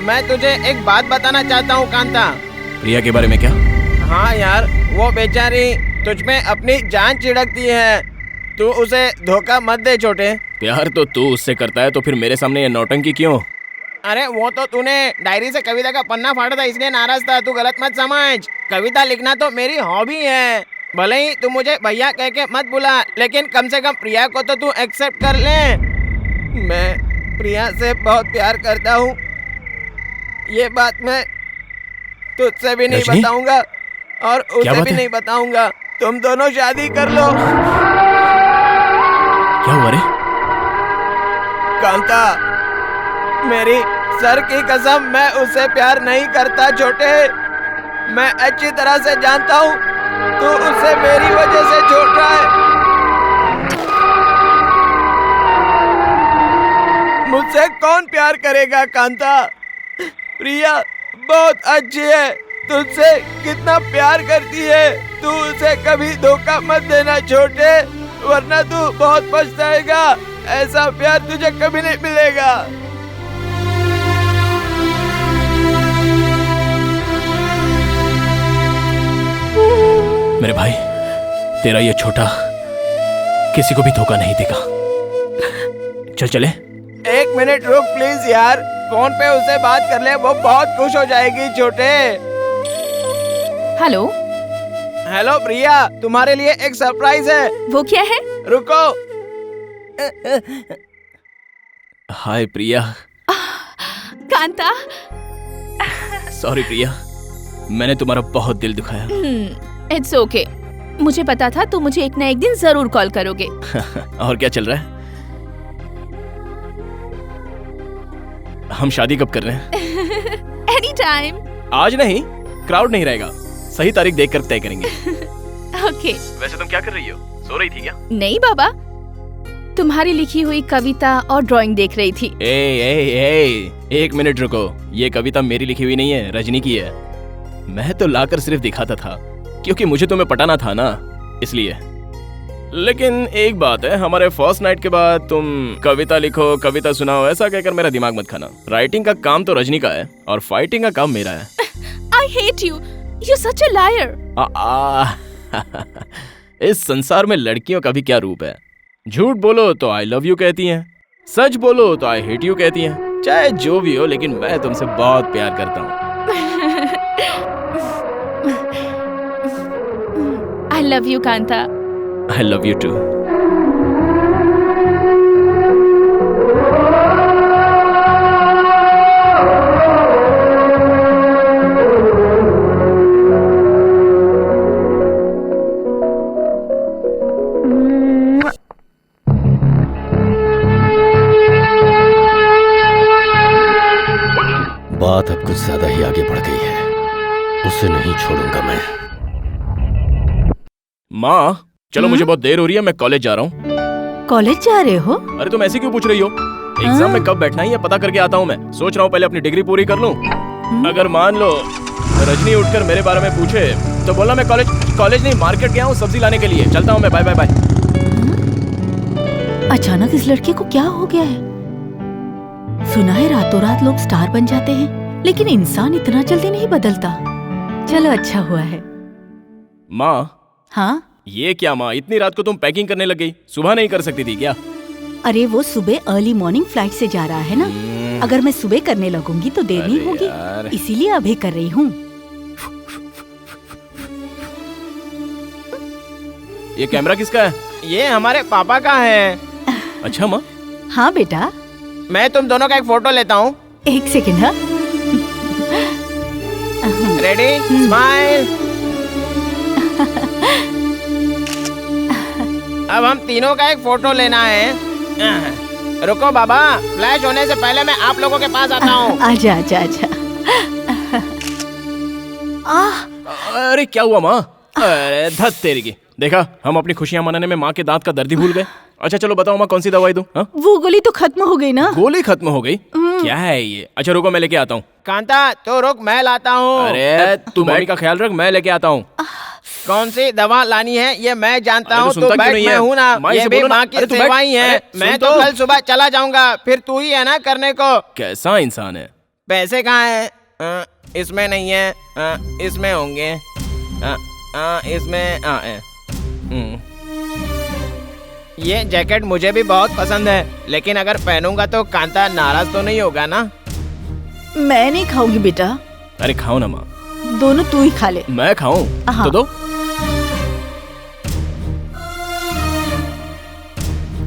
मैं तुझे एक बात बताना चाहता हूँ कांता। प्रिया के बारे में क्या? हाँ यार, वो बेचारी तुझ में अपनी जान छिड़कती है, तू उसे धोखा मत दे छोटे। प्यार तो तू उससे करता है, तो फिर मेरे सामने ये नौटंकी क्यों? अरे वो तो तूने डायरी से कविता का पन्ना फाड़ा था इसलिए नाराज था, तू गलत मत समझ। कविता लिखना तो मेरी हॉबी है। भले ही तू मुझे भैया कह के मत बुला, लेकिन कम से कम प्रिया को तो तू एक्सेप्ट कर ले। मैं प्रिया से बहुत प्यार करता हूँ, ये बात मैं तुझसे भी नहीं बताऊंगा और उसे भी नहीं बताऊंगा। तुम दोनों शादी कर लो। क्या हुआ रे? कांता, मेरी सर की कसम, मैं उससे प्यार नहीं करता छोटे। मैं अच्छी तरह से जानता हूँ तू उसे मेरी वजह से छोड़ रहा है। मुझसे कौन प्यार करेगा कांता? प्रिया बहुत अच्छी है, तुझसे कितना प्यार करती है। तू उसे कभी धोखा मत देना छोटे, वरना तू बहुत पछताएगा। ऐसा प्यार तुझे कभी नहीं मिलेगा। मेरे भाई, तेरा ये छोटा किसी को भी धोखा नहीं देगा। चल चले। एक मिनट रुक प्लीज यार, फोन पे उससे बात कर ले, वो बहुत खुश हो जाएगी छोटे। हेलो। हेलो प्रिया, तुम्हारे लिए एक सरप्राइज है। वो क्या है? रुको। हाय प्रिया। कांता। सॉरी प्रिया, मैंने तुम्हारा बहुत दिल दुखाया। इट्स ओके, मुझे पता था तुम मुझे एक ना एक दिन जरूर कॉल करोगे। और क्या चल रहा है? हम शादी कब कर रहे हैं? Any time. आज नहीं, क्राउड नहीं रहेगा, सही तारीख देखकर तय करेंगे। ओके। वैसे तुम क्या कर रही हो? सो रही थी क्या? नहीं बाबा, तुम्हारी लिखी हुई कविता और ड्राइंग देख रही थी। एक मिनट रुको, ये कविता मेरी लिखी हुई नहीं है, रजनी की है। मैं तो लाकर सिर्फ दिखाता था, क्योंकि मुझे तुम्हें पटाना था ना, इसलिए। लेकिन एक बात है, हमारे फर्स्ट नाइट के बाद तुम कविता लिखो, कविता सुनाओ, ऐसा कहकर मेरा दिमाग मत खाना। राइटिंग का काम तो रजनी का है और फाइटिंग का काम मेरा है। I hate you. You're such a liar. इस संसार में लड़कियों का भी क्या रूप है। झूठ बोलो तो आई लव यू कहती हैं, सच बोलो तो आई हेट यू कहती हैं। चाहे जो भी हो, लेकिन मैं तुमसे बहुत प्यार करता हूँ। I love you, Kantha. I love you too. बात अब कुछ ज्यादा ही आगे बढ़ गई है, उसे नहीं छोड़ूंगा मैं। माँ, चलो मुझे बहुत देर हो रही है, मैं कॉलेज जा रहा हूँ। कॉलेज जा रहे हो? अरे तुम ऐसे क्यों पूछ रही हो? एग्जाम में कब बैठना है ये पता करके आता हूँ मैं। सोच रहा हूँ पहले अपनी डिग्री पूरी कर लूँ। अगर मान लो रजनी उठकर मेरे बारे में पूछे तो बोलना मैं कॉलेज नहीं, मार्केट गया हूँ सब्जी लाने के लिए, चलता हूँ मैं, बाय बाय बाय। अचानक इस लड़के को क्या हो गया है? सुना है रातों रात लोग स्टार बन जाते हैं, लेकिन इंसान इतना जल्दी नहीं बदलता। चलो अच्छा हुआ है। माँ। हाँ? ये क्या माँ, इतनी रात को तुम पैकिंग करने लग गई? सुबह नहीं कर सकती थी क्या? अरे वो सुबह अर्ली मॉर्निंग फ्लाइट से जा रहा है ना, अगर मैं सुबह करने लगूंगी तो देर नहीं होगी, इसीलिए अभी कर रही हूँ। ये कैमरा किसका है? ये हमारे पापा का है। अच्छा माँ। हाँ बेटा। मैं तुम दोनों का एक फोटो लेता हूँ। एक सेकंड। हाँ रेडी, स्माइल। अब हम तीनों का एक फोटो लेना है। रुको बाबा, फ्लैश होने से पहले मैं आप लोगों के पास आता हूँ। आजा आजा आजा। अरे क्या हुआ माँ? अरे धत तेरी की। देखा, हम अपनी खुशियाँ मनाने में माँ के दांत का दर्द ही भूल गए। अच्छा चलो बताओ माँ, कौन सी दवाई दूं? वो गोली तो खत्म हो गई ना। गोली खत्म हो गई? क्या है ये? अच्छा रुको, मैं लेके आता हूँ। कांता तो रुक, मैं लाता हूँ। अरे तू मम्मी का ख्याल रख, मैं लेके आता हूँ। कौन सी दवा लानी है ये मैं जानता हूँ, तो बैठ, मैं हूँ ना, ये भी माँ की सेवा ही है। मैं तो कल सुबह चला जाऊंगा, फिर तू ही है ना करने को। कैसा इंसान है? पैसे कहाँ है? इसमें नहीं है, इसमें होंगे, इसमें है। ये जैकेट मुझे भी बहुत पसंद है, लेकिन अगर पहनूंगा तो कांता नाराज तो नहीं होगा ना? मैं नहीं खाऊंगी बेटा। अरे खाओ ना माँ। दोनों तू ही खा ले। मैं खाऊं? तो दो।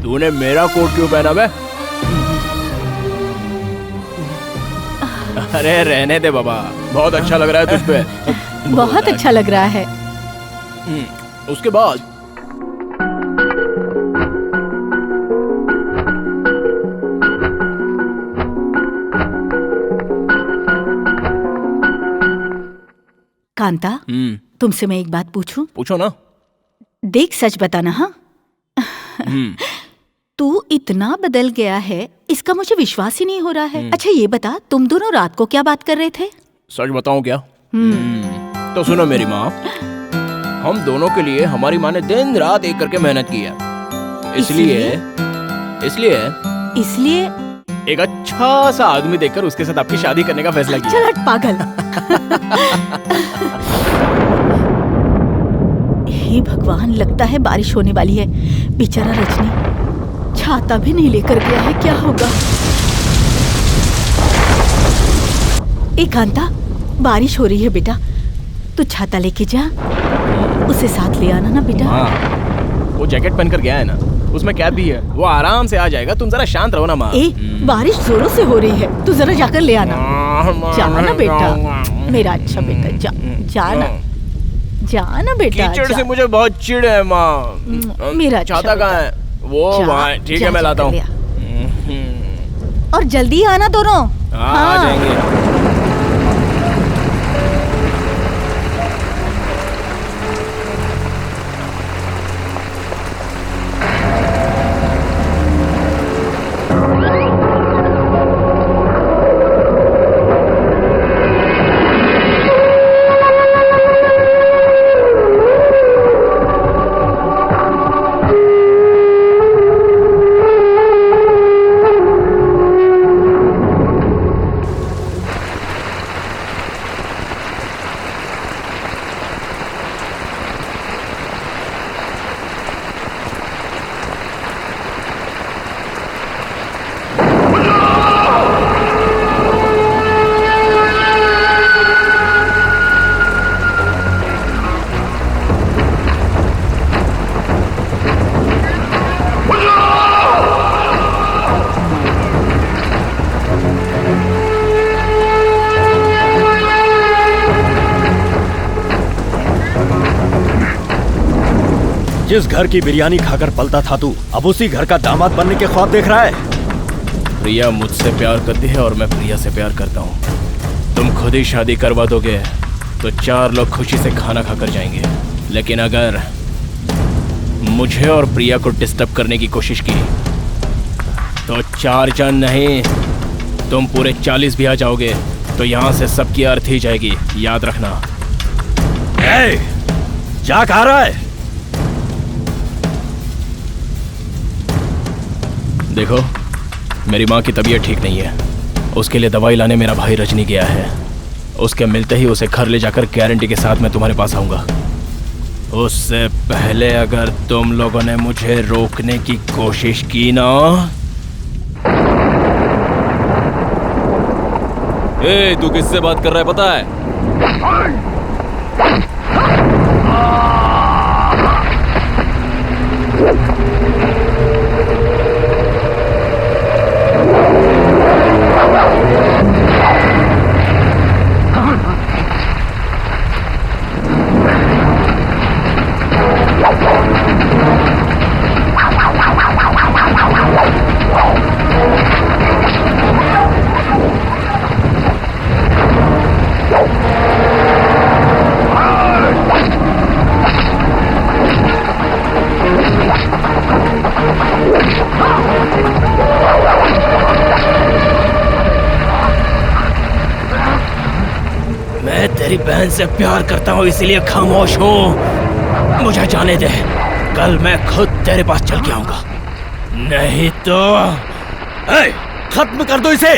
तूने मेरा कोट क्यों पहना बे? अरे रहने दे बाबा, बहुत अच्छा लग रहा है तुझ पे। बहुत अच्छा लग रहा है। उसके बाद कांता, तुमसे मैं एक बात पूछूं? पूछो ना। देख सच बताना। हाँ तू इतना बदल गया है, इसका मुझे विश्वास ही नहीं हो रहा है। अच्छा ये बता, तुम दोनों रात को क्या बात कर रहे थे? सच बताऊं क्या? तो सुनो मेरी माँ, हम दोनों के लिए हमारी माँ ने दिन रात एक करके मेहनत की है। इसलिए एक अच्छा सा आदमी देखकर उसके साथ आपकी शादी करने का फैसला किया। चल हट पागल। हे भगवान, लगता है बारिश होने वाली है। बेचारा रजनी छाता भी नहीं लेकर गया है, क्या होगा? ए कांता, बारिश हो रही है बेटा, तू छाता लेके जा, उसे साथ ले आना ना बेटा। वो जैकेट पहनकर गया है ना, उसमें कैप भी है, वो आराम से आ जाएगा। तुम जरा शांत रहो ना माँ। बारिश जोरों से हो रही है, तू जरा जाकर ले आना। जाना बेटा, मेरा अच्छा बेटा, जाना बेटा। कीचड़ से मुझे बहुत चिढ़ है माँ। मेरा छाता कहाँ है? वो वहाँ, ठीक है मैं लाता हूँ। और जल्दी आना दोनों। आ जाएंगे। जिस घर की बिरयानी खाकर पलता था तू, अब उसी घर का दामाद बनने के ख्वाब देख रहा है। प्रिया मुझसे प्यार करती है और मैं प्रिया से प्यार करता हूँ। तुम खुद ही शादी करवा दोगे तो 4 लोग खुशी से खाना खाकर जाएंगे, लेकिन अगर मुझे और प्रिया को डिस्टर्ब करने की कोशिश की तो 4 जन नहीं, तुम पूरे 40 भी आ जाओगे तो यहाँ से सबकी अर्थी जाएगी, याद रखना। जा कहाँ रहा है? देखो, मेरी माँ की तबीयत ठीक नहीं है, उसके लिए दवाई लाने मेरा भाई रजनी गया है। उसके मिलते ही उसे घर ले जाकर गारंटी के साथ मैं तुम्हारे पास आऊंगा। उससे पहले अगर तुम लोगों ने मुझे रोकने की कोशिश की ना। ए, तू किससे बात कर रहा है पता है? तेरी बहन से प्यार करता हूँ इसलिए खामोश हूँ। मुझे जाने दे, कल मैं खुद तेरे पास चल के आऊंगा। नहीं तो खत्म कर दो इसे।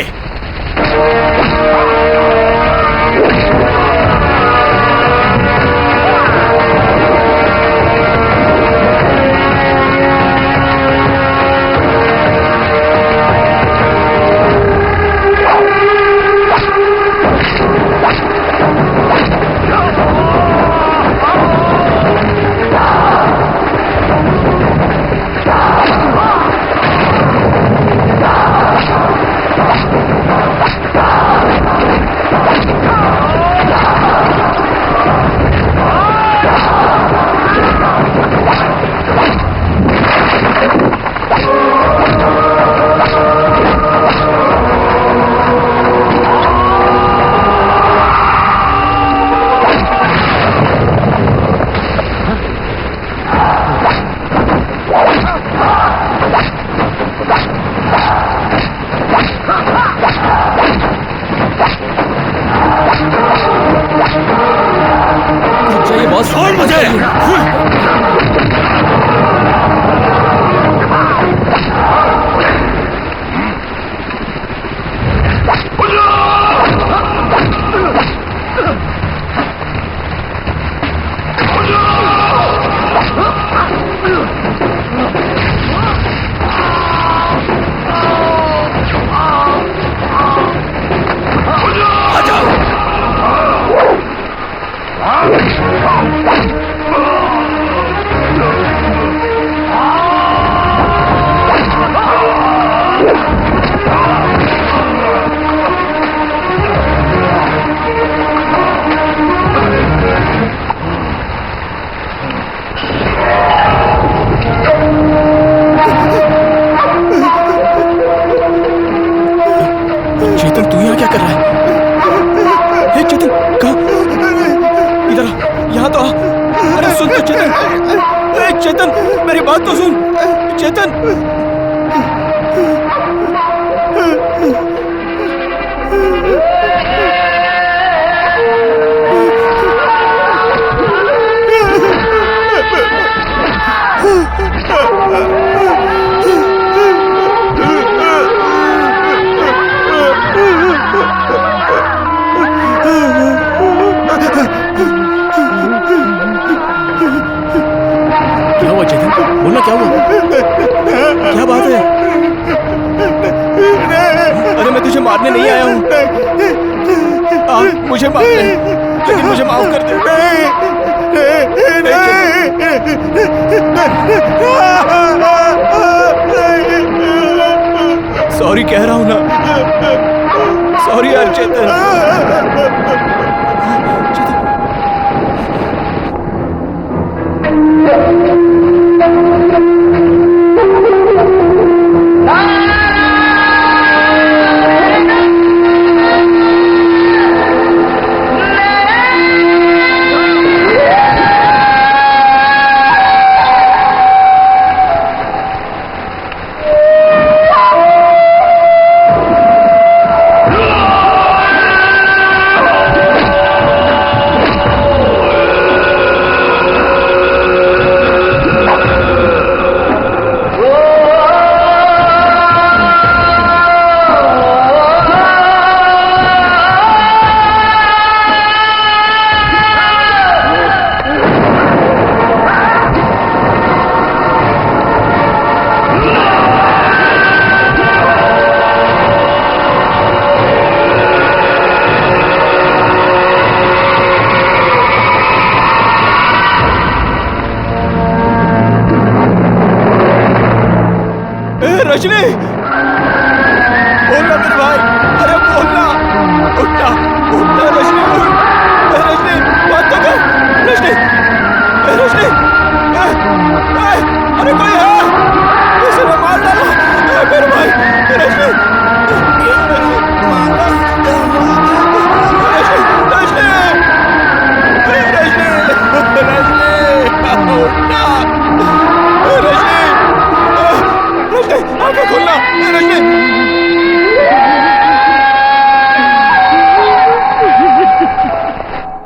सॉरी कह रहा हूं ना, सॉरी यार चेतन। बोलना मेरे भाई, अरे बोलना, उठना, उठना रजनी, उठ, रजनी, बात तो कर, रजनी, रजनी, अरे कोई है?